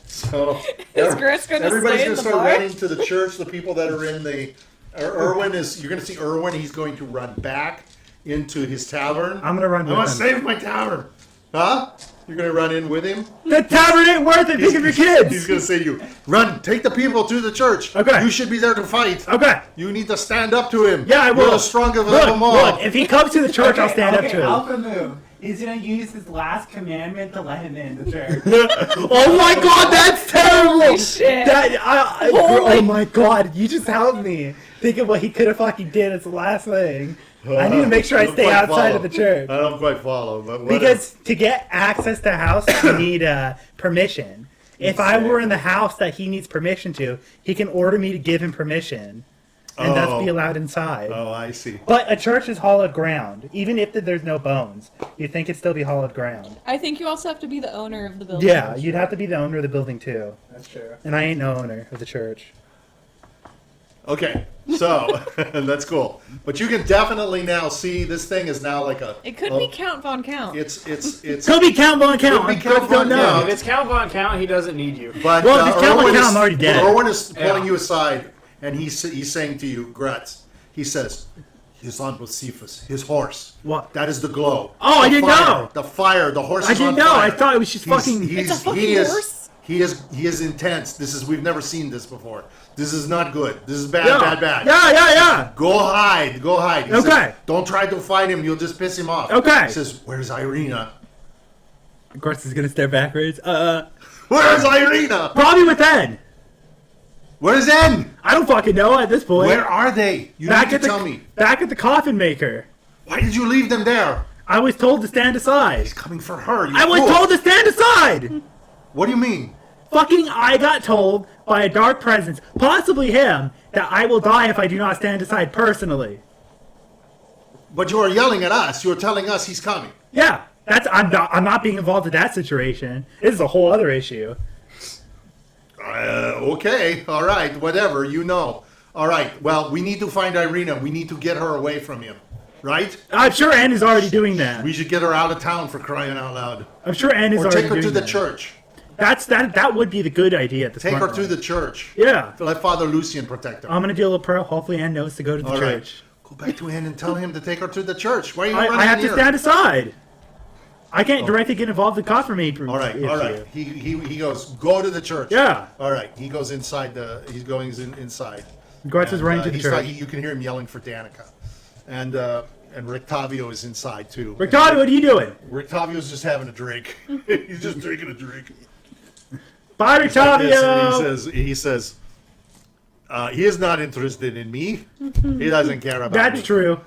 So Is Chris gonna everybody's stay in going to the start bar? running to the church. The people that are in the Erwin is. You're going to see Erwin. He's going to run back into his tavern. I'm gonna run I with want to him. save my tavern. Huh? You're going to run in with him. The tavern ain't worth it. Think of your kids. He's going to say to you, "Run! Take the people to the church. Okay. You should be there to fight. Okay. You need to stand up to him. Yeah, I will. You're the strongest of them all." Look, if he comes to the church, I'll stand up to him. Alpha move. He's gonna use his last commandment to let him in the church. Oh my God, that's terrible. Holy shit. Oh my God, you just helped me. Think of what he could have fucking did as the last thing. I need to make sure I Don't stay quite outside follow. of the church. I don't quite follow, but whatever. Because to get access to a house, you need permission. If I were in the house that he needs permission to, he can order me to give him permission, and thus be allowed inside. Oh, I see. But a church is hollowed ground. Even if there's no bones, you think it'd still be hollowed ground. I think you also have to be the owner of the building. Yeah, you'd have to be the owner of the building too. That's true. And I ain't no owner of the church. Okay, so that's cool. But you can definitely now see this thing is now like a. It could be Count Von Count. It's. Could be Count Von Count. Could be I Count don't Von know. Count. If it's Count Von Count, he doesn't need you. But Well, if it's Count Von Erwin Count, is- I'm already dead. Erwin is pulling Yeah. you aside, and he's saying to you, Grutz. He says, "He's on Bocephus, his horse. What? That is the glow. Oh, I The didn't fire, know. The fire. The horse. I is didn't on know. fire. I thought it was just fucking. It's a fucking he is, horse? He is intense. We've never seen this before. This is not good. This is bad, Yeah. bad. Yeah. Go hide. He Okay. says, "Don't try to fight him. You'll just piss him off." Okay. He says, "Where's Irina? Of course, he's gonna stare backwards. Where's Irina? Probably with Ed. Where's N? I don't fucking know at this point. Where are they? You Back need at to the tell me. back at the coffin maker. Why did you leave them there? I was told to stand aside. He's coming for her. You I was fool. told to stand aside. What do you mean? Fucking, I got told by a dark presence, possibly him, that I will die if I do not stand aside personally. But you are yelling at us. You are telling us he's coming. Yeah, I'm not being involved in that situation. This is a whole other issue. Okay. All right. Whatever. You know. All right. Well, we need to find Irina. We need to get her away from him. Right? I'm sure Ann is already doing that. We should get her out of town for crying out loud. I'm sure Ann is Or already take her doing to the that. church. That would be the good idea at this Take point. her to the church. Yeah. Let Father Lucian protect her. I'm gonna do a little prayer. Hopefully Ann knows to go to the All right. church. Go back to Ann and tell him to take her to the church. Why are you running I have to here? stand aside. I can't directly get involved in the confirmation. All right, issue. all right. He goes, go to the church. Yeah. All right. He goes inside he's going inside. Grutz is running to the he's church. you can hear him yelling for Danica. And Rictavio is inside too. Ricardo, what are you doing? Rictavio's just having a drink. He's just drinking a drink. Bye, He's like this, Rictavio. and he says, he is not interested in me. He doesn't care about me. That's true.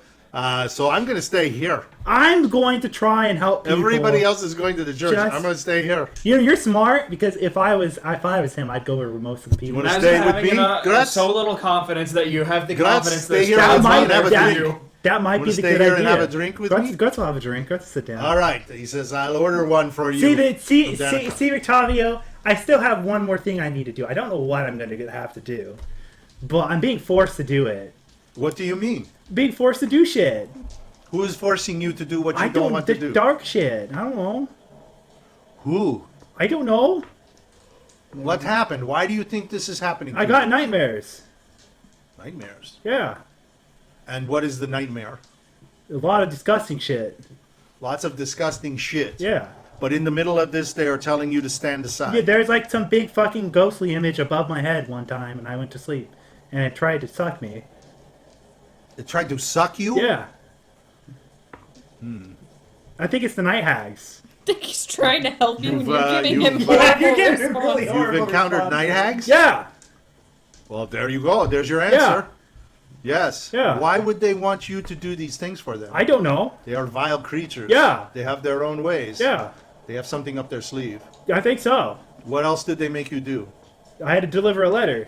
So I'm going to stay here. I'm going to try and help people. Everybody else is going to the church. Just- I'm going to stay here. You know, you're smart because if I was him, I'd go where most of the people. wanna Imagine stay with having me, Grutz? so little confidence that you have the Grutz, confidence stay that here Strahd with me might and have a never drink. do. That might Wanna be the stay good here idea. and have a drink with me? Grutz will have a drink. Grutz will sit down. All right. He says, I'll order one for you. See, from Danica. Rictavio, I still have one more thing I need to do. I don't know what I'm going to have to do, but I'm being forced to do it. What do you mean? Being forced to do shit. Who is forcing you to do what you I don't want to the do? dark shit. I don't know. Who? I don't know. What happened? Why do you think this is happening? I got nightmares. nightmares. Yeah. And what is the nightmare? A lot of disgusting shit. Lots of disgusting shit. Yeah. But in the middle of this, they are telling you to stand aside. Yeah, there's like some big fucking ghostly image above my head one time, and I went to sleep, and it tried to suck me. It tried to suck you? Yeah. I think it's the night hags. I think he's trying to help you, and You've, you're giving him you've- horrible You're giving him response. really You've horrible encountered response. night hags? Yeah. Well, there you go. There's your answer. Yeah. Yes. Yeah. Why would they want you to do these things for them? I don't know. They are vile creatures. Yeah. They have their own ways. Yeah. They have something up their sleeve. I think so. What else did they make you do? I had to deliver a letter.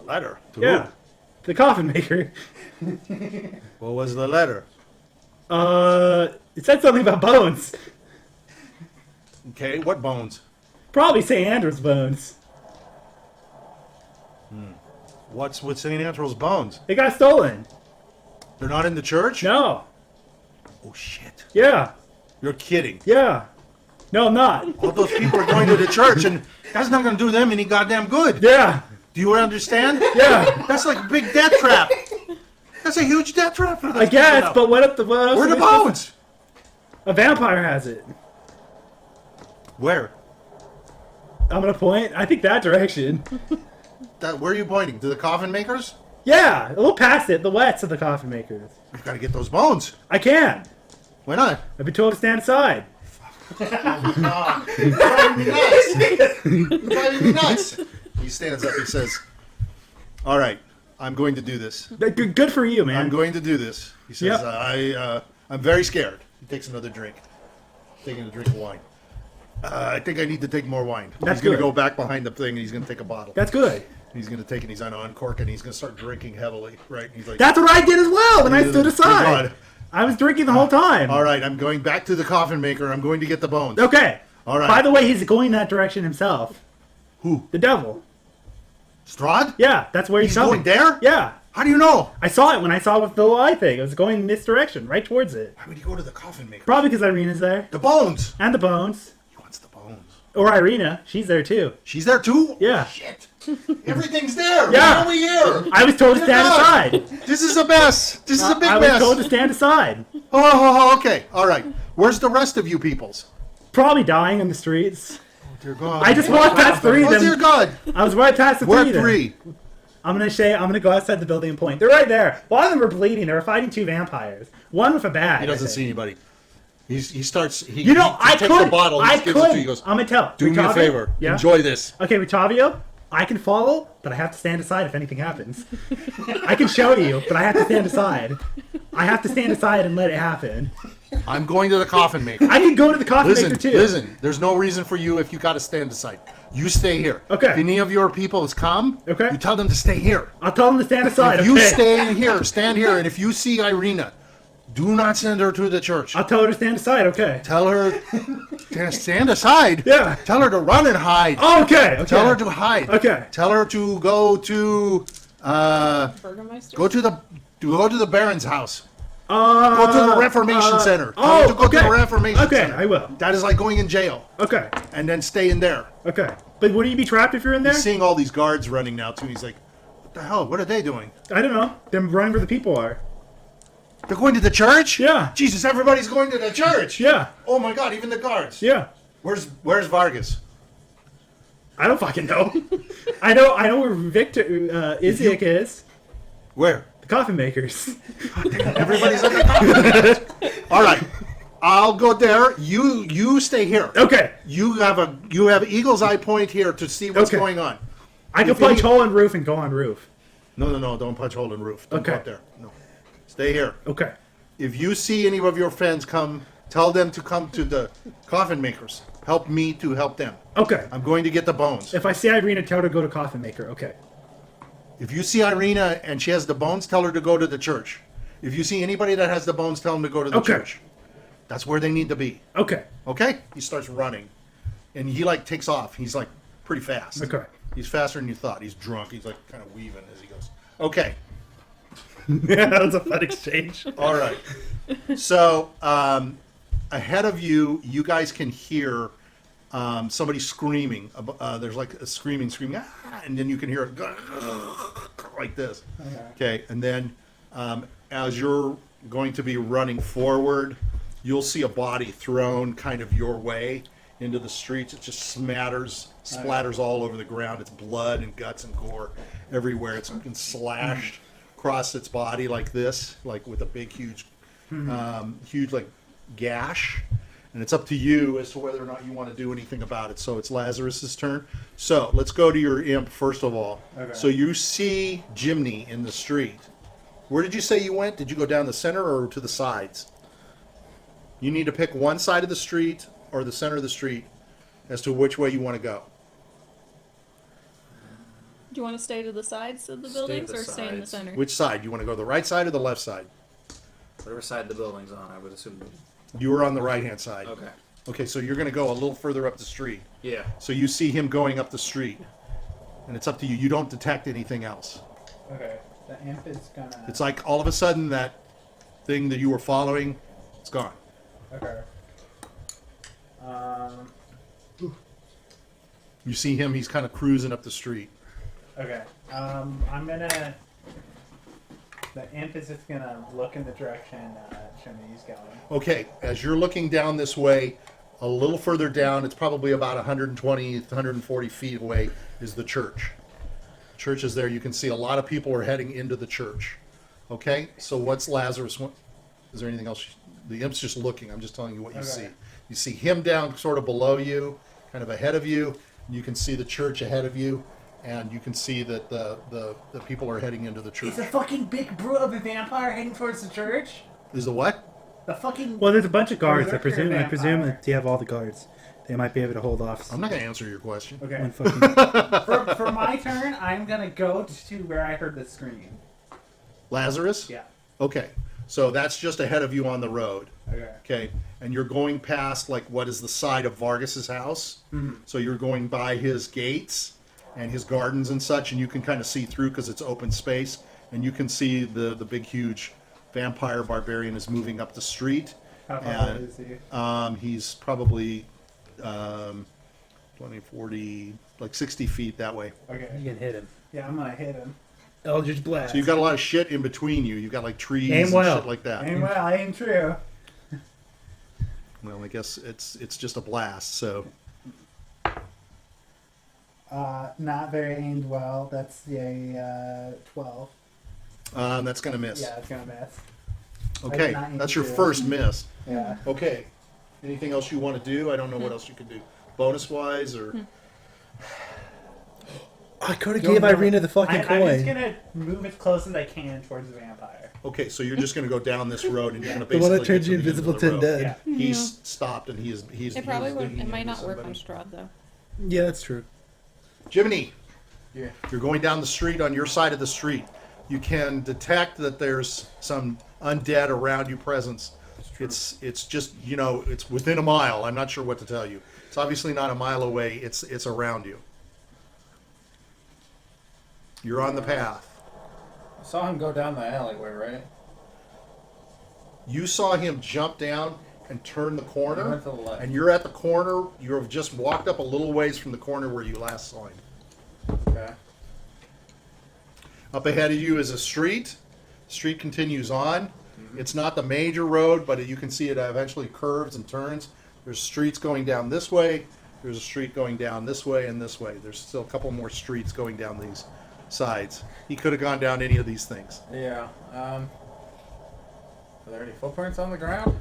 A letter? To Yeah. The coffin maker. who? What was the letter? It said something about bones. Okay, what bones? Probably St. Andrew's bones. What's with St. Andrew's bones? They got stolen. They're not in the church? No. Oh, shit. Yeah. You're kidding. Yeah. No, I'm not. All those people are going to the church, and that's not going to do them any goddamn good. Yeah. Do you understand? Yeah. That's like a big death trap. That's a huge death trap for those I guess, people now. but what else? Where are the are we supposed bones? to- A vampire has it. Where? I'm gonna point. I think that direction. Where are you pointing? To the coffin makers? Yeah, a little past it. The wets of the coffin makers. We've got to get those bones. I can. Why not? I've been told to stand aside. You're driving me nuts. You're driving me nuts. He stands up. He says, "All right, I'm going to do this. Good for you, man. I'm going to do this." He says, Yep. "I'm very scared." He takes another drink. Taking a drink of wine. I think I need to take more wine. That's he's going good. to go back behind the thing and he's going to take a bottle. That's good. He's going to take it. He's going to uncork it. And he's going to start drinking heavily. Right? He's like, That's what I did as well when I stood Good aside. God. I was drinking the whole time. All right, I'm going back to the coffin maker. I'm going to get the bones. Okay. All right. By the way, he's going that direction himself. Who? The devil. Strahd? Yeah, that's where he's He's coming. going there? Yeah. How do you know? I saw it when I saw with the little eye thing. It was going in this direction, right towards it. Why would he go to the coffin maker? Probably because Irina's there. The bones. And the bones. He wants the bones. Or Irina. She's there too. She's there too? Yeah. Shit. Everything's there. Yeah. Why are we here? I was told to stand God. aside. This is a mess. This is a big I was mess. told to stand aside. Oh, okay. All right. Where's the rest of you peoples? Probably dying in the streets. Dear God. I just walked past three of Oh, dear them. God. I was right past the Where three of them. three? I'm gonna go outside the building and point. They're right there. A lot of them were bleeding. They were fighting two vampires. One with a bag. He doesn't I think. see anybody. He starts. You know, I takes could. the bottle. I He gives it to you. He could. goes, I'm gonna tell. "Do me a Rictavio? favor. Yeah. Enjoy this." Okay, Rictavio, I can follow, but I have to stand aside if anything happens. I can show you, but I have to stand aside. I have to stand aside and let it happen. I'm going to the coffin maker. I can go to the coffin Listen, maker too. listen. There's no reason for you if you got to stand aside. You stay here. Okay. If any of your people has come, Okay. you tell them to stay here. I'll tell them to stand aside. If you okay. stand here, and if you see Irina, do not send her to the church. I'll tell her to stand aside. Okay. Tell her to stand aside. Yeah. Tell her to run and hide. Okay. Okay. Tell her to hide. Okay. Tell her to go to Burgermeister? go to the Baron's house. Go Go to the Reformation Center. Tell her Oh, to go okay. to the Reformation Okay, Center. I will. That is like going in jail, Okay. and then stay in there. Okay. But wouldn't you be trapped if you're in there? He's seeing all these guards running now too. He's like, "What the hell? What are they doing? I don't know. They're running where the people are. They're going to the church? Yeah. Jesus, everybody's going to the church. Yeah. Oh my God, even the guards. Yeah. Where's Vargas? I don't fucking know. I know where Victor Iziak is. Where? The coffin makers. Everybody's at the coffin. All right, I'll go there. You stay here. Okay. You have eagle's eye point here to see what's Okay. going on. I can If punch any- hole in roof and go on roof. No, don't punch hole in roof. Don't Okay. go up there. No, stay here. Okay. If you see any of your friends come, tell them to come to the coffin makers. Help me to help them. Okay. I'm going to get the bones. If I see Irina, tell her to go to coffin maker. Okay. If you see Irina and she has the bones, tell her to go to the church. If you see anybody that has the bones, tell them to go to the Okay. church. That's where they need to be. Okay. Okay? He starts running. And he like takes off. He's like pretty fast. Okay. He's faster than you thought. He's drunk. He's like kind of weaving as he goes. Okay. Yeah, that was a fun exchange. All right. So ahead of you, you guys can hear somebody screaming. There's like a screaming, ah, and then you can hear it like this. Okay, and then As you're going to be running forward, you'll see a body thrown kind of your way into the streets. It just splatters all over the ground. It's blood and guts and gore everywhere. It's been slashed across its body like this, like with a big, huge like gash. And it's up to you as to whether or not you want to do anything about it. So it's Lazarus's turn. So let's go to your imp first of all. Okay. So you see Jiminy in the street. Where did you say you went? Did you go down the center or to the sides? You need to pick one side of the street or the center of the street as to which way you want to go. Do you want to stay to the sides of the Stay buildings to the or stay in the sides. center? Which side? You want to go the right side or the left side? Whatever side the building's on, I would assume. You were on the right-hand side. Okay. Okay, so you're going to go a little further up the street. Yeah. So you see him going up the street. And it's up to you. You don't detect anything else. Okay. The imp is gonna. It's like all of a sudden that thing that you were following, it's gone. Okay. You see him, he's kind of cruising up the street. Okay. I'm gonna. The imp is just gonna look in the direction Jiminy's going. Okay, as you're looking down this way, a little further down, it's probably about 120, 140 feet away, is the church. The church is there. You can see a lot of people are heading into the church. Okay, so what's Lazarus? Is there anything else? The imp's just looking. I'm just telling you what you see. You see him down sort of below you, kind of ahead of you. You can see the church ahead of you, and you can see that the people are heading into the church. Is the fucking big brute of a vampire heading towards the church? Is the what? The fucking. Well, there's a bunch of guards. I berserker presume vampire. that you have all the guards. They might be able to hold off. I'm not going to answer your question. Okay. One fucking, For my turn, I'm gonna go to where I heard the scream. Lazarus? Yeah. Okay, so that's just ahead of you on the road. Okay. Okay, and you're going past like what is the side of Vargas's house. So you're going by his gates and his gardens and such, and you can kind of see through because it's open space, and you can see the big, huge vampire barbarian is moving up the street. How far And, is he? He's probably 20, 40, like 60 feet that way. Okay. you can hit him. Yeah, I'm gonna hit him. Eldritch Blast. So you've got a lot of shit in between you. You've got like trees Aim and well. shit like that. Ain't well, ain't true. Well, I guess it's just a blast. So Not very aimed well. That's a 12. that's gonna miss. Yeah, it's gonna miss. Okay, did not aim that's your to. first miss. Yeah. Okay. Anything else you want to do? I don't know what else you can do. Bonus wise or I could have Don't gave know. Irina the fucking I'm coin. just gonna move as close as I can towards the vampire. okay, so you're just gonna go down this road and you're gonna The basically one that turns get you to the end invisible of the to road. dead. Yeah. He's stopped and he's It probably digging would. It might into not work on somebody. Strahd though. Yeah, that's true. Jiminy, Yeah. you're going down the street. On your side of the street, you can detect that there's some undead around you presence. It's just, it's within a mile. I'm not sure what to tell you. It's obviously not a mile away. It's around you. You're on the path. I saw him go down the alleyway, right? You saw him jump down and turn the He corner, went to the left. and you're at the corner. You have just walked up a little ways from the corner where you last saw him. Okay. Up ahead of you is a street. Street continues on. It's not the major road, but you can see it eventually curves and turns. There's streets going down this way. There's a street going down this way and this way. There's still a couple more streets going down these sides. He could have gone down any of these things. Yeah. Are there any footprints on the ground?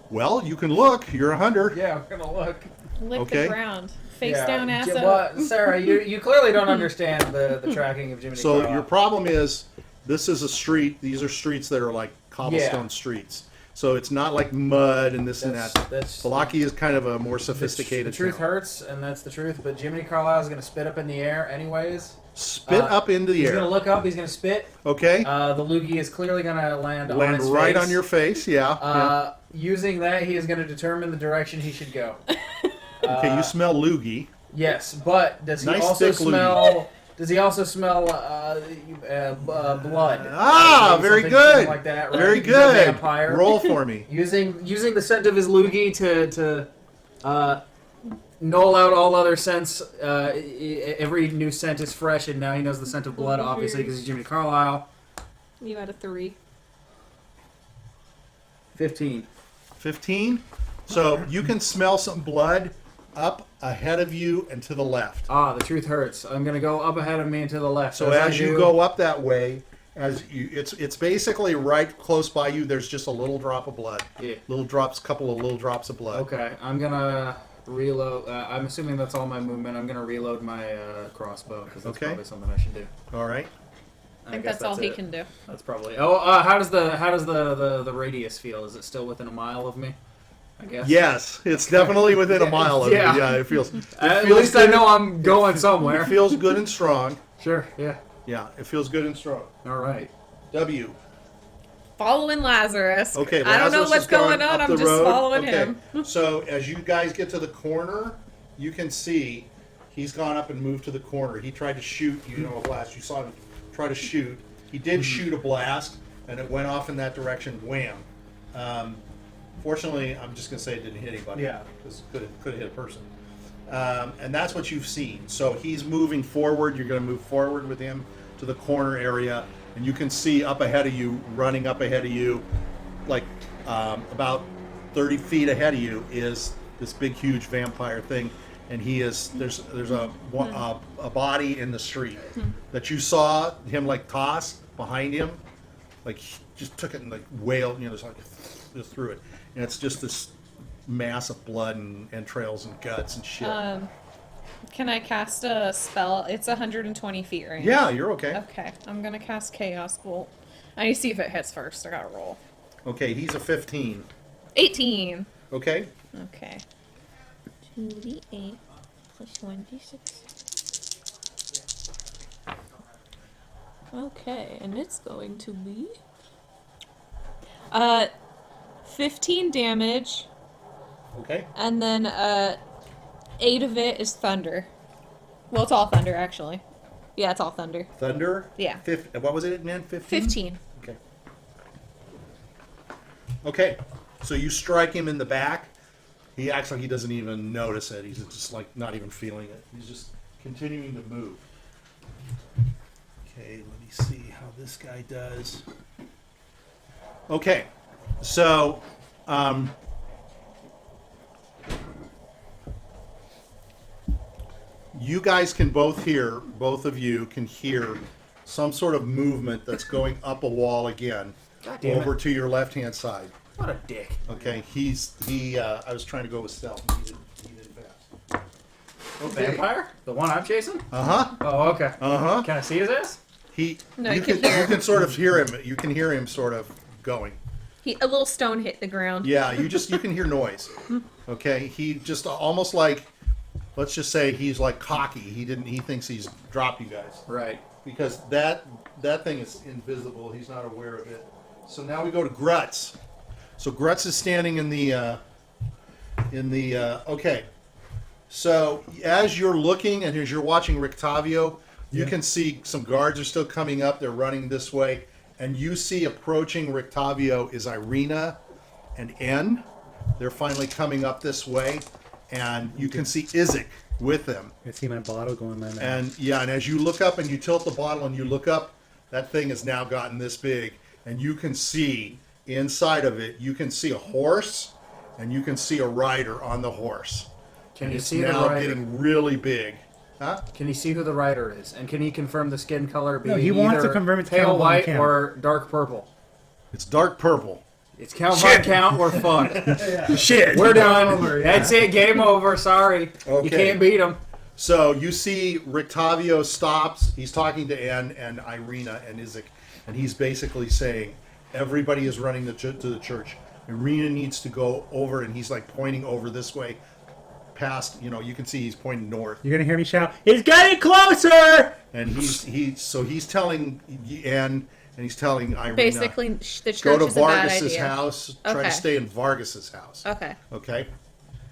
Well, you can look. You're a hunter. Yeah, I'm gonna look. Lick Okay. the ground. Face Yeah. down, ass up. Well, Sarah, you clearly don't understand the tracking of Jiminy So Carlyle. your problem is, this is a street. These are streets that are like cobblestone Yeah. streets. So it's not like mud and this and that. That's Balaki is kind of a more the sophisticated truth town. hurts, and that's the truth. But Jiminy Carlyle is gonna spit up in the air anyways. Spit up into the He's air. gonna look up. He's gonna spit. Okay. The loogie is clearly gonna land on Land his right face. on your face. Yeah. Using that, he is going to determine the direction he should go. Okay. You smell loogie. Yes, but does he Nice also thick loogie. smell? Does he also smell blood? Ah, Maybe very something good. like that, right? Very He's a good. vampire. Roll for me. Using the scent of his loogie to null out all other scents. Every new scent is fresh, and now he knows the scent of blood, obviously, because he's Jiminy Carlyle. You had a 3. 15. 15. So you can smell some blood up ahead of you and to the left. Ah, the truth hurts. I'm gonna go up ahead of me and to the left. So as you go up that way, it's basically right close by you. There's just a little drop of blood. Yeah. Couple of little drops of blood. Okay, I'm gonna reload. I'm assuming that's all my movement. I'm gonna reload my crossbow because that's probably something I should do. All right. I think that's all he can do. That's probably. How does the radius feel? Is it still within a mile of me? I guess. Yes, it's definitely within a mile of you. Yeah, it feels. At least I know I'm going somewhere. It feels good and strong. Sure. Yeah. Yeah, it feels good and strong. All right. W. Following Lazarus. Okay, I don't know Lazarus what's is going going on. up I'm the just road. following Okay. him. So as you guys get to the corner, you can see he's gone up and moved to the corner. He tried to shoot, a blast. You saw him try to shoot. He did shoot a blast, and it went off in that direction. Wham! Fortunately, I'm just gonna say it didn't hit anybody. Yeah. Because could have hit a person. And that's what you've seen. So he's moving forward. You're going to move forward with him to the corner area, and you can see up ahead of you, running up ahead of you, like about 30 feet ahead of you, is this big, huge vampire thing. And he is there's a body in the street that you saw him like toss behind him, like he just took it and like wailed, just like just threw it, and it's just this mass of blood and entrails and guts and shit. Can I cast a spell? It's 120 feet range. Yeah, you're okay. Okay, I'm gonna cast Chaos Bolt. I need to see if it hits first. I gotta roll. Okay, he's a 15. 18. Okay. Okay. 2d8 plus 1d6. Okay, and it's going to be 15 damage, Okay. and then 8 of it is thunder. Well, it's all thunder actually. Yeah, it's all thunder. Thunder. Yeah. What was it, man? 15. 15. Okay. Okay. So you strike him in the back. He acts like he doesn't even notice it. He's just like not even feeling it. He's just continuing to move. Okay, let me see how this guy does. Okay, so you guys can both of you can hear some sort of movement that's going up a wall again damn over to your left-hand side. What a dick. Okay, I was trying to go with stealth. He did fast. Okay. Vampire? The one I'm chasing? Uh-huh. Oh, okay. Uh-huh. Can I see his ass? No, you you can hear you can sort of hear him. You can hear him sort of going. A little stone hit the ground. Yeah, you can hear noise. Okay, he just almost like, let's just say he's like cocky. He thinks he's dropped you guys. Right. Because that thing is invisible. He's not aware of it. So now we go to Grutz. So Grutz is standing in the okay. So as you're looking and as you're watching Rictavio, you can see some guards are still coming up. They're running this way. And you see approaching Rictavio is Irina and N. They're finally coming up this way. And you can see Izek with them. I see my bottle going in my mouth. And as you look up and you tilt the bottle and you look up, that thing has now gotten this big. And you can see inside of it, you can see a horse and you can see a rider on the horse. Can And you it's see the now rider? getting really big. Huh? Can you see who the rider is? And can he confirm the skin color being No, he wants either to confirm it's pale Count Von white Count. or dark purple? It's dark purple. It's Count Von Count or fuck. Shit. We're done. over, yeah. That's it. Game over. Sorry. Okay. You can't beat him. So you see Rictavio stops. He's talking to Anne and Irina and Izek. And he's basically saying, everybody is running to the church. Irina needs to go over, and he's like pointing over this way. Past, you can see he's pointing north. You're gonna hear me shout, "He's getting closer!" And he's telling Anne and he's telling Irina, Basically, the church go to is a bad Vargas's idea. house. Try Okay. to stay in Vargas's house. Okay. Okay.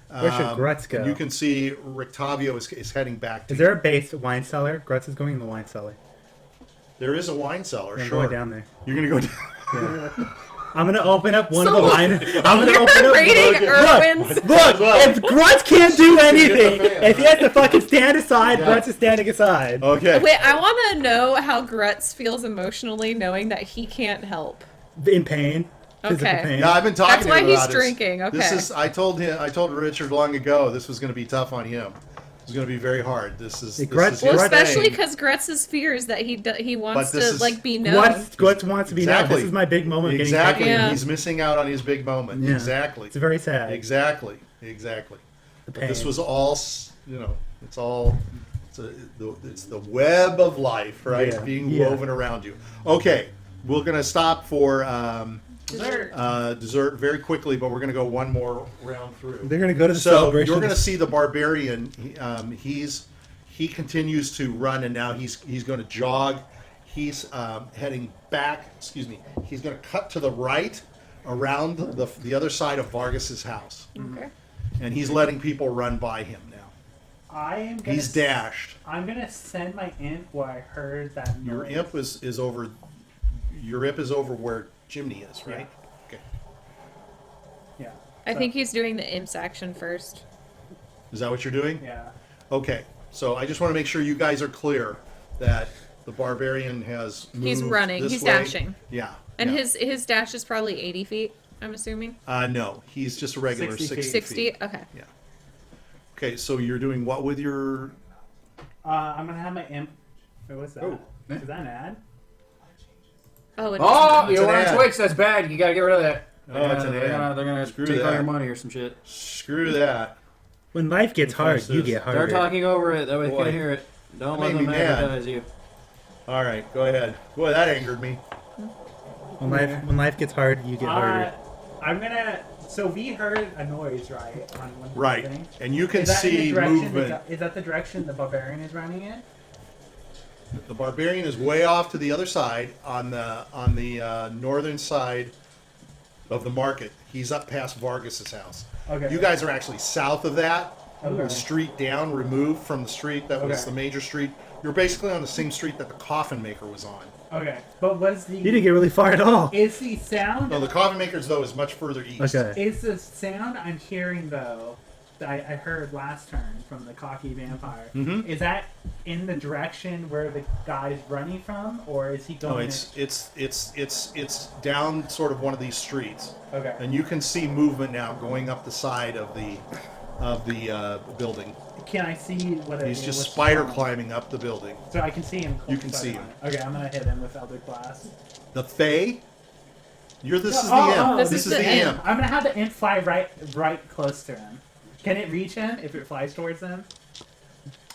Where should Grutz go? You can see Rictavio is heading back. Is there a base wine cellar? Grutz is going in the wine cellar. There is a wine cellar. I'm Sure. going down there. You're gonna go down. I'm gonna open up one of So the line. I'm gonna You're open up. rating Irwin's. Look, if Grutz can't do anything, fan. if he has to fucking stand aside, Grutz is standing aside. Okay. Wait, I want to know how Grutz feels emotionally knowing that he can't help. In pain. Physical Okay. pain. Yeah, I've been talking That's to why him he's about this. drinking, okay. This is. I told Richard long ago this was going to be tough on him. It was going to be very hard. This is. Hey, This Grutz- is Well, his especially thing. because Grutz's fear is that he wants But this to is- like be known. Grutz wants to be known. Exactly. This is my big moment. of Exactly. Yeah. He's missing out on his big moment. Yeah. Exactly. It's very sad. Exactly. The But this pain. was all. It's all. It's the web of life, right? Yeah. Being Yeah. woven around you. Okay, we're gonna stop for Dessert. dessert very quickly, but we're gonna go one more round through. They're gonna go to the So celebration. you're going to see the barbarian. He continues to run, and now he's going to jog. He's heading back. Excuse me. He's going to cut to the right around the other side of Vargas's house, Okay. and he's letting people run by him now. I am gonna He's dashed. I'm gonna send my imp where I heard that noise. Your imp is over. Your imp is over where Jiminy is, right? Okay. Yeah. I So- think he's doing the imps action first. Is that what you're doing? Yeah. Okay. So I just want to make sure you guys are clear that the barbarian has moved He's running. this He's way. dashing. Yeah. And yeah. his dash is probably 80 feet, I'm assuming. No, he's just a regular 60 60, feet. 60? feet. Okay. Yeah. Okay, so you're doing what with your? I'm gonna have my imp. Wait, what's that? Oh. Is that an ad? Oh, it Oh, It's you're an on ad. Twitch. That's bad. You gotta get rid of that. Oh, it's an They're ad. gonna Screw take all that. your money or some shit. Screw that. When life gets hard, you get They're harder. talking over it. That way they Boy. can't hear it. Don't That let made them me mad. advertise you. All right, go ahead. Boy, that angered me. When life gets hard, you get harder. I'm gonna. So we heard a noise, right? On one of the Right, things. and you can Is that in the see direction movement. Is that the direction the barbarian is running in? The barbarian is way off to the other side on the northern side of the market. He's up past Vargas's house. Okay. You guys are actually south of that. Okay. The street down, removed from the street that was Okay. the major street. You're basically on the same street that the coffin maker was on. Okay. But was the You didn't get really far at all. is the sound No, the coffin maker's though is much further east. Okay. is the sound I'm hearing though that I heard last turn from the cocky vampire? Mhm. Is that in the direction where the guy's running from, or is he No, going? it's down sort of one of these streets, Okay. and you can see movement now going up the side of the building. Can I see what it He's is? just what's spider going on? climbing up the building. So I can see him. You can see him. Okay, I'm gonna hit him with Elder Blast. The Fae. This is the Oh, imp. This This is is the the imp. imp. I'm gonna have the imp fly right close to him. Can it reach him if it flies towards him?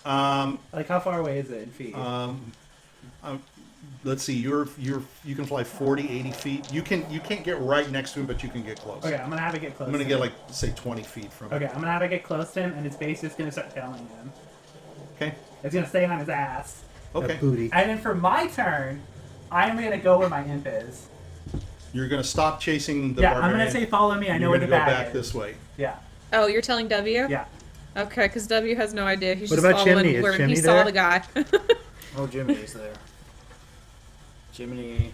Like how far away is it in feet? Let's see. You can fly 40, 80 feet. You can't get right next to him, but you can get close. Okay, I'm gonna have it get close. I'm gonna to get him. like say 20 feet from him. Okay, I'm gonna have it get close to him, and its base is gonna start telling him. Okay. It's gonna stay on his ass. Okay. That booty. And then for my turn, I'm gonna go where my imp is. You're gonna stop chasing the Yeah, barbarian. I'm gonna say follow me. I know You're where gonna the go bag back is. this way. Yeah, Oh, you're telling W? yeah. Okay, because W has no idea. He's What just about following Chimney? Is where Chimney he saw there? the guy. Oh, Jiminy's there. Jiminy.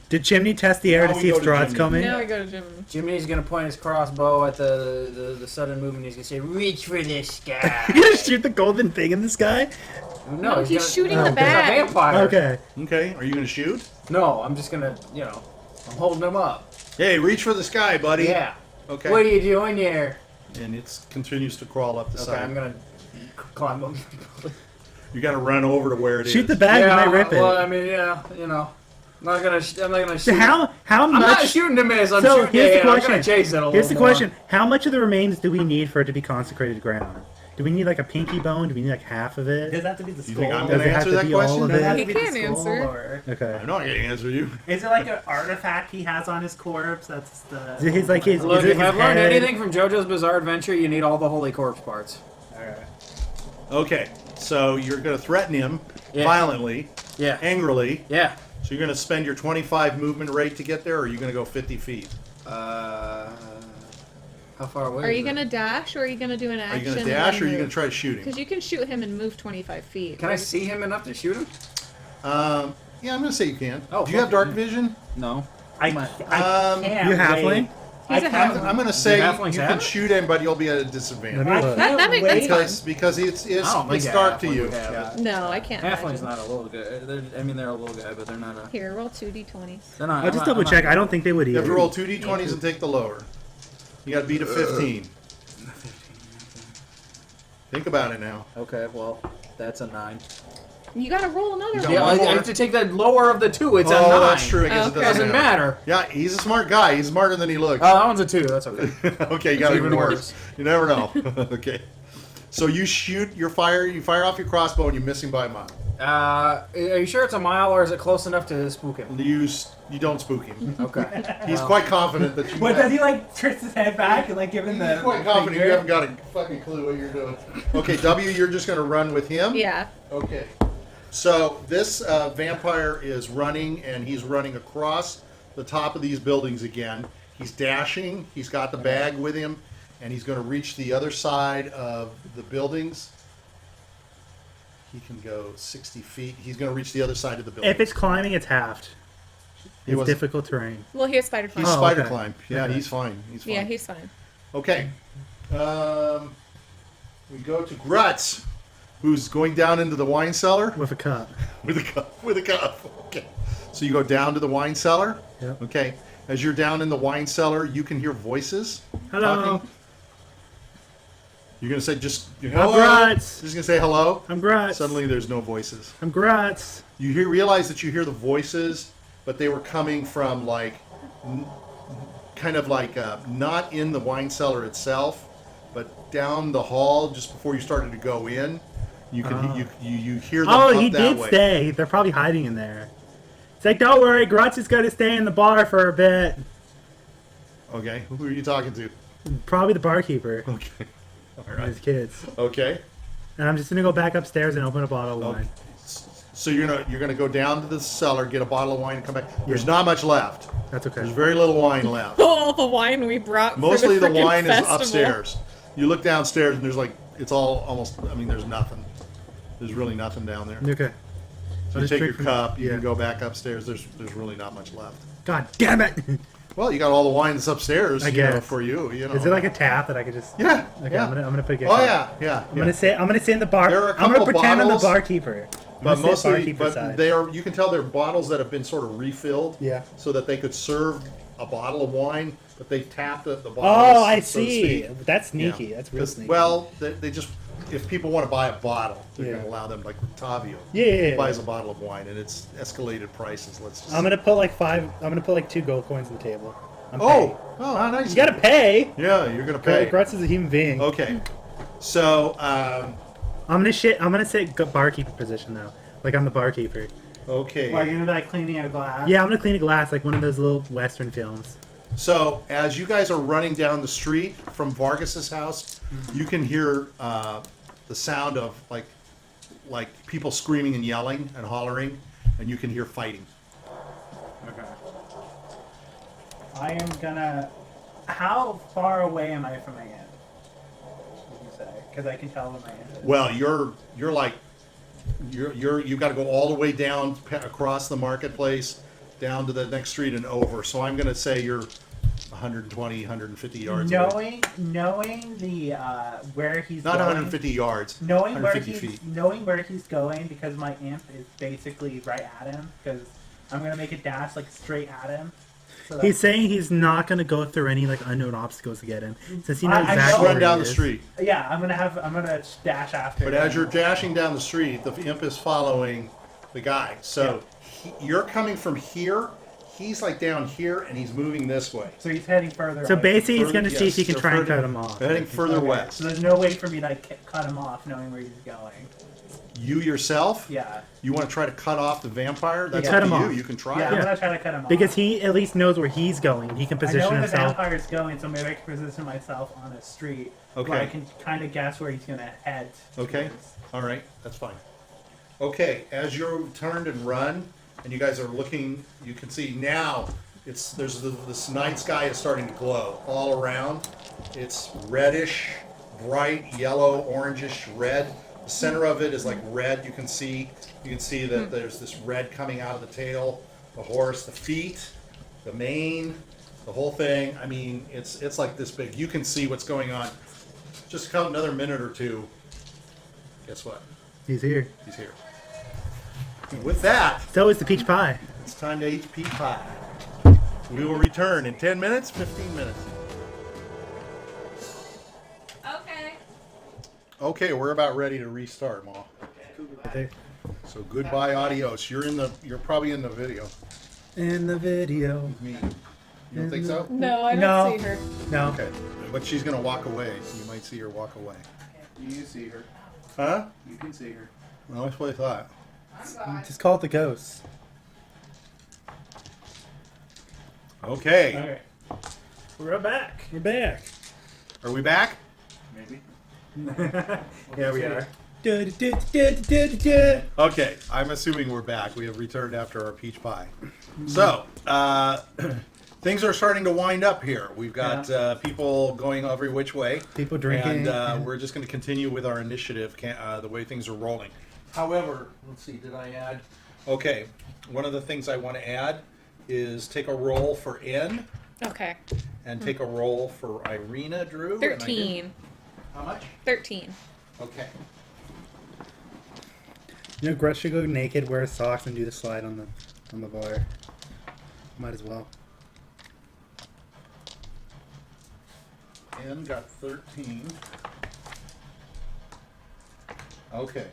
Did Chimney test the air Now to we see if go to Strahd's Jimmy. coming? now we go to Jimmy. Jiminy's gonna point his crossbow at the sudden movement. He's gonna say, "Reach for this guy." You gonna shoot the golden thing in the sky? No, He's gonna- shooting the He's a bag. vampire. Okay. Okay. Are you gonna shoot? No, I'm just gonna, I'm holding him up. Hey, reach for the sky, buddy. Yeah. Okay. What are you doing here? And it continues to crawl up the Okay, side. I'm gonna climb up. You got to run over to where it is. Shoot the bag, you might rip it. Well, I mean, yeah, I'm not gonna shoot. So how I'm not much? shooting to miss. I'm So shooting here's to the hit. I'm question. gonna chase it a little Here's the more. question: how much of the remains do we need for it to be consecrated ground? Do we need like a pinky bone? Do we need like half of it? Does that have to be the You skull? think I'm Does gonna it have answer to that be all question? of Does it have He to be can the skull, answer. or Okay. I'm not gonna answer you. is it like an artifact he has on his corpse? That's the. He's like his. Look, is it if his I've learned head? anything from JoJo's Bizarre Adventure, you need all the holy corpse parts. Alright. Okay. So you're gonna threaten him Yeah. violently, Yeah. angrily. Yeah. So you're gonna spend your 25 movement rate to get there, or are you gonna go 50 feet? How far away? Are you is it? gonna dash or are you gonna do an Are action? you gonna dash, or are you gonna try to shoot him? Because you can shoot him and move 25 feet. Can I see him enough to shoot him? Yeah, I'm gonna say you can. Oh, Do you have fuck dark it. vision? No. I can't. You halfling? wait. He's a halfling. I'm going to say halflings you have can it? shoot him, but you'll be at a disadvantage. Let me look. That's fine. Because it's I don't think a dark to halfling you. would have it. No, I can't. Halfling's imagine. not a little guy. They're a little guy, but they're not a. Here, roll 2d20s. They're not. I'll just double check. I don't think they would You have either. to roll 2d20s and take the lower. You got to beat a 15. Think about it now. Okay, well, that's a 9. You gotta roll another You one. got Yeah, one I more? have to take the lower of the 2. It's a 9. Oh, that's true. I guess Okay. it Doesn't matter. Yeah, he's a smart guy. He's smarter than he looks. Oh, that one's a 2. That's okay. Okay, you got even even worse. worse. You never know. Okay. So you shoot your fire. You fire off your crossbow, and you miss him by a mile. Are you sure it's a mile, or is it close enough to spook him? You don't spook him. Okay. He's quite confident that you. What does he like? Twist his head back and like give him the. He's quite confident you haven't got a fucking clue what you're doing. Okay, W, you're just gonna run with him. Yeah. Okay. So this vampire is running, and he's running across the top of these buildings again. He's dashing. He's got the bag with him, and he's going to reach the other side of the buildings. He can go 60 feet. He's going to reach the other side of the building. If it's climbing, it's halved. He It's wasn't- difficult terrain. Well, here's spider He's climb. Oh, spider okay. climb. Yeah, Okay. he's fine. He's fine. Yeah, he's fine. Okay. We go to Grutz, who's going down into the wine cellar With a cup. with a cup. With a cup. Okay. So you go down to the wine cellar. Yep. Okay. As you're down in the wine cellar, you can hear voices. Hello. Talking. You're gonna say just I'm hello. Grutz. Just gonna say hello. I'm Grutz. Suddenly, there's no voices. I'm Grutz. You realize that you hear the voices, but they were coming from like, kind of like not in the wine cellar itself, but down the hall just before you started to go in. You can you hear them Oh, up he that did way. stay. They're probably hiding in there. It's like, don't worry, Grutz is going to stay in the bar for a bit. Okay, who are you talking to? Probably the barkeeper Okay, all and right. his kids. Okay, And I'm just going to go back upstairs and open a bottle of wine. so you're gonna go down to the cellar, get a bottle of wine, and come back. There's not much left. That's okay. There's very little wine left. All the wine we brought. Mostly for the frickin' wine festival. is upstairs. You look downstairs and there's like it's all almost. I mean, there's nothing. There's really nothing down there. Okay. So I'll you just take your drink from- cup. You yeah. can go back upstairs. There's really not much left. God damn it! Well, you got all the wine that's upstairs. I you know, guess. for you. You know. Is it like a tap that I could just? Yeah. Okay, yeah. I'm gonna put. Oh yeah, yeah. I'm gonna say in the bar. There are a I'm gonna couple pretend bottles, I'm the barkeeper. I'm But gonna sit mostly, barkeeper but side. they are. You can tell they're bottles that have been sort of refilled. Yeah. So that they could serve a bottle of wine, but they tapped the bottles. Oh, I so to see. speak. That's sneaky. Yeah. That's real 'Cause, sneaky. well, they just if people want to buy a bottle, they're Yeah. going to allow them like Tavio. Yeah. Buys a bottle of wine and it's escalated prices. Let's just. I'm gonna put like 2 gold coins on the table. I'm Oh, paying. oh, how nice. You gotta pay. Yeah, you're gonna pay. Grutz is a human being. Okay, so I'm gonna sit barkeeper position though. Like I'm the barkeeper. okay. Are you gonna be like cleaning out a glass? Yeah, I'm gonna clean a glass like one of those little Western films. So as you guys are running down the street from Vargas's house, you can hear the sound of like people screaming and yelling and hollering, and you can hear fighting. Okay. I am gonna. How far away am I from my end? Would you say? Because I can tell when my end is. Well, you're like you've got to go all the way down across the marketplace, down to the next street and over. So I'm going to say you're 120, 150 yards away. Knowing the where he's Not going, 150 yards. knowing where 150 he's feet. knowing where he's going because my imp is basically right at him because I'm gonna make a dash like straight at him. So He's saying he's not gonna go through any like unknown obstacles to get him, since he knows I know. exactly Just where run down he the is. street. yeah, I'm gonna dash after. But him. as you're dashing down the street, the imp is following the guy. So you're coming from here. He's like down here, and he's moving this way. so he's heading further. So away. basically, he's Further- gonna see if he yes, can they're try and further- cut him off. Heading further Okay. west. So there's no way for me to like, cut him off, knowing where he's going. You yourself? Yeah. You want to try to cut off the vampire? That's Yeah. up Cut to him you. off. You can try Yeah, it. I'm gonna try to cut him off. Because he at least knows where he's going. He can I know position where the himself. vampire's going, so maybe I can position myself on a street Okay. where I can kind of guess where he's gonna head. Okay. towards. All right, that's fine. Okay, as you're turned and run, and you guys are looking, you can see now this night sky is starting to glow all around. It's reddish, bright yellow, orangish red. The center of it is like red. You can see that there's this red coming out of the tail, the horse, the feet. the mane, the whole thing. I mean, it's like this big. You can see what's going on. Just count another minute or two. Guess what? He's here. He's here. And with that, So is the peach pie. it's time to eat peach pie. We will return in 10 minutes, 15 minutes. Okay. Okay, we're about ready to restart, Ma. Right there. So goodbye, adios. You're probably in the video. In the video. Me. You don't think so? No, I don't No. see her. No. Okay, but she's gonna walk away. You might see her walk away. You see her. Huh? You can see her. Well, that's what I thought. Just call it the ghost. Okay, Okay. We're back. We're back. are we back? Maybe. Yeah, we are. Okay, I'm assuming we're back. We have returned after our peach pie. So, things are starting to wind up here. We've got people going every which way. People drinking. And we're just going to continue with our initiative, the way things are rolling. However, let's see, did I add? Okay, one of the things I want to add is take a roll for N Okay. and take a roll for Irina, Drew. and I did- 13. How much? 13. Okay. You know, Grutz should go naked, wear socks, and do the slide on the bar. Might as well. N got 13. Okay.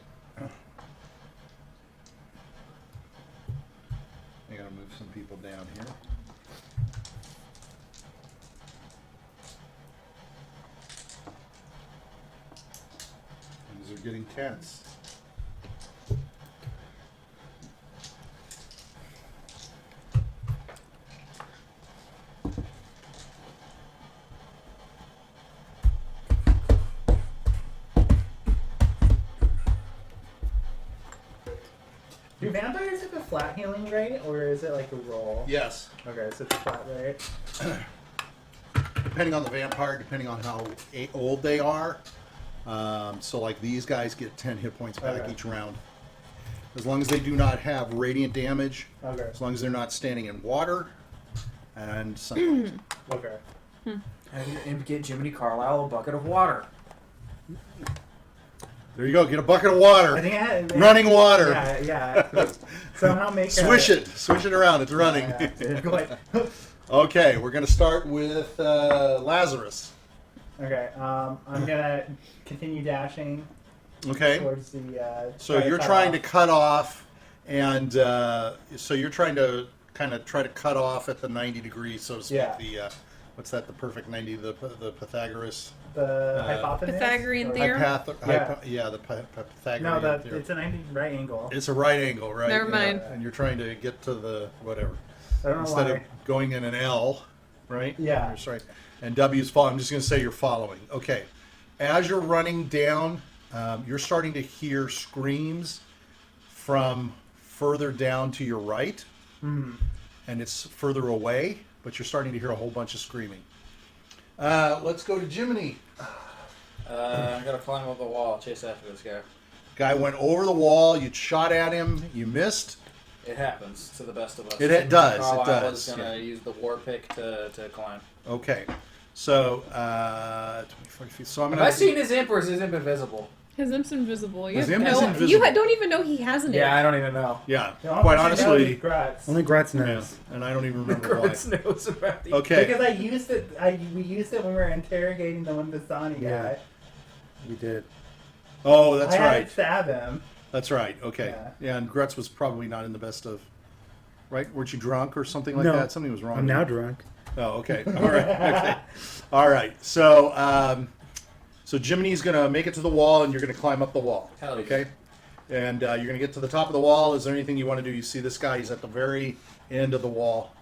I gotta move some people down here. Things are getting tense. Do vampires have a flat healing rate, or is it like a roll? Yes. Okay, so it's a flat rate. Depending on the vampire, depending on how old they are. So like these guys get 10 hit points back Okay. each round. As long as they do not have radiant damage, Okay. as long as they're not standing in water, and sunlight. Okay. And get Jiminy Carlyle a bucket of water. There you go, get a bucket of water. I think I had Running water. Yeah. Somehow make Swish it around, it's running. Okay, we're gonna start with Lazarus. Okay. I'm gonna continue dashing Okay, towards the. so you're trying to cut off, and so you're trying to kind of try to cut off at the 90 degrees, so to speak. Yeah. The what's that? The perfect 90, the Pythagoras. the hypotenuse. Pythagorean or- theorem? The Pythagorean No, theorem. it's a 90 right angle. It's a right angle, right? Never mind. And you're trying to get to the whatever. I don't know Instead why. of going in an L, right? Yeah. You're sorry. And W's follow. I'm just going to say you're following. Okay. As you're running down, you're starting to hear screams from further down to your right. Mhm. And it's further away, but you're starting to hear a whole bunch of screaming. Let's go to Jiminy. I'm gonna climb up the wall, chase after this guy. Guy went over the wall. You shot at him. You missed. It happens to the best of us. It does, Carlisle it does, was gonna use the war pick to climb. Okay. So, 20 feet. So I'm Have going I seen his imp or is his imp invisible? His imp's invisible. You His have imp is no, invisible. You don't even know he has an imp. Yeah, I don't even know. Yeah. The only Quite person that knows honestly. is Grutz. Only Grutz Yeah, knows. and I don't even remember why. Grutz knows about the Okay. Because I used it. We used it when we were interrogating the one Dasani Yeah. guy. We did. Oh, that's I had right. to stab him. That's right. Okay. Yeah. Yeah, and Grutz was probably not in the best of. Right? Weren't you drunk or something like No. that? Something was wrong. I'm with now you. drunk. Oh, okay. All right. Okay. All right. So, so Jiminy's gonna make it to the wall, and you're gonna climb up the wall. Hell yeah. Okay. And you're gonna get to the top of the wall. Is there anything you want to do? You see this guy? He's at the very end of the wall.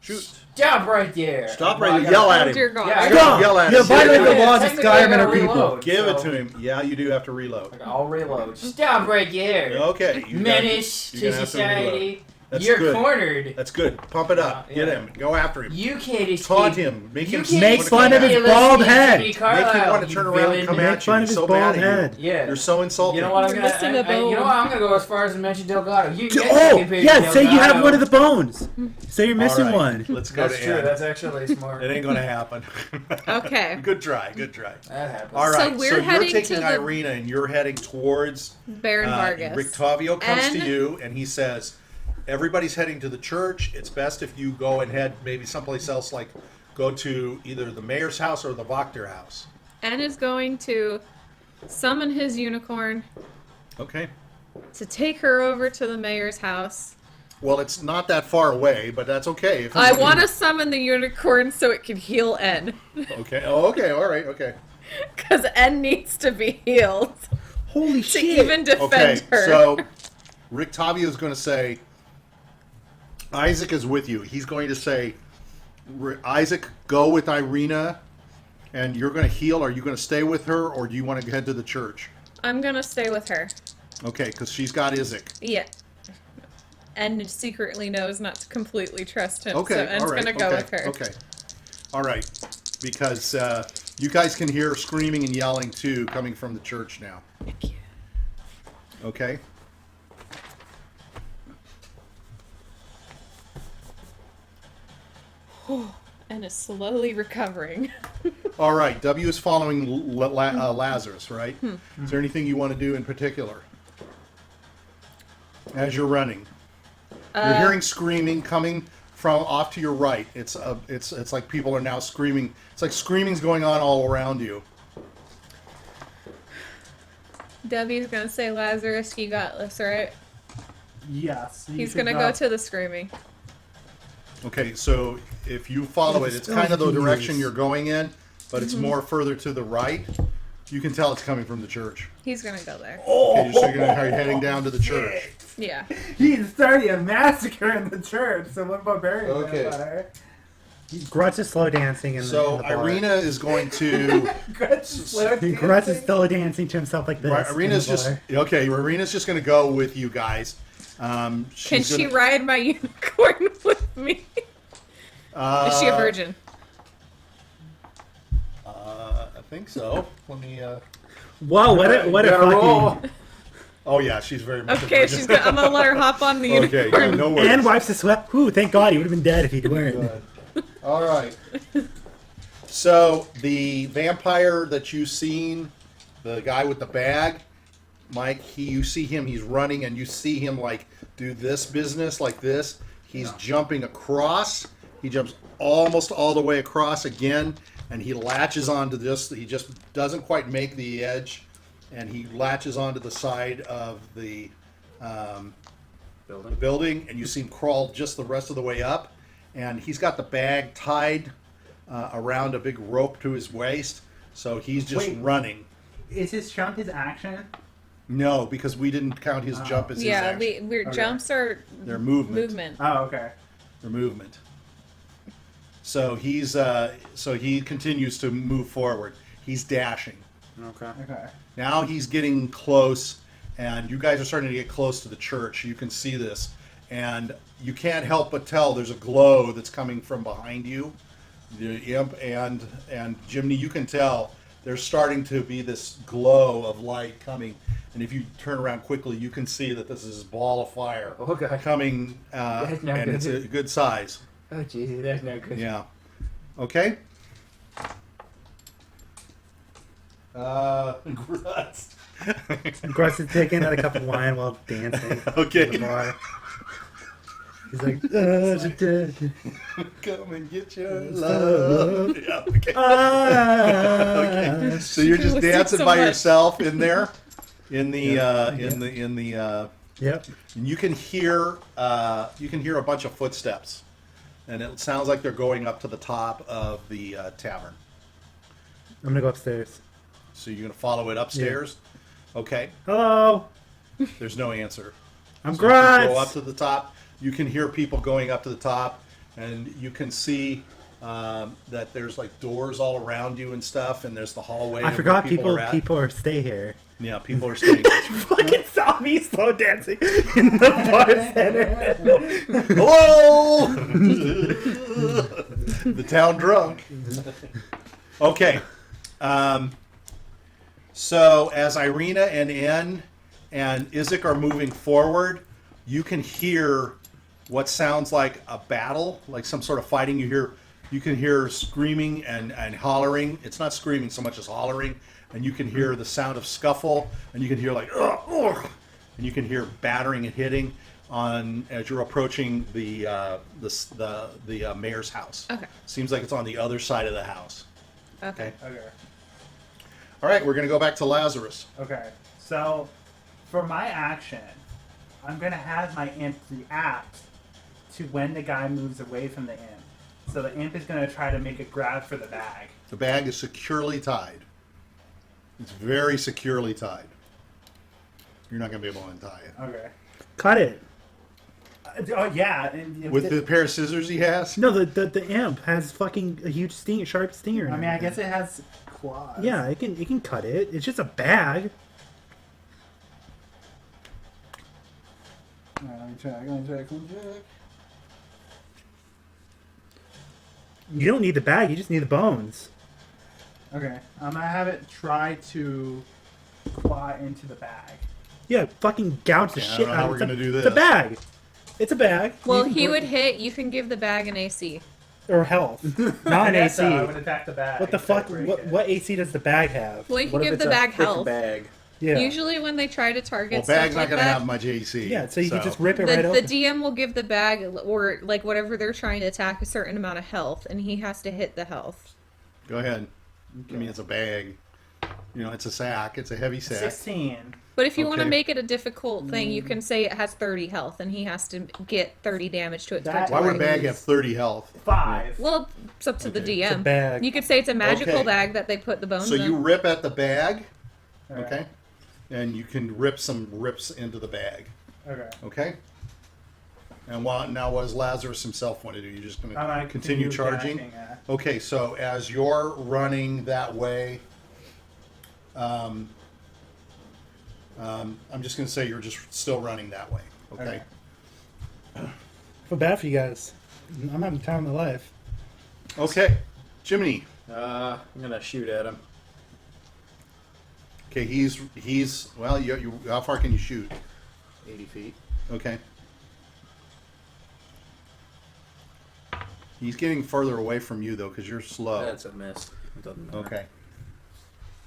Shoot! Stop right there. Stop Well, right I there. gotta- Yell at Oh, him. dear God. Yeah, I Stop! gotta- Yell at Yeah, him. violate the Yeah, laws of technically I Skyrim gotta and people. reload, Give it so- to him. Yeah, you do have to reload. Okay, I'll reload. Stop right there. Okay. Menace you're to gonna have to reload. society. That's You're good. cornered. That's good. Pump it up. Yeah. Get him. Go after him. You can't escape. Taunt him. Make him Make fun of his bald head. Make Make him want to turn around and come Make at you. fun of He's his so bald mad at head. you. Yeah. You're so insulting. You know what? I'm You're gonna. missing a bone. You know what? I'm gonna go as far as to mention Delgado. You get Oh, Delgado. yeah, say you have one of the bones. Say you're missing All right, one. Let's go That's to true. Ed. That's actually smart. It ain't going to happen. Okay. Good try. Good try. That happens. All right. So we're you're heading taking to the- Irina and you're heading towards Baron Vargas. Rictavio comes And- to you and he says, everybody's heading to the church. It's best if you go and head maybe someplace else, like go to either the mayor's house or the Wachter house. And is going to summon his unicorn Okay. to take her over to the mayor's house. Well, it's not that far away, but that's okay. If I want to summon the unicorn so it can heal N. Okay. Oh, okay. All right. Okay. Because N needs to be healed Holy to shit. even defend Okay. her. So Rictavio is going to say, Isaac is with you. He's going to say, Isaac, go with Irina, and you're going to heal. Are you going to stay with her, or do you want to head to the church? I'm going to stay with her. Okay, because she's got Isaac. Yeah. N secretly knows not to completely trust him. Okay, So N's all right. going to go okay, with her. Okay. All right. Because you guys can hear screaming and yelling, too, coming from the church now. Thank you. Okay? N is slowly recovering. All right. W is following Lazarus, right? Is there anything you want to do in particular? As you're running. You're hearing screaming coming from off to your right. It's like people are now screaming. It's like screaming's going on all around you. W's going to say, Lazarus, you got this, right? Yes. you He's should going to go to the screaming. Okay, so if you follow it, it's kind of the direction you're going in, but it's more further to the right. You can tell it's coming from the church. He's going to go there. Okay, so you're heading down to the church. Yeah. He's starting a massacre in the church. So what barbarian? Okay. vampire? Grutz is slow dancing in So the bar. Irina is going to. Grutz is slow dancing to himself like this. Irina's in the just bar. okay. Irina's just going to go with you guys. Can She's she gonna, ride my unicorn with me? Is she a virgin? I think so. Let me. Whoa, what a Gotta roll. fucking... Oh yeah, she's very much. a Okay, virgin. she's gonna, I'm gonna let her hop on the Okay, unicorn. no worries. And wipes the sweat. Whew, thank God he would have been dead if he weren't. Good. All right. So the vampire that you've seen, the guy with the bag, Mike, you see him. He's running, and you see him like do this business like this. He's jumping across. He jumps almost all the way across again, and he latches onto this. He just doesn't quite make the edge, and he latches onto the side of the building, and you see him crawl just the rest of the way up. And he's got the bag tied around a big rope to his waist, so he's just Wait. running. Is his jump his action? No, because we didn't count his jump as his Yeah, action. we're jumps are Their movement. movement. Oh, okay. Their movement. So he's so he continues to move forward. He's dashing. Okay. Okay. Now he's getting close, and you guys are starting to get close to the church. You can see this, and you can't help but tell there's a glow that's coming from behind you. The imp and Jiminy, you can tell there's starting to be this glow of light coming. And if you turn around quickly, you can see that this is a ball of fire Oh, God. coming, That's not and it's a good. good size. Oh, Jesus, that's not good. Yeah. Okay. Grutz. Grutz is taking out a cup of wine while dancing. Okay. In the bar. He's like, Come and get your love. Yeah, okay. Okay. So you're just She dancing so by much. yourself in there, in the yep. and you can hear a bunch of footsteps, and it sounds like they're going up to the top of the tavern. I'm gonna go upstairs. So you're gonna follow it upstairs. Okay. Hello, There's no answer. I'm So you can go up Grutz. to the top. You can hear people going up to the top, and you can see that there's like doors all around you and stuff, and there's the hallway. I where forgot are at. people are stay here. Yeah, people are staying. Fucking saw me slow dancing in the bar center. Hello, the town drunk. Okay, so as Irina and N and Isaac are moving forward, you can hear what sounds like a battle, like some sort of fighting. You can hear screaming and hollering. It's not screaming so much as hollering. And you can hear the sound of scuffle, and you can hear like, ugh, ugh, and you can hear battering and hitting as you're approaching the mayor's house. Okay. Seems like it's on the other side of the house. Okay. Okay. All right, we're gonna go back to Lazarus. Okay. So, for my action, I'm gonna have my imp react to when the guy moves away from the imp. So the imp is gonna try to make a grab for the bag. The bag is securely tied. It's very securely tied. You're not gonna be able to untie it. Okay. Cut it. Oh yeah. and- With the pair of scissors he has. No, the imp has fucking a huge sharp stinger. I mean, I guess it has claws. Yeah, it can cut it. It's just a bag. Alright, let me check. You don't need the bag. You just need the bones. Okay. I'm gonna have it try to claw into the bag. Yeah, fucking gouge the Okay, I shit don't know how out we're of gonna do It's a this. bag. It's a bag. Well, You can he put- would hit. You can give the bag an AC. or health, not an Yeah, AC. so I would attack the bag. What the instead of fuck? break What, it. what AC does the bag have? Well, you can What if give it's the a bag thick health. bag? Yeah, Usually, when they try to target Well, stuff bag's like not gonna that, have much AC. yeah. So you can just rip it right the open. DM will give the bag or like whatever they're trying to attack a certain amount of health, and he has to hit the health. Go ahead. I mean, it's a bag. You know, it's a sack. It's a heavy sack. 16. But if you want to Okay. make it a difficult thing, you can say it has 30 health, and he has to get 30 damage to it. That- Why would a to bag have 30 health? 5. Well, it's up to the Okay. DM. It's a bag. You could say it's a magical Okay. bag that they put the bones So in. you rip at the bag, Okay. okay? And you can rip some rips into the bag, Okay. okay? And what does Lazarus himself want to do? You're just going I'm to gonna continue charging? dashing, yeah. Okay, so as you're running that way, I'm just going to say you're just still running that way, okay? Okay. feel bad for you guys. I'm having the time of my life. Okay, Jiminy. I'm gonna shoot at him. Okay, he's well. You how far can you shoot? 80 feet. Okay. He's getting further away from you though, because you're slow. That's a miss. It doesn't matter. Okay.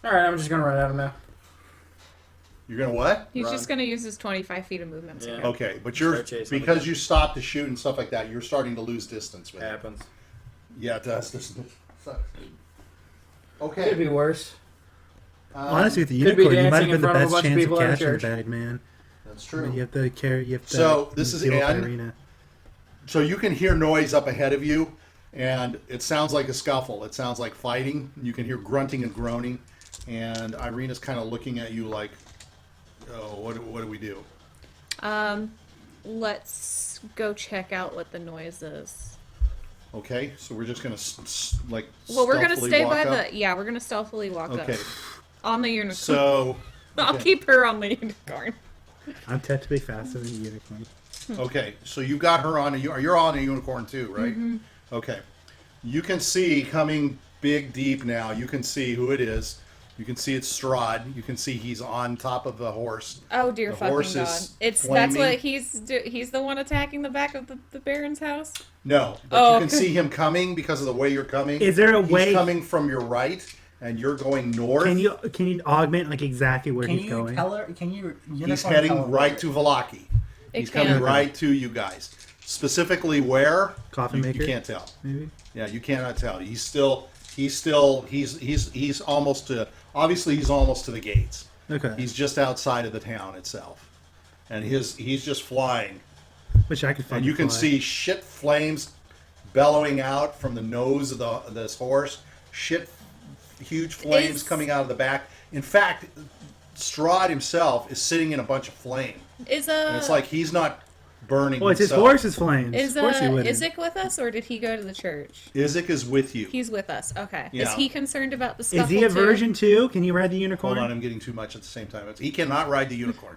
All right, I'm just gonna run at him now. You're gonna what? He's Run. just going to use his 25 feet of movement. Yeah. Okay, but you're Start chasing because him. you stopped to shoot and stuff like that. You're starting to lose distance with it. Happens. Yeah, it does. This sucks. Could Okay. be worse. Honestly, with the Could be unicorn, you might have dancing in been the front of a best bunch of chance of people at a catching the church. bag, man. That's But true. you have to carry. You have to. So, this is deal with Ann. Irina. So you can hear noise up ahead of you, and it sounds like a scuffle. It sounds like fighting. You can hear grunting and groaning, and Irina's kind of looking at you like, "Oh, what do we do?" Let's go check out what the noise is. Okay, so we're just gonna like. Well, we're going to stealthily stay walk by up? the... Yeah, we're going to stealthily walk Okay, up. On the unicorn. so I'll okay. keep her on the unicorn. I'm technically faster than the unicorn. Okay, so you got her on you're on a unicorn too, right? Okay. You can see coming big deep now. You can see who it is. You can see it's Strahd. You can see he's on top of the horse. Oh, dear The fucking horse God. is That's flaming. what he's the one attacking the back of the Baron's house? No, but Oh. you can see him coming because of the way you're coming. Is there a He's way- coming from your right, and you're going north. Can you augment like exactly where Can he's you going? tell her? Can you? He's unicorn heading tell her right where? to Valaki. It He's can. coming right to you guys. Specifically where? Coffin you maker? can't tell. Maybe. Yeah, you cannot tell. He's almost to. Obviously, he's almost to the gates. Okay. He's just outside of the town itself, and he's just flying. Which I could find. And you can see shit flames bellowing out from the nose of this horse. Huge flames Is- coming out of the back. In fact, Strahd himself is sitting in a bunch of flame. Is And it's like he's not burning. Oh, it's his himself. horse's flames. Is of course he wouldn't. Isaac with us, or did he go to the church? Isaac is with you. He's with us. Okay. Yeah. Is he concerned about the scuffle Is he a too? virgin too? Can he ride the unicorn? Hold on, I'm getting too much at the same time. He cannot ride the unicorn.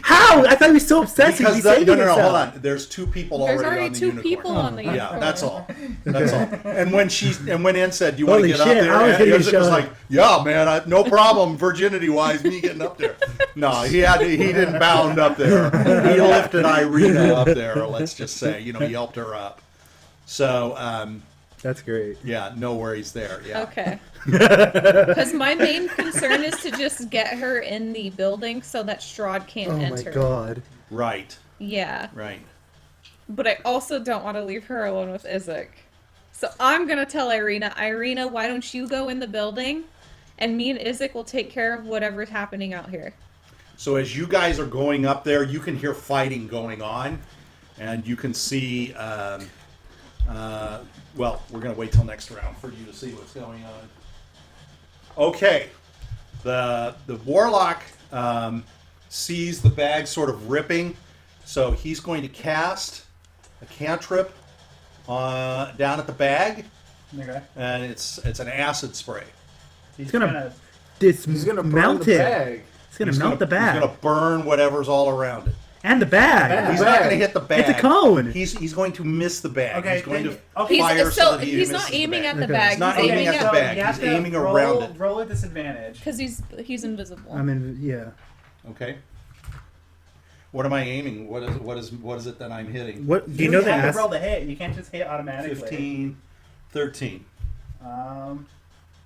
How? I thought he was so obsessed. Because He's no, saving hold himself. on. There's two people There's already already on the two unicorn. people on the Yeah, unicorn. that's all. That's all. And when Ann said, "Do you want to Holy get up shit, there?" I was getting Isaac was shot. like, "Yeah, man, no problem. Virginity-wise, me getting up there." No, he didn't bound up there. He lifted Irina up there. Let's just say, he helped her up. So, That's great. yeah, no worries there. Yeah. Okay. Because my main concern is to just get her in the building so that Strahd can't Oh enter. my god. Right. Yeah. Right. But I also don't want to leave her alone with Isaac. So I'm going to tell Irina, why don't you go in the building and me and Isaac will take care of whatever's happening out here. So as you guys are going up there, you can hear fighting going on, and you can see. Well, we're going to wait till next round for you to see what's going on. Okay, the warlock sees the bag sort of ripping, so he's going to cast a cantrip down at the bag, Okay. and it's an acid spray. He's gonna- He's gonna burn melt the it. bag. It's gonna melt the bag. He's going to burn whatever's all around it. And the bag. He's not going to hit the bag. It's a cone. He's going to miss the bag. Okay, he's going then- to okay. fire so that he He's misses not the aiming bag. at the Okay. bag. He's not he's aiming at the bag. you have He's to aiming roll, around it. Roll a disadvantage. Because he's invisible. I mean, yeah. Okay. What am I aiming? What is it that I'm hitting? What do you know have that? to roll the hit. You can't just hit automatically. 15, 13.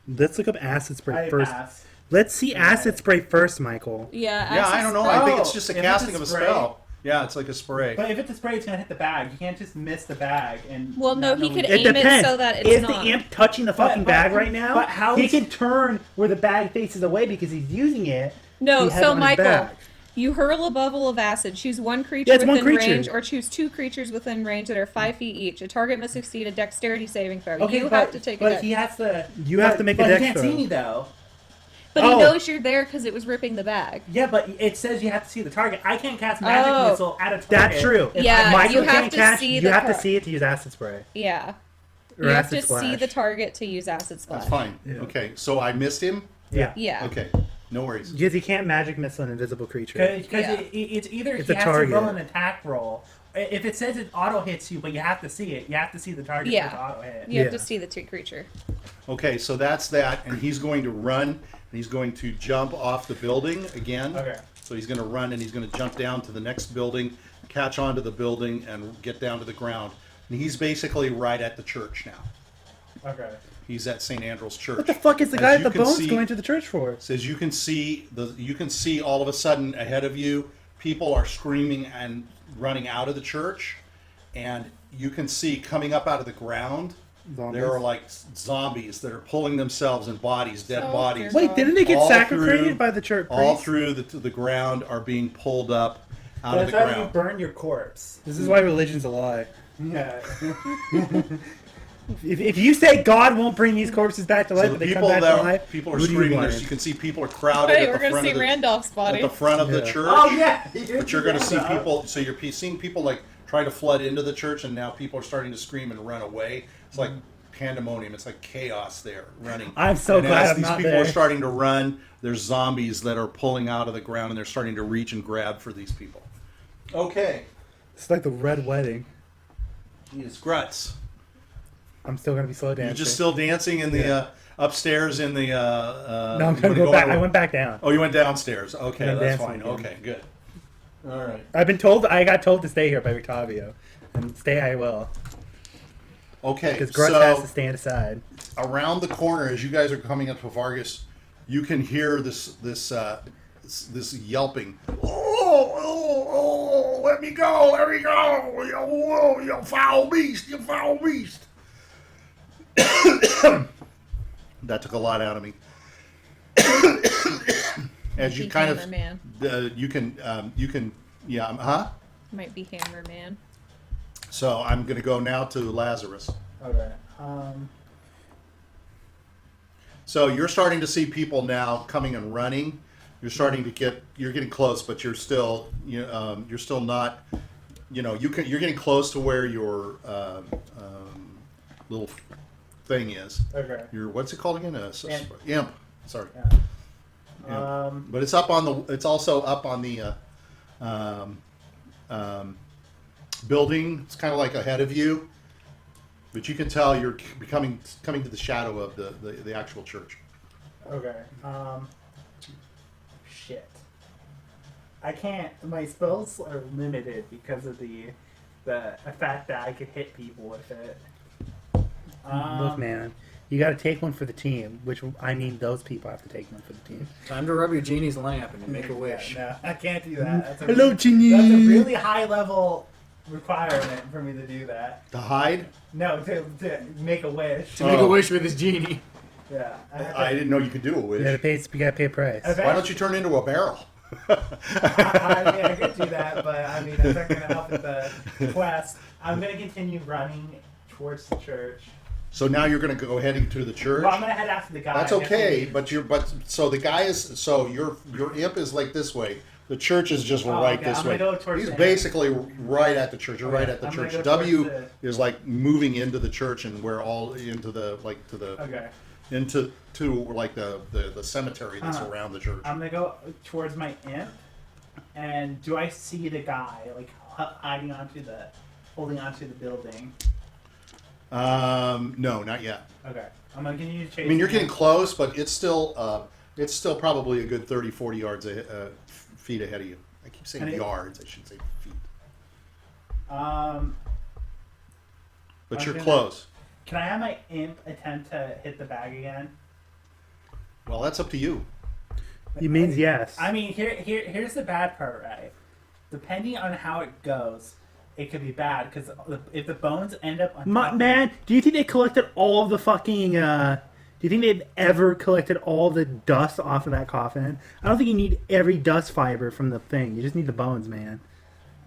Let's look up acid spray I first. pass. Let's see acid spray first, Michael. Yeah. Yeah, I don't know. I think Oh, it's just a if it's casting a of a spray- spell. Yeah, it's like a spray. But if it's a spray, it's gonna hit the bag. You can't just miss the bag and. Well, no, not he know could when- aim it depends. so that it's Is not. the imp touching the fucking But- bag right now? but how he is- can turn where the bag faces away because he's using it. No, He has it so on his Michael, back. you hurl a bubble of acid. Choose one creature Yeah, it's one within creature. range, or choose two creatures within range that are 5 feet each. A target must succeed a dexterity saving throw. Okay, you but, have to take a but dex. he has to. You have to make a but dex he can't throw. see me though. But he Oh. knows you're there because it was ripping the bag. Yeah, but it says you have to see the target. I can't cast magic Oh. missile at a target. That's true. if Yeah, I- Michael you have can't to catch. see You the have to tar- see it to use acid spray. Yeah. Or You have acid to splash. see the target to use acid splash. That's fine. Yeah. Okay, so I missed him? Yeah. Yeah. Okay, no worries. Because he can't magic missile an invisible creature. Because Yeah. it's either It's he a has target. to roll an attack roll. If it says it auto hits you, but you have to see it, you have to see the target Yeah. for the auto hit. You have Yeah. to see the creature. Okay, so that's that, and he's going to run, and he's going to jump off the building again. Okay. So he's going to run, and he's going to jump down to the next building, catch onto the building, and get down to the ground. And he's basically right at the church now. Okay. He's at St. Andrew's Church. What the fuck is the As guy you at the can bones see- going to the church for? Says you can see all of a sudden ahead of you, people are screaming and running out of the church, and you can see coming up out of the ground. Zombies. There are like zombies that are pulling themselves in bodies, dead Oh, bodies. dear Wait, didn't they get All sacred through- by the church All priest? through the ground are being pulled up out of That's the why you ground. burn your corpse. This is why religion's a lie. Yeah. If you say God won't bring these corpses back to life, So but the they come people back to that life, people are who do you screaming. want? You can see people are crowded Hey, at we're the gonna front see of the Randolph's body. at the front of the Yeah. church. Oh yeah. But you're going to see people. So you're seeing people like try to flood into the church, and now people are starting to scream and run away. It's like pandemonium. It's like chaos there running. I'm so and glad as I'm these not people there. are starting to run, there's zombies that are pulling out of the ground, and they're starting to reach and grab for these people. Okay, It's like the red wedding. it's Grutz. I'm still gonna be slow dancing. You're just still dancing in the upstairs in the. No, I'm gonna go back. I went back down. Oh, you went downstairs. Okay, I'm that's dancing fine. again. Okay, good. All right. I got told to stay here by Octavio, and stay I will, Okay, because Grutz so has to stand aside. around the corner, as you guys are coming up to Vargas, you can hear this yelping. Oh, let me go, you foul beast, you foul beast. That took a lot out of me. As you Be kind of, Hammerman. you can, yeah, huh? Might be Hammerman. So I'm going to go now to Lazarus. Okay. So you're starting to see people now coming and running. You're starting to you're getting close, but you're still not you're getting close to where your little thing is. Okay. Your what's it called again? Imp. Sorry. Yeah. Imp. But it's up on the. It's also up on the building. It's kind of like ahead of you, but you can tell you're coming to the shadow of the actual church. Okay. Shit. I can't. My spells are limited because of the fact that I could hit people with it. Look, man, you got to take one for the team. Which I mean, those people have to take one for the team. Time to rub your genie's lamp and make a wish. No, I can't do that. That's a Hello, Genie. That's a really high level requirement for me to do that. To hide? No, to make a wish. To make a wish with his genie. Yeah. I didn't know you could do a wish. You got to pay a price. Why don't you turn into a barrel? I mean, I could do that, but I mean, that's not going to help with the quest. I'm going to continue running towards the church. So now you're going to go heading to the church. Well, I'm going to head after the guy. That's okay, but so the guy is your imp is like this way. The church is just right this way. He's basically right at the church. You're right at the church. W is like moving into the church and we're all into the into like the cemetery that's around the church. I'm gonna go towards my imp, and do I see the guy like holding onto the building? No, not yet. Okay, I'm gonna continue to chase. I mean, you're getting close, but it's still probably a good 30, 40 yards feet ahead of you. I keep saying yards. I should say feet. But you're close. Can I have my imp attempt to hit the bag again? Well, that's up to you. He means yes. I mean, here's the bad part, right? Depending on how it goes, it could be bad because if the bones end up on top Man, do you think they collected all of the fucking? Do you think they've ever collected all the dust off of that coffin? I don't think you need every dust fiber from the thing. You just need the bones, man.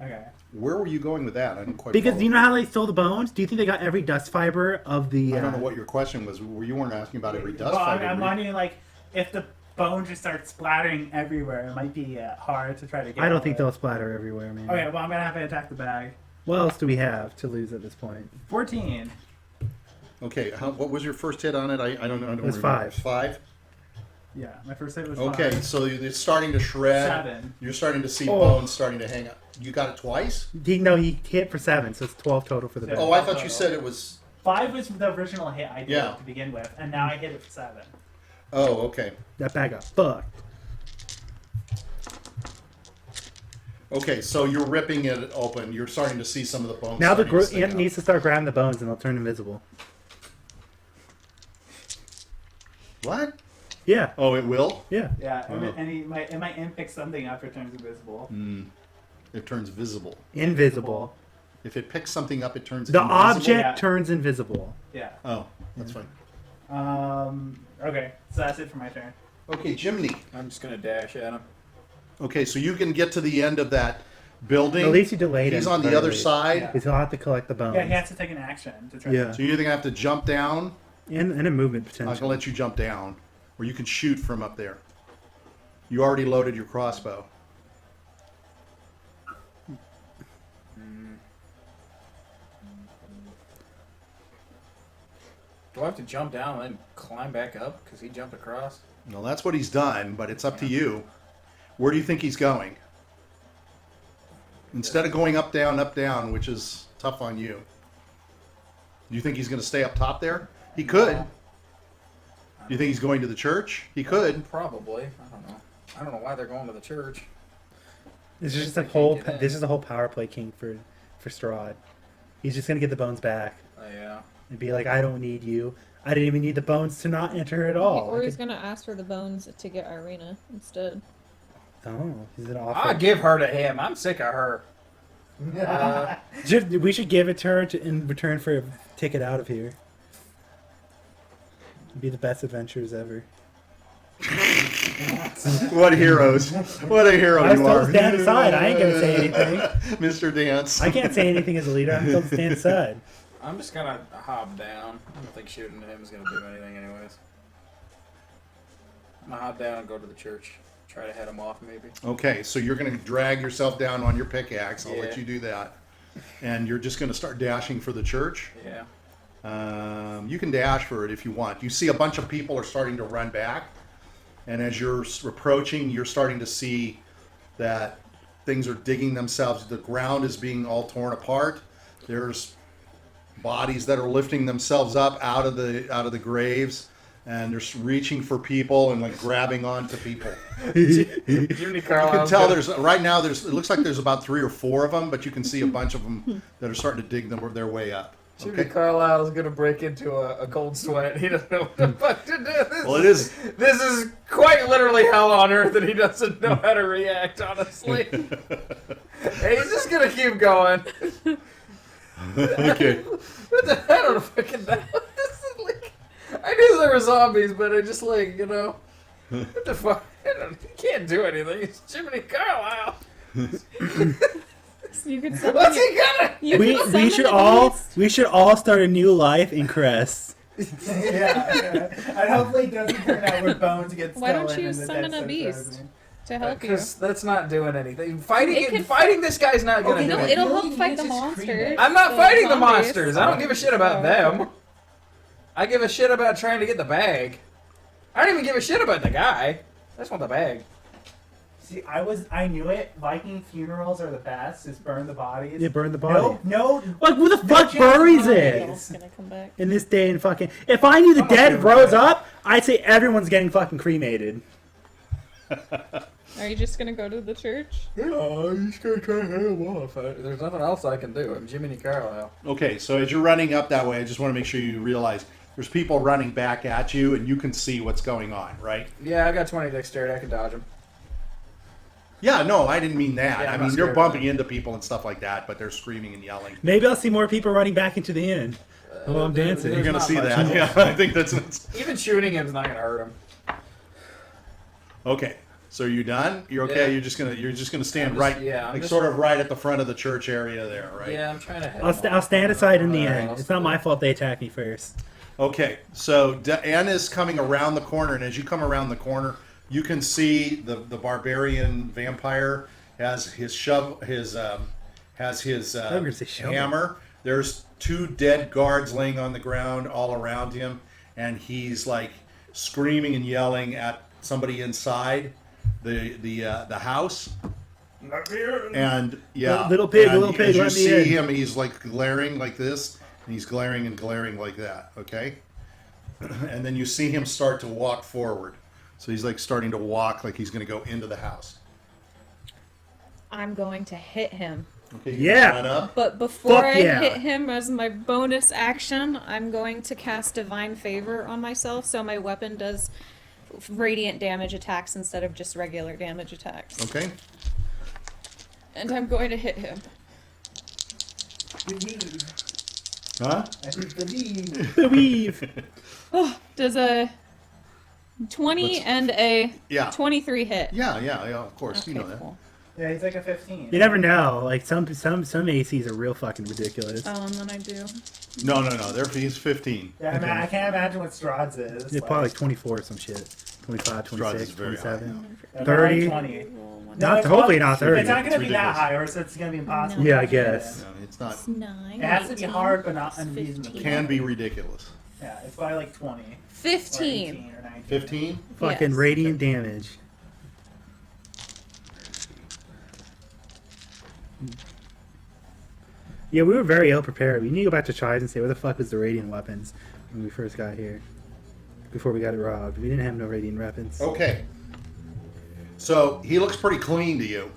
Okay. Where were you going with that? I didn't quite. Because follow. do you know how they stole the bones? Do you think they got every dust fiber of the? I don't know what your question was. You weren't asking about every dust Well, fiber. I'm wondering like if the bone just starts splattering everywhere, it might be hard to try to get. I don't think they'll splatter everywhere, man. Okay, well I'm gonna have to attack the bag. What else do we have to lose at this point? 14. Okay, what was your first hit on it? I don't know. I don't It was remember. 5. 5. Yeah, my first hit was Okay, 5. so it's starting to shred. 7. You're starting to see bones starting to hang up. You got it twice? He hit for 7, so it's 12 total for the bag. Oh, I thought you said it was. 5 was the original hit I did to begin with, and now I hit it for 7. Oh, okay. That bag got fucked. Okay, so you're ripping it open. You're starting to see some of the bones. Now the starting to stick ant out. needs to start grabbing the bones, and they'll turn invisible. What? Yeah. Oh, it will? Yeah. Yeah, and my imp picks something up, it turns invisible. It turns visible. Invisible. If it picks something up, it turns The invisible? object turns invisible. Yeah. Oh, that's fine. Okay, so that's it for my turn. Okay, Jiminy. I'm just gonna dash at him. Okay, so you can get to the end of that building. At least you delayed He's him, on the very other late. side. He'll have to collect the bones. Yeah, he has to take an action to try. Yeah. So you're either going to have to jump down. And a movement I'm potential. going to let you jump down. Or you can shoot from up there. You already loaded your crossbow. Do I have to jump down and then climb back up because he jumped across? Well, that's what he's done, but it's up to you. Where do you think he's going? Instead of going up, down, which is tough on you. Do you think he's going to stay up top there? He could. Do you think he's going to the church? He could. Probably. I don't know. I don't know why they're going to the church. This is just a whole. This is a whole power play king for Strahd. He's just gonna get the bones back Yeah. and be like, I don't need you. I didn't even need the bones to not enter at all. Or he's gonna ask for the bones to get Irina instead. Oh, he's an offer. I'll give her to him. I'm sick of her. We should give it to her in return for a ticket out of here. It'd be the best adventures ever. What heroes. What a hero I you still are. stand aside. I ain't gonna say anything. Mr. Dance. I can't say anything as a leader. I'm still stand aside. I'm just gonna hop down. I don't think shooting at him is gonna do anything anyways. I'm gonna hop down and go to the church. Try to head him off maybe. Okay, so you're going to drag yourself down on your pickaxe. I'll let Yeah. you do that. and you're just going to start dashing for the church. Yeah. You can dash for it if you want. You see a bunch of people are starting to run back, and as you're approaching, you're starting to see that things are digging themselves. The ground is being all torn apart. There's bodies that are lifting themselves up out of the graves, and they're reaching for people and like grabbing onto people. Jiminy Carlyle. You can tell it looks like there's about 3 or 4 of them, but you can see a bunch of them that are starting to dig their way up. Jiminy Carlyle is going to break into a cold sweat. He doesn't know what the fuck to do. Well, it is. This is quite literally hell on earth, and he doesn't know how to react, honestly. Hey, he's just going to keep going. Okay. I don't fucking know. This is like, I knew there were zombies, but I just like, what the fuck? He can't do anything. It's Jiminy Carlyle. You could summon What's he gonna? We should all start a new life in Crest. Yeah. And hopefully it doesn't turn out where Bones gets Why don't stolen you and the summon dead a so beast frozen. to help you? Because that's not doing anything. It Fighting can this guy's not gonna Okay, do No, no, it. it'll Really help fight the needs his monsters. I'm not fighting the zombies. monsters. I don't give a shit about them. I give a shit about trying to get the bag. I don't even give a shit about the guy. I just want the bag. See, I knew it. Viking funerals are the best. Just burn the bodies. Yeah, burn the body. No. Like, who the No fuck chance buries of it? It's gonna come back. In this day and fucking... If I knew the dead rose up, I'd say everyone's getting fucking cremated. Are you just gonna go to the church? Yeah, I'm just gonna try to head him off. There's nothing else I can do. I'm Jiminy Carlyle. Okay, so as you're running up that way, I just want to make sure you realize there's people running back at you, and you can see what's going on, right? Yeah, I got 20 dexterity. I can dodge him. Yeah, no, I didn't mean that. Yeah, I I'm mean, not you're scared bumping of into people and stuff like that, but they're screaming and yelling. Maybe I'll see more people running back into the inn. Oh, I'm dancing. You're going to not see much. that. Yeah, I think that's... Even shooting him's not gonna hurt him. Okay, so are you done? You're okay? Yeah. You're just gonna stand I'm right, just- yeah, I'm like just- sort of right at the front of the church area there, right? Yeah, I'm trying to head I'll stand aside in the Alright, end. I'll It's not my fault they attack me first. Okay, so Anna's coming around the corner, and as you come around the corner, you can see the barbarian vampire has his gonna say shovel. hammer. There's 2 dead guards laying on the ground all around him, and he's like screaming and yelling at somebody inside the house. And yeah, Little pig, and little pig, As you let me see in. him, he's like glaring like this, and he's glaring and glaring like that. Okay, and then you see him start to walk forward. So he's like starting to walk like he's going to go into the house. I'm going to hit him. Okay, you Yeah. run up. But before Fuck I yeah. hit him as my bonus action, I'm going to cast Divine Favor on myself so my weapon does radiant damage attacks instead of just regular damage attacks. Okay. And I'm going to hit him. Believe. Huh? I believe. The weave. Does a 20 and a Yeah. 23 hit? Yeah. Of course, Okay, you know that. cool. Yeah, he's like a 15. You never know. Like some ACs are real fucking ridiculous. Oh, and then I do. No. He's 15. Yeah, man, I can't imagine what Strahd's is. It's probably like 24 or some shit. 25, Strahd's 26, is very 27. Yeah, 30. 20. Not it's hopefully not- not 30. It's not going to be ridiculous. that high, or it's going to be impossible. Yeah, I guess. No, it's not. It's 9. It has to be 18, hard, but not plus unreasonable. 15. Can be ridiculous. Yeah, it's probably like 20. Or 15. 18 or 19. 15. Fucking Yes. radiant damage. Yeah, we were very ill prepared. We need to go back to Chives and say, where the fuck was the radiant weapons when we first got here? Before we got it robbed. We didn't have no radiant weapons. Okay. So he looks pretty clean to you.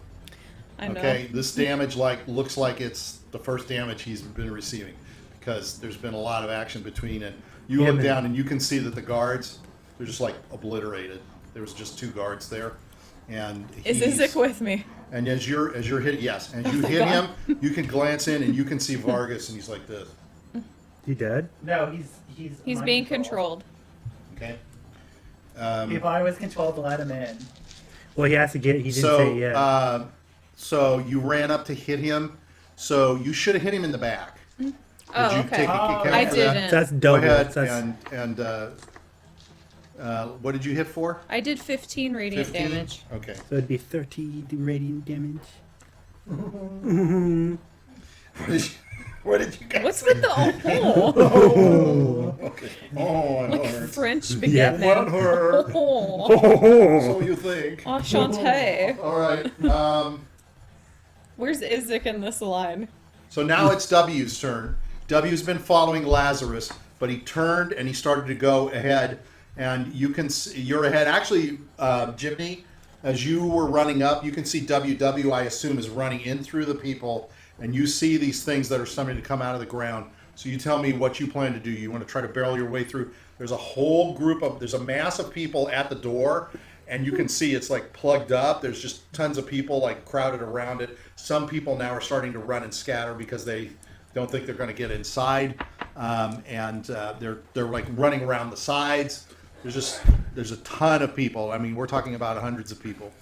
I know. Okay, this damage looks like it's the first damage he's been receiving because there's been a lot of action between it. You Yeah, look man. down and you can see that the guards, they're just like obliterated. There was just 2 guards there, and Is he's- Isaac with me? And as you're hitting, yes, and you Oh my hit God. him, you can glance in and you can see Vargas, and he's like this. You dead? No, he's He's mind being controlled. controlled. Okay. If I was controlled to let him in. Well, he has to get. He didn't So, say yeah. so you ran up to hit him. So you should have hit him in the back. Oh, Did you okay. take Oh, account I of that? didn't. So that's Go double. ahead That's, what did you hit for? I did 15 radiant 15? damage. Okay. so it'd be 30 radiant damage. What did you guys What's with the hole? Okay. Oh, I know. Like Hurts. French spaghetti. What hurt? Oh, So you think? enchanté. All right. Where's Isaac in this line? So now it's W's turn. W's been following Lazarus, but he turned and he started to go ahead. And you can see, you're ahead. Actually, Jiminy, as you were running up, you can see WW, I assume, is running in through the people. And you see these things that are starting to come out of the ground. So you tell me what you plan to do. You want to try to barrel your way through. There's a whole group of, there's a mass of people at the door. And you can see it's like plugged up. There's just tons of people like crowded around it. Some people now are starting to run and scatter because they don't think they're going to get inside. They're like running around the sides. There's a ton of people. I mean, we're talking about hundreds of people.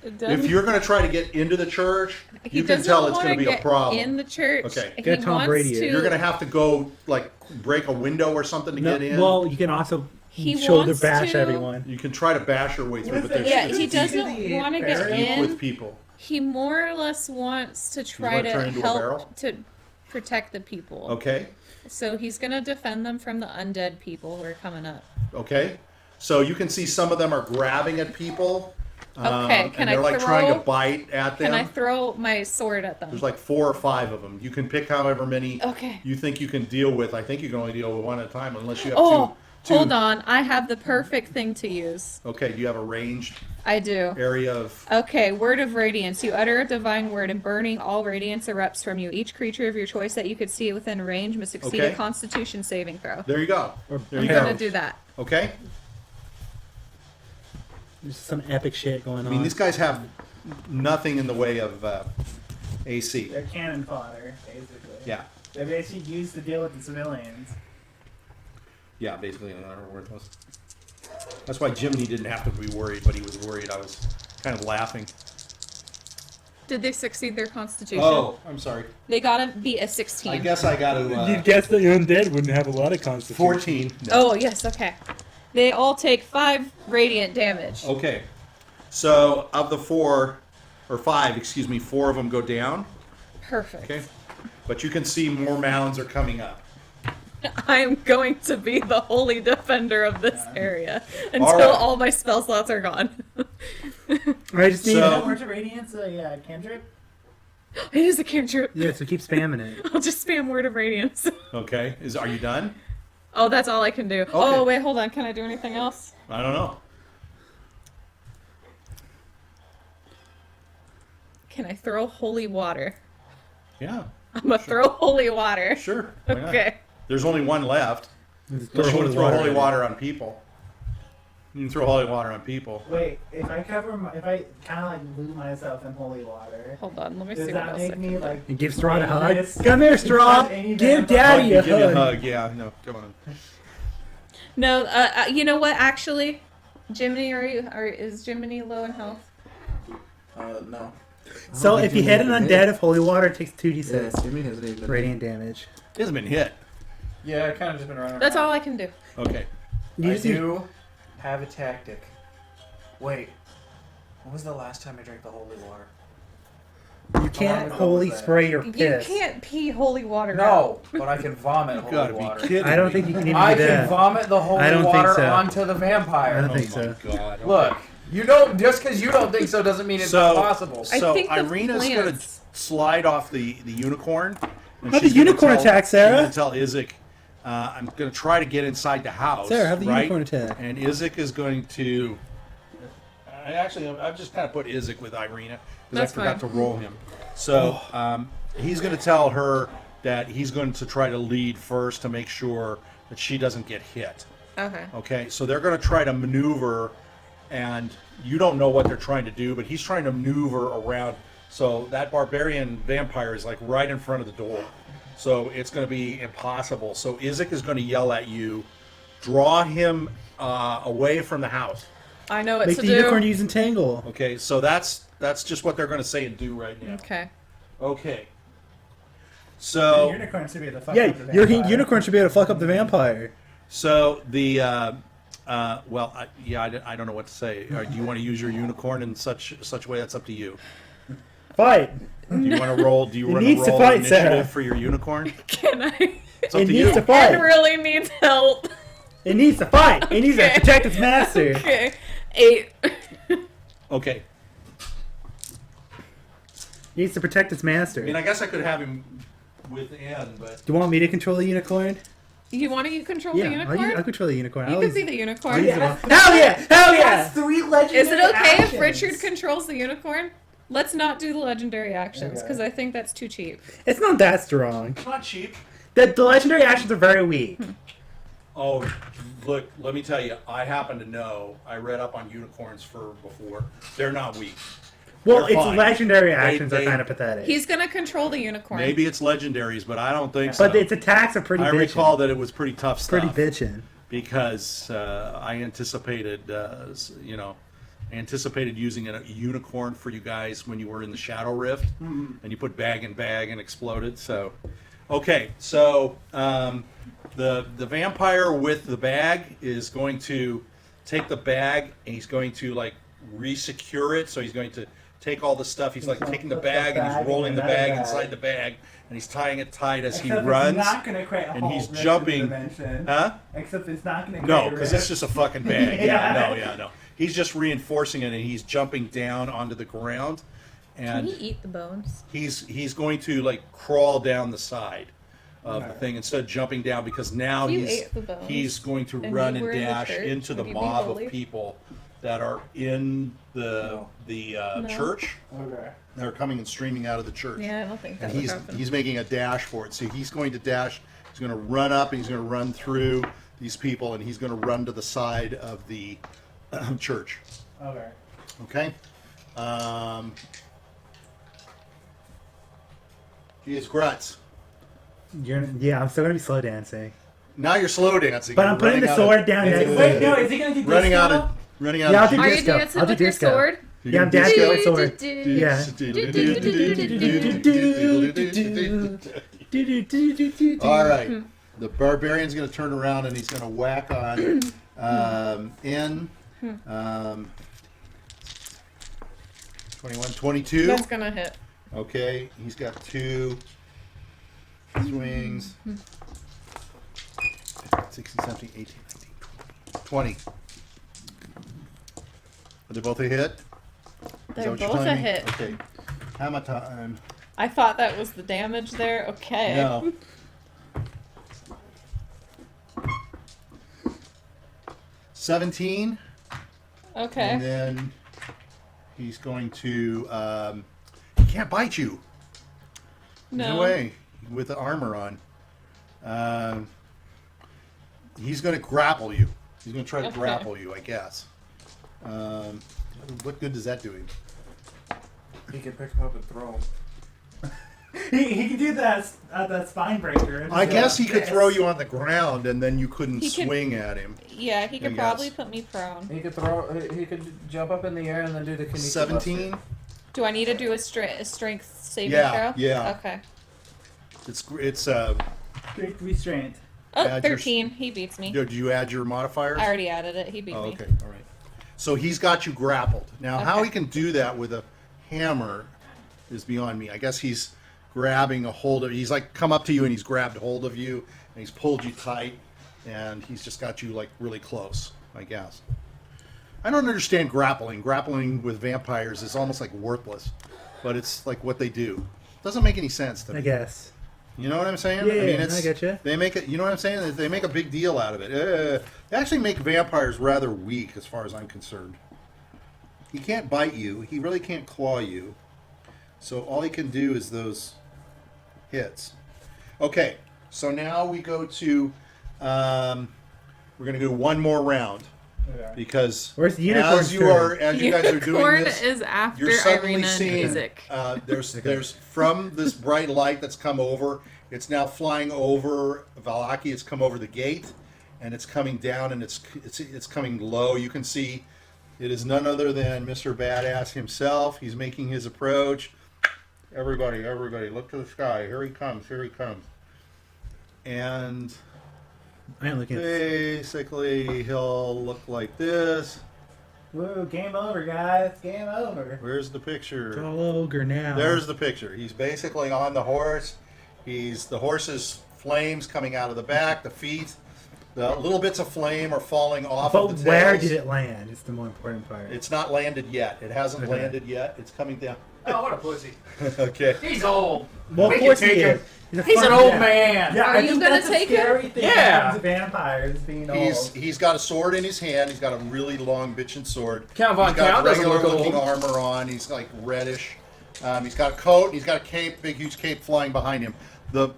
If you're going to try to get into the church, you can tell it's going to be a problem. In the church, Okay. he Get Tom wants Brady in. to. You're going to have to go like break a window or something to get in. Well, you can also He shoulder wants bash to- everyone. You can try to bash your way through, but there's Yeah, it's he deep doesn't want to get with in. people. He more or less wants to try wanna turn to into a barrel? help to protect the people. Okay. So he's gonna defend them from the undead people who are coming up. Okay. So you can see some of them are grabbing at people. Okay, can and they're I like trying to throw- bite at them. Can I throw my sword at them? There's like 4 or 5 of them. You can pick however many Okay. you think you can deal with. I think you can only deal with one at a time unless you have Oh, two. hold on. I have the perfect thing to use. Okay, do you have a ranged I do. area of... Okay, word of radiance. You utter a divine word, and burning all radiance erupts from you. Each creature of your choice that you could see within range must succeed Okay. a Constitution saving throw. There you go. There I'm you gonna go. do that. Okay? There's some epic shit going on. I mean, these guys have nothing in the way of AC. They're cannon fodder, basically. Yeah. They're basically used to deal with the civilians. Yeah, basically, they're worthless. That's why Jiminy didn't have to be worried, but he was worried. I was kind of laughing. Did they succeed their Constitution? Oh, I'm sorry. They gotta be a 16. I guess I got to... You'd guess that your undead wouldn't have a lot of constitution. 14. No. Oh, yes, okay. They all take 5 radiant damage. Okay. So, of the 4, or 5, excuse me, 4 of them go down. Perfect. Okay. But you can see more mounds are coming up. I am going to be the holy defender of this area until All right. all my spell slots are gone. I just need So- Word of Radiance, cantrip? It is a cantrip. Yeah, so keep spamming it. I'll just spam Word of Radiance. Okay. Are you done? Oh, that's all I can do. Oh, wait, hold on. Can I do anything else? I don't know. Can I throw holy water? Yeah. I'm gonna throw holy water. Sure. Why not? Okay. There's only one left. Just Unless you want to throw holy in. water on people. You can throw holy water on people. Wait, if I kind of like lose myself in holy water, Hold on. Let me does see what that else I make can me do. like? And give Strahd a hug. Yes. Come here, Strahd. Any Give vampire- Daddy a Give me a hug. hug. Yeah, no, come on. No, you know what? Actually, Jiminy, is Jiminy low in health? No. So if you hit an Jiminy undead of holy water, it takes 2d6 Yeah, Jimmy hasn't even been radiant damage. He hasn't been hit. Yeah, I kind of just been running around. That's all I can do. Okay. You I just do have a tactic. Wait, when was the last time I drank the holy water? you can't ago holy was that? spray your You piss. can't pee holy water out. No, but I can vomit You holy gotta water. be kidding I don't me. think you can even I do can that. vomit the I holy don't think water so. onto the vampire. I don't think Oh so. my God. Look, you don't. Just because you don't think so doesn't mean it's So- impossible. I So think the Irina's going to plants- slide off the unicorn. And How she's the gonna unicorn tell- attack, Sarah? She's going to tell Izek, I'm going to try to get inside the house. Sarah, have the right? unicorn attack. And Izek is going to... I've just kind of put Izek with Irina because I That's forgot fine. to roll him. So he's going to tell her that he's going to try to lead first to make sure that she doesn't get hit. Okay. Okay, so they're going to try to maneuver, and you don't know what they're trying to do, but he's trying to maneuver around. So that barbarian vampire is like right in front of the door. So it's going to be impossible. So Izek is going to yell at you, draw him away from the house. I know what Make to the do. unicorn use entangle. Okay, so that's just what they're going to say and do right now. Okay. Okay. The So unicorn should be the fuck Yeah, up the your vampire. unicorn should be able to fuck up the vampire. So the Well, I don't know what to say. Do you want to use your unicorn in such a way? That's up to you. Fight. Do you want to roll? Do you want to needs to roll fight, initiative Sarah. for your unicorn? Can I? It's up It to needs you. to fight. Ed really needs help. It needs to fight. It needs to Okay. protect its master. Okay. 8. Okay. It needs to protect its master. I mean, I guess I could have him within, but Do you want me to control the unicorn? You want to control Yeah, the unicorn? I'll control the unicorn. You I'll can use- be the I'll unicorn. use the one. Hell yeah! Hell yeah! That's 3 legendary Is it okay actions. if Richard controls the unicorn? Let's not do the legendary actions because I think that's too cheap. It's not that strong. it's not cheap. The legendary actions are very weak. Oh, look, let me tell you, I happen to know, I read up on unicorns before. They're not weak. Well, They're its fine. legendary actions they- are kind of pathetic. He's gonna control the unicorn. Maybe it's legendaries, but I don't think so. But its attacks are pretty I bitchin'. recall that it was pretty tough stuff. Pretty bitchin'. Because I anticipated, using a unicorn for you guys when you were in the Shadow Rift, and you put bag and exploded. So, okay, so the vampire with the bag is going to take the bag and he's going to like resecure it. So he's going to take all the stuff. He's like taking the bag and he's rolling the bag inside the bag, and he's tying it tight as he Except runs. It's not gonna create a and whole he's rift in jumping. the dimension. Huh? Except it's not gonna. No, create a because it's rift. just a fucking bag. Yeah. No. He's just reinforcing it, and he's jumping down onto the ground, Can and he eat the bones? he's going to like crawl down the side of the thing instead of jumping down, because now If you he's ate the bones he's going to and run you and were in the dash church, into the would you be mob of bullied? people that are in the church. Okay. They're coming and streaming out of the church. Yeah, I don't think that And would happen. he's making a dash for it. So he's going to dash. He's going to run up. And he's going to run through these people, and he's going to run to the side of the church. Okay. Okay. Geez, Grutz. Yeah, I'm still gonna be slow dancing. Now you're slow dancing. But I'm putting the sword down Is next it, to wait, it. no, is he gonna do running disco? out of running out Yeah, I'll of do Are you disco. dancing I'll do with your disco. sword? Yeah, I'm dancing with sword. Yeah. All right. The barbarian's going to turn around and he's going to whack on N. 21, 22. That's gonna hit. Okay, he's got 2 swings. 16, 17, 18, 19, 20. Are they both a hit? Is They're that what you're both a telling me? hit. Okay. Hammer time. I thought that was the damage there. Okay. No. $17. Okay. And then he's going to. He can't bite you. No. No way. With the armor on. He's going to grapple you. He's going to try to Okay. grapple you, I guess. What good does that do him? He can pick him up and throw him. He can do that spine breaker. I guess he could Yes. throw you on the ground and then you couldn't He can- swing at him. Yeah, he could I probably guess. put me prone. He could throw. He could jump up in the air and then do the Kinetic 17. Do I need to do a strength saving Yeah, throw? yeah. Okay. It's Strength restraint. Oh, Add your 13. He beats me. Did you add your modifiers? I already added it. He beat Oh, me. okay, all right. So he's got you grappled. Now, how Okay. he can do that with a hammer is beyond me. I guess he's grabbing a hold of. He's like come up to you and he's grabbed hold of you and he's pulled you tight and he's just got you like really close. I guess. I don't understand grappling. Grappling with vampires is almost like worthless, but it's like what they do. Doesn't make any sense to me. I guess. You know what I'm saying? Yeah, I getcha. They make it. You know what I'm saying? They make a big deal out of it. They actually make vampires rather weak, as far as I'm concerned. He can't bite you. He really can't claw you. So all he can do is those hits. Okay, so now we go to. We're going to do one more round because Where's the unicorn's as you turn? are, as you guys are doing Unicorn this, is after you're suddenly Irina seeing music. there's from this bright light that's come over. It's now flying over Valaki. It's come over the gate, and it's coming down, and it's coming low. You can see it is none other than Mr. Badass himself. He's making his approach. Everybody, look to the sky. Here he comes. And I ain't looking at Basically, he'll look like this. Woo, game over, guys. Game over. Where's the It's picture? all ogre now. There's the picture. He's basically on the horse. The horse's flames coming out of the back, the feet. The little bits of flame are falling off But of the where tails. did it land? It's the more important part. It's not landed yet. It hasn't Okay. landed yet. It's coming down. Oh, what a pussy. Okay. He's old. well, We of can course take he him. is. He's, a He's an fun- old yeah. man. Yeah, Are I you think gonna that's take a scary thing Yeah. when it comes to vampires being old. He's got a sword in his hand. He's got a really long bitchin' sword. Count Von He's got Count doesn't regular look looking old. armor on. He's like reddish. He's got a coat. And he's got a cape, big huge cape flying behind him. The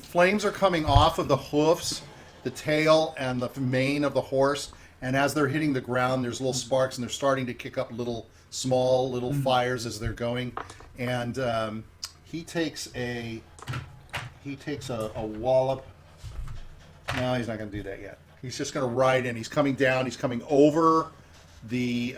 flames are coming off of the hoofs, the tail, and the mane of the horse. And as they're hitting the ground, there's little sparks, and they're starting to kick up small little fires as they're going. And he takes a wallop. No, he's not going to do that yet. He's just going to ride in. He's coming down. He's coming over the.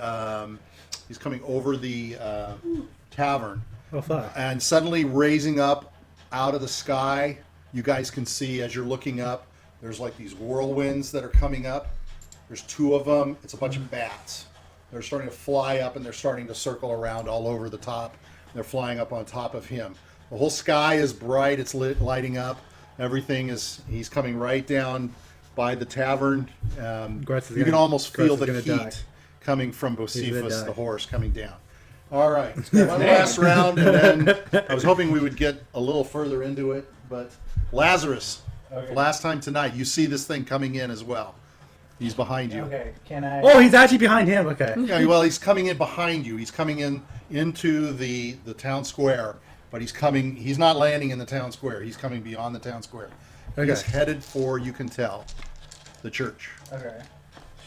Tavern, Oh, fuck. and suddenly raising up out of the sky. You guys can see as you're looking up. There's like these whirlwinds that are coming up. There's two of them. It's a bunch of bats. They're starting to fly up and they're starting to circle around all over the top. They're flying up on top of him. The whole sky is bright. It's lighting up. Everything is. He's coming right down by the tavern. Grutz is You can gonna- almost Grutz feel is the gonna heat die. coming from gonna Bocephus, die. the horse, coming down. All right, one last round, and then I was hoping we would get a little further into it, but Lazarus, Okay. last time tonight, you see this thing coming in as well. He's behind you. Okay, can I? Oh, he's actually behind him. Okay. Yeah, well, he's coming in behind you. He's coming into the town square, but he's not landing in the town square. He's coming beyond the town square. Okay. He's headed for, you can tell, the church. Okay.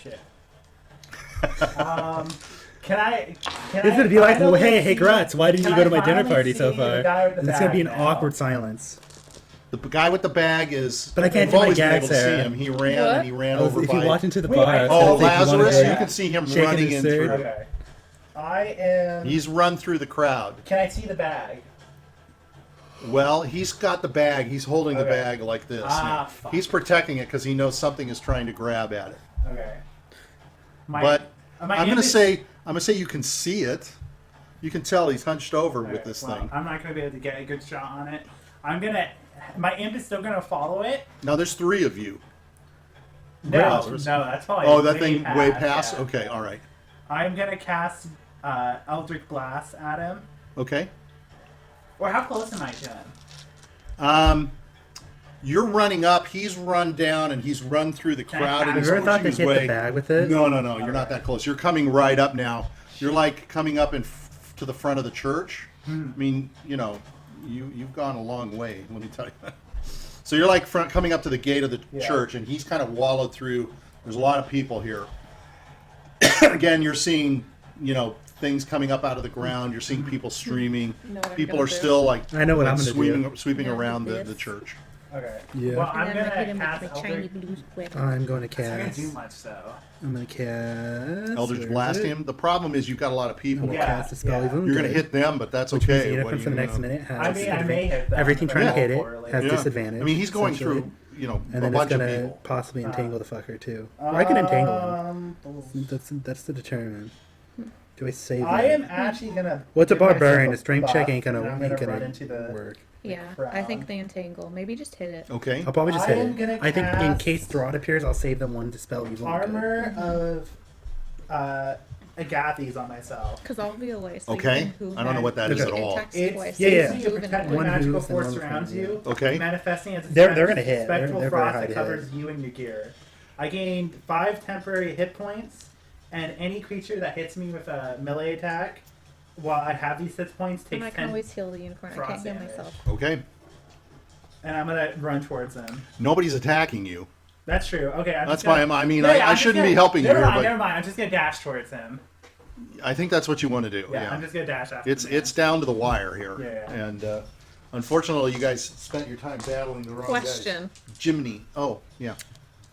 Shit. Can I? It's gonna be like, well, hey, Grutz, why didn't Can you go I to my dinner finally party so see the far? guy with the And it's gonna be an bag now? awkward silence. The guy with the bag is. But I can't we've do my always been gags able to see there. him. He ran What? and he ran Oh, over if by. you walked into the Wait, bar, I- I Oh, think you wanted Lazarus! to- You can see him shaking running his in third. through. Okay. I am. He's run through the crowd. Can I see the bag? Well, he's got the bag. He's holding the Okay. bag like this. Now, Fuck. he's protecting it because he knows something is trying to grab at it. Okay. But I'm image- gonna say you can see it. You can tell he's hunched over with Okay, this well, thing. I'm not gonna be able to get a good shot on it. My imp is still gonna follow it. Now there's three of you. No, Lazarus. no, that's probably. Oh, that thing way past. yeah. Okay, all right. I'm gonna cast Eldritch Blast at him. Okay. Or how close am I to him? You're running up. He's run down, and he's run through the Can I crowd, and have he's You ever thought pushing they his hit the way. bag with it? No, you're not that close. You're coming right up now. You're like coming up to the front of the church. I mean, you've gone a long way. Let me tell you. So you're like coming up to the gate of the Yeah. church, and he's kind of wallowed through. There's a lot of people here. Again, you're seeing, things coming up out of the ground. You're seeing people streaming. Know what I'm People gonna are do. still like I know what I'm gonna sweeping Yeah, around this. the church. Okay. Yeah. Well, I'm And then I hit gonna him cast with the shiny Eldritch. blue squib. I'm going to It's not gonna cast. do much though. I'm going to cast. Eldritch where blast is it? him. The problem is you've got a lot of people. Yeah. Cast a spell yeah. even. You're going to hit them, but that's Which means okay. the What enemy do for the you next know? minute has I mean, I may hit them. everything but trying to roll hit it poorly. has Yeah. disadvantage. I mean, he's going essentially. through, And a then it's bunch of gonna people. possibly entangle the fucker too. Or I can entangle him. That's the determinant. Do I save I him? am actually gonna. What's a give myself barbarian? A strength buff, check ain't gonna and I'm run into the. work. Yeah, I think they entangle. Maybe just hit it. Okay. I'll probably just I hit am it. gonna I think in cast case Strahd appears, I'll save them one to spell evil. Armor of Agathes on myself. Because I'll be away. So Okay. You can I don't know what that is it at all. attacks It's twice. Yeah, yeah. states you protect the One magical moves and force one surrounds friendly. you. Okay. Manifesting as a They're gonna hit. spectral They're very frost hard that to covers hit. you and your gear. I gain 5 temporary hit points, and any creature that hits me with a melee attack while I have these 6 points And takes I can 10. always heal the unicorn. I can't frost heal damage. myself. Okay. And I'm gonna run towards them. Nobody's attacking you. That's true. Okay, I'm That's just gonna, why I mean, Yeah, yeah, I I'm just shouldn't gonna- be helping you never here, mind, but never mind. I'm just gonna dash towards him. I think that's what you want to do. Yeah, Yeah. I'm just gonna dash after It's him. it's down to the wire here. Yeah. And unfortunately, you guys spent your time battling the wrong Question: guys. Jiminy. Oh, yeah.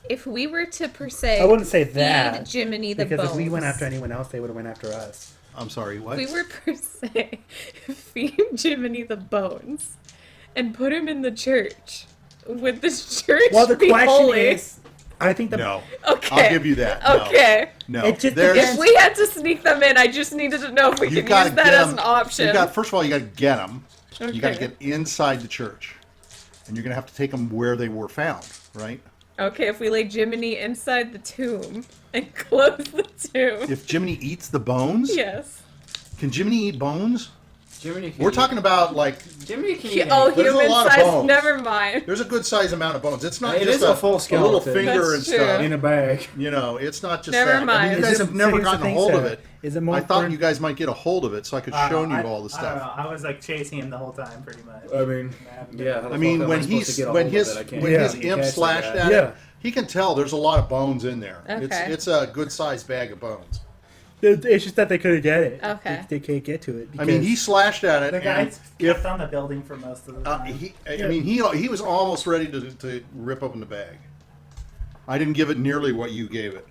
If we were to per se, I wouldn't say feed that Jiminy the because bones. if we went after anyone else, they would have went after us. I'm sorry. What? If we were per se feed Jiminy the bones and put him in the church, would this church Well, the be question holy? is, I think the No. Okay. I'll give you that. No. Okay. No. It just There's- If we had to sneak them in, I just needed to know if we you could gotta use that get as 'em- an option. First of all, you got to get them. You got to Okay. get inside the church, and you're going to have to take them where they were found, right? Okay, if we lay Jiminy inside the tomb and close the tomb. If Jiminy eats the bones, Yes. can Jiminy eat bones? Jiminy can We're eat- talking about like Jiminy can Hu- eat oh, anything. There's a human lot of size. bones. Never mind. there's a good size amount of bones. It's not It just is a full little skeleton. finger That's and true. stuff. in a bag. You know, it's not just Never that. I mean, mind. you guys have never Here's the gotten a thing, hold of Sarah. it. Is it more I thought important- you guys might get a hold of it, so I could show you all the I don't stuff. know. I was like chasing him the whole time, pretty much. I mean, yeah. I mean, when his imp slashed at Yeah. it, he can tell there's a lot of bones in there. Okay. It's a good sized bag of bones. It's just that they couldn't get it. Okay. They can't get to it. I mean, he slashed at it. The and guys kept on the building for most of the time. he was almost ready to rip open the bag. I didn't give it nearly what you gave it.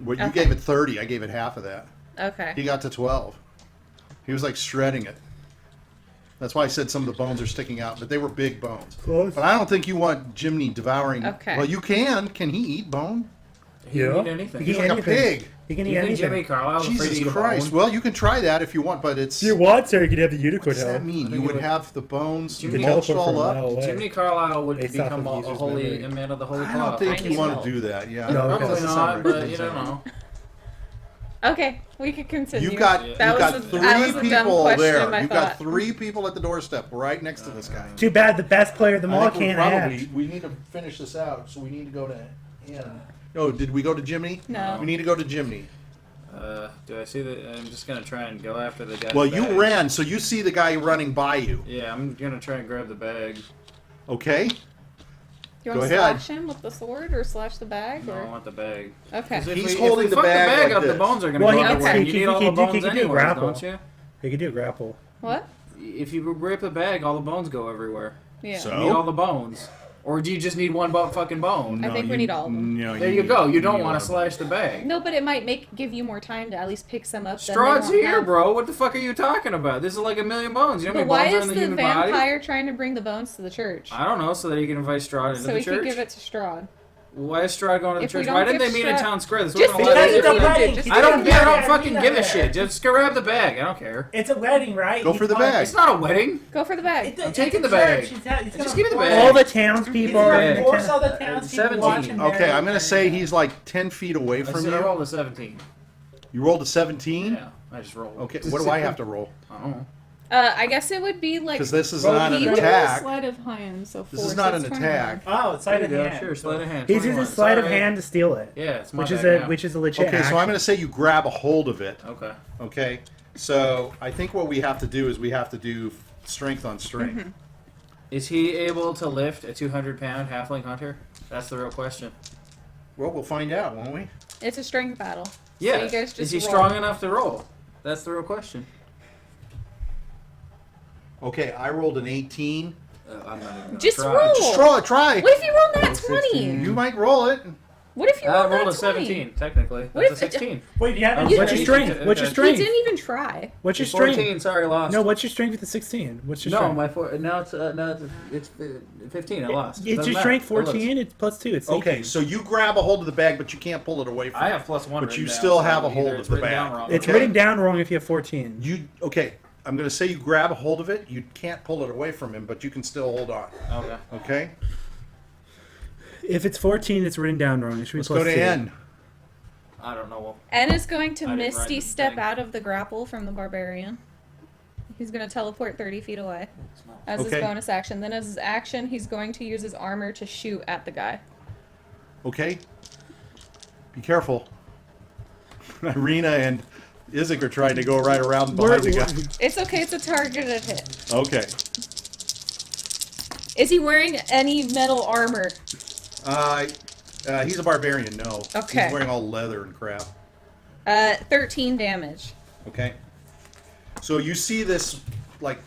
What you Okay. gave it 30, I gave it half of that. Okay. He got to 12. He was like shredding it. That's why I said some of the bones are sticking out, but they were big bones. Close. But I don't think you want Jiminy devouring. Okay. Well, you can. Can he eat bone? He can eat anything. He He's can like eat a anything. pig. He can eat You think anything. Jiminy Carlyle's afraid to Jesus eat a Christ. bone? Well, you can try that if you want, but it's. If you want, sir, you could have the unicorn What does that help. mean? I You think would it would- have the bones Jiminy mulched teleport all from a mile up? away. Jiminy Carlyle would Based off become of a user's holy memory. a man of the holy I cloth. don't think Tiny you want smell. to do that. Yeah. No, Probably Doesn't not, sound but very you don't good. know. Okay, we could continue. You've got, Yeah. you've That got was a- three that was a dumb people question, there. I You've got thought. 3 people at the doorstep right next to this guy. Too bad the best player of them all I think can't act. we need to finish this out, so we need to go to N. Oh, did we go to Jiminy? No. We need to go to Jiminy. Do I see the? I'm just gonna try and go after the guy. Well, in the you bag. ran, so you see the guy running by you. Yeah, I'm gonna try and grab the bag. Okay? You Go want to ahead. slash him with the sword or slash the bag? No, I Or? want the bag. Okay. 'Cause if He's we holding the fuck bag like up, this. the bones are gonna Well, go he can- everywhere. he You can- need all he the can do- he bones can do anyways, grapple. don't you? He could do a grapple. What? If you rip the bag, all the bones go everywhere. Yeah. So? You need all the bones. Or do you just need one fucking bone? I think we need all of them. No, There you go. You don't need want all to of them. slash the bag. No, but it might give you more time to at least pick some up. then they Strahd's won't here, have- bro. What the fuck are you talking about? This is like a million bones. You know how But many why bones are is in the the human body? vampire trying to bring the bones to the church? I don't know, so that he can invite Strahd into So the we church. could give it to Strahd. Why is Strahd going to the If we church? don't Why didn't they give meet in Strahd- town square? This Just wasn't because allowed you to do need that. to. Just I don't because care. I you don't fucking need give a that. shit. Just grab the bag. I don't care. It's a wedding, right? Go for the bag. It's not a wedding. Go for the bag. I'm taking the bag. Just give me the bag. All the He's townspeople gonna are in the force town. all the townspeople 17. watching. Okay, I'm going to say he's like 10 feet away I from said I you. rolled a 17. You rolled a 17? Yeah, I just rolled. Okay, what do I have to roll? I don't know. I guess it would be like. Because this is roll not an the attack. Sleight of hand, so This four, is not so an it's attack. Oh, it's sleight of Yeah, hand. sure. Sleight of hand. He's 21. using sleight of Sorry. hand to steal it, Yeah, it's my which is bag now. a legit Okay, so action. I'm going to say you grab a hold of it. Okay. Okay? So I think what we have to do is we have to do strength on strength. Mm-hmm. Is he able to lift a 200-pound halfling hunter? That's the real question. Well, we'll find out, won't we? It's a strength battle. So Yeah. you guys just Is he roll. strong enough to roll? That's the real question. Okay, I rolled an 18. I'm not even gonna Just try. roll. Just try. What if you roll that 20? You might roll it. What if you I roll rolled that a 20? 17, technically. What That's a if- 16. Wait, you haven't. Oh, What's your strength? What's your Okay. He strength? didn't even try. What's your 14, strength? sorry, lost. No, what's your strength with the 16? What's your No, strength? my now it's 15. I lost. It's Doesn't your matter. strength I lose. 14. It's plus 2. It's Okay, 18. so you grab a hold of the bag, but you can't pull it away from I you. have +1. But written you down, still so have a hold either of it's the written down bag. wrong. It's okay. written down wrong if you have 14. Okay, I'm going to say you grab a hold of it. You can't pull it away from him, but you can still hold on. Okay. Okay? If it's 14, it's written down wrong. It should be Let's plus go to 2. N. I don't know. N is going to I didn't write Misty the step thing. out of the grapple from the barbarian. He's going to teleport 30 feet away as his Okay. bonus action. Then as his action, he's going to use his armor to shoot at the guy. Okay? Be careful. Irina and Isaac are trying to go right around behind the guy. It's okay, it's a targeted hit. Okay. Is he wearing any metal armor? He's a barbarian, no. Okay. He's wearing all leather and crap. 13 damage. Okay. So you see this, like,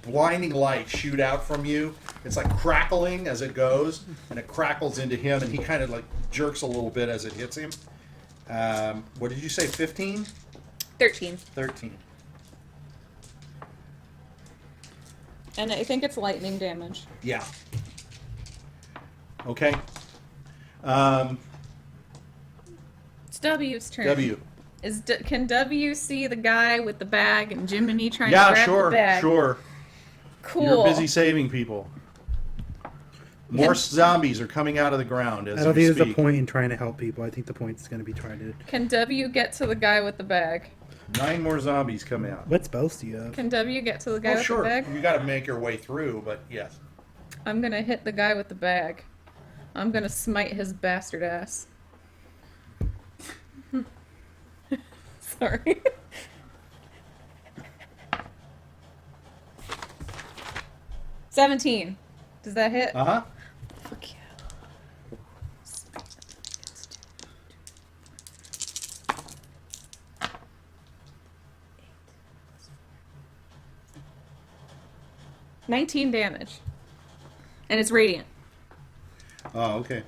blinding light shoot out from you. It's like crackling as it goes, and it crackles into him, and he kind of like jerks a little bit as it hits him. What did you say, 15? 13. 13. And I think it's lightning damage. Yeah. Okay. It's W's turn. W. Can W see the guy with the bag and Jiminy trying to Yeah, grab sure, the bag? sure. Cool. You're busy saving people. More zombies are coming out of the ground as I don't we think there's speak. a point in trying to help people. I think the point is going to be trying to. Can W get to the guy with the bag? 9 more zombies come out. What spells do you have? Can W get to the guy Oh, with sure. the bag? You got to make your way through, but yes. I'm gonna hit the guy with the bag. I'm gonna smite his bastard ass. Sorry. $17. Does that hit? Uh-huh. Fuck yeah. $19 damage. And it's radiant. Oh, okay.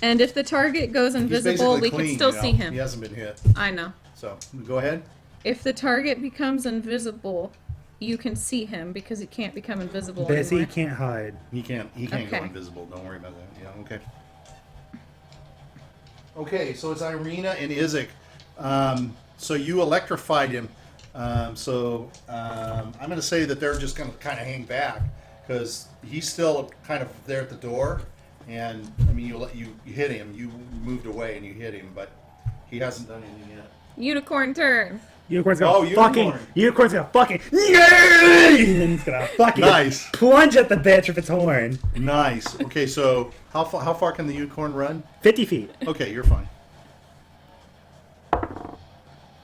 And if the target goes invisible, we can still see him. He hasn't been hit. I know. So, go ahead. If the target becomes invisible, you can see him because he can't become invisible Bessie anymore. can't hide. He can't go Okay. invisible. Don't worry about that. Yeah, okay. Okay, so it's Irina and Izek. So you electrified him. I'm going to say that they're just going to kind of hang back because he's still kind of there at the door. And, I mean, you hit him. You moved away and you hit him, but he hasn't done anything yet. Unicorn turn. Unicorn's gonna unicorn. Unicorn's gonna fucking. And he's gonna fucking Nice. plunge at the bitch with its horn. Nice. Okay, so how far can the unicorn run? 50 feet. Okay, you're fine.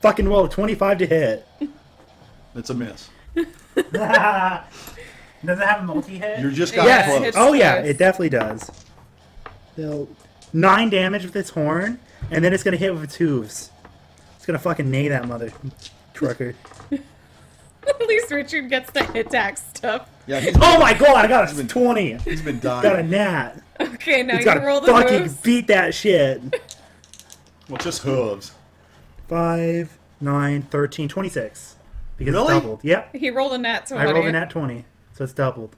Fucking roll 25 to hit. It's a miss. Does it have a multi-hit? You just got Yes, close. it's- Oh yeah, close. it definitely does. So, 9 damage with its horn, and then it's gonna hit with its hooves. It's gonna fucking neigh that mother trucker. At least Richard gets the hit attack stuff. Yeah, Oh my god, I got a 20. he's been Got a dying. nat. Okay, now It's you gotta roll the fucking moves. beat that shit. Well, just hooves. 5, 9, 13, 26. Because Really? it's doubled. Yep. He rolled a nat 20. I rolled a nat 20, so it's doubled.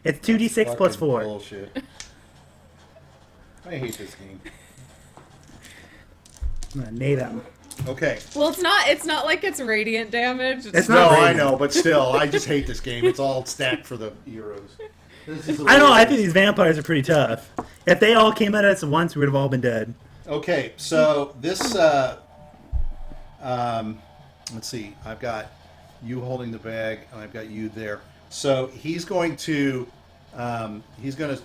It's 2d6 plus Fucking 4. Bullshit. I hate this game. I'm gonna neigh that. Okay. Well, it's not like it's radiant damage. It's No, not I radiant. know, but still, I just hate this game. It's all stacked for the heroes. This is I know, I think these vampires are pretty tough. If they all came at us at once, we would have all been dead. Okay, so this, let's see. I've got you holding the bag, and I've got you there. So he's going to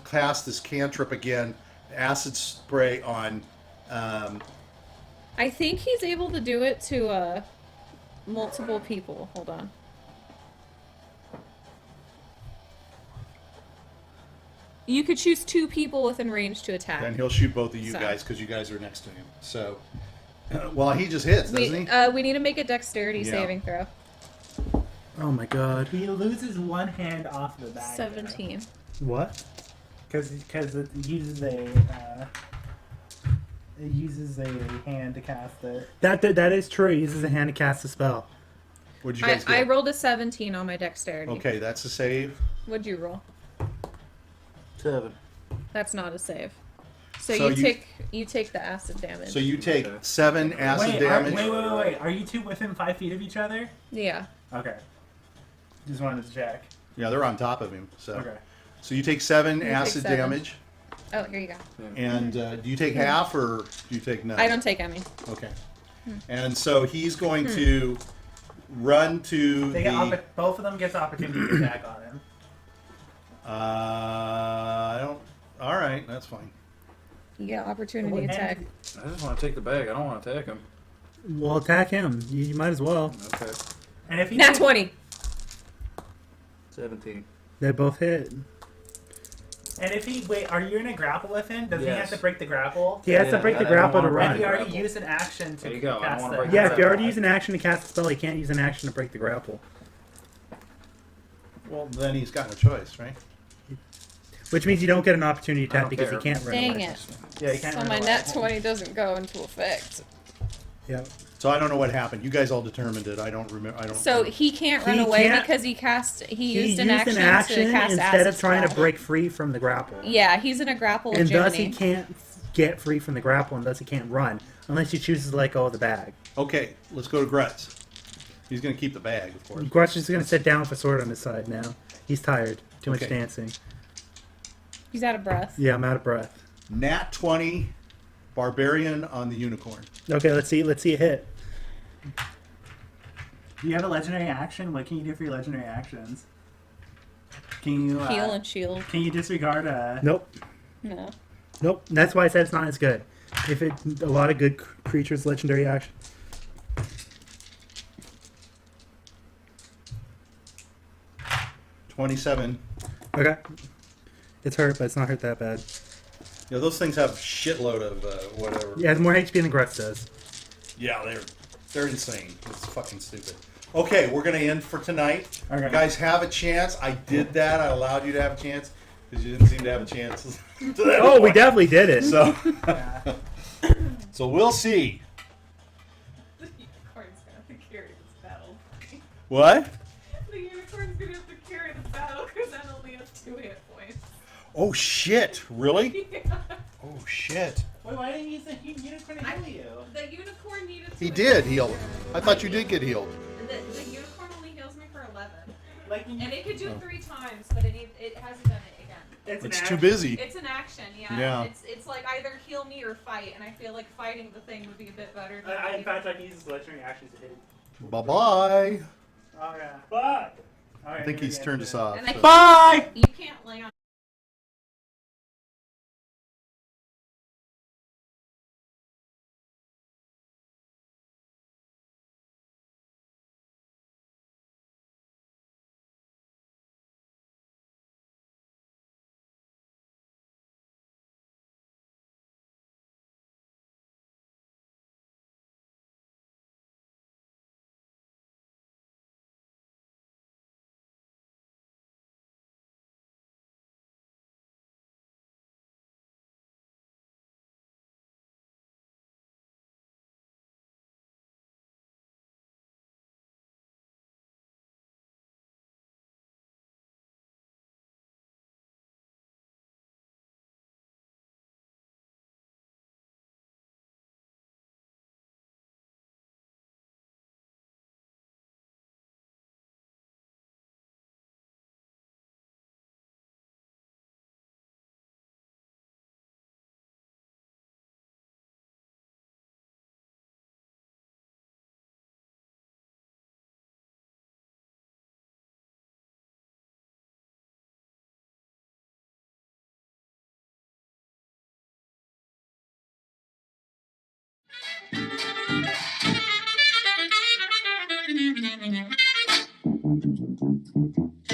cast this cantrip again, acid spray on. I think he's able to do it to multiple people. Hold on. You could choose 2 people within range to attack. And he'll shoot both of you So. guys because you guys are next to him. So, well, he just hits, doesn't he? We need to make a dexterity Yeah. saving throw. Oh my god. He loses one hand off the bag. 17. What? Because it uses a hand to cast it. That is true. He uses a hand to cast a spell. What'd you guys I get? rolled a 17 on my dexterity. Okay, that's a save. What'd you roll? 7. That's not a save. So, So you you- take the acid damage. So you take 7 acid damage. Wait. Are you two within 5 feet of each other? Yeah. Okay. Just wanted to check. Yeah, they're on top of him. So, Okay. so you take 7 take acid 7. damage, Oh, here you go. and do you take half or do you take none? I don't take any. Okay. And so he's going to run to They the. get both of them gets opportunity to attack on him. I don't. All right, that's fine. You get opportunity attack. I just want to take the bag. I don't want to attack him. Well, attack him. You might as well. Okay. And if he Nat 20. 17. They both hit. And if he are you in a grapple with him? Does he Yes. have to break the grapple? He has to Yeah, break the I don't grapple to wanna Have run. you break already grapple. used an action to There you go, I don't cast wanna the break Yeah, if you grapple. already use an action to cast a spell, you can't use an action to break the grapple. Well, then he's got no choice, right? Which means you don't get an opportunity I attack don't because care. he can't run Dang away. it. Yeah, you can't So run my away. nat 20 doesn't go into effect. Yep. So I don't know what happened. You guys all determined it. I don't remember. I don't. So he can't run He away can't- because he used an action, to cast instead of acid trying to spell. break free from the grapple. Yeah, he's in a grapple with And thus Jiminy. he can't get free from the grapple, and thus he can't run unless he chooses to let go of the bag. Okay, let's go to Grutz. He's going to keep the bag, of course. Grutch is going to sit down with a sword on his side now. He's tired. Too much Okay. dancing. He's out of breath. Yeah, I'm out of breath. Nat 20, barbarian on the unicorn. Okay, let's see a hit. Do you have a legendary action? What can you do for your legendary actions? Can you Heal and shield. Can you disregard Nope. No. Nope. That's why I said it's not as good. If it a lot of good creatures legendary action. 27. Okay. It's hurt, but it's not hurt that bad. Yeah, those things have shitload of whatever. Yeah, it has more HP than Grutz does. Yeah, they're insane. It's fucking stupid. Okay, we're gonna end for tonight. Okay. You guys have a chance. I did that. I allowed you to have a chance because you didn't seem to have a chance. to that Oh, we point. definitely did it. So, so we'll see. The unicorn's gonna have to carry this battle. What? The unicorn's gonna have to carry the battle because that only has 2 hit points. Oh shit! Really? Yeah. Oh shit! Wait, why didn't you use the unicorn to heal you? The unicorn needed to. He did heal. I thought you did get healed. The unicorn only heals me for 11. Like, And it could do it 3 times, but it hasn't done it again. It's too busy. It's an action, yeah. Yeah. It's like either heal me or fight, and I feel like fighting the thing would be a bit better. Than In fact, I can use his legendary actions to hit. Bye bye. Oh yeah. But. I think he's turned us off. And I so. Bye! You can't lay on.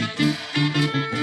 Thank you.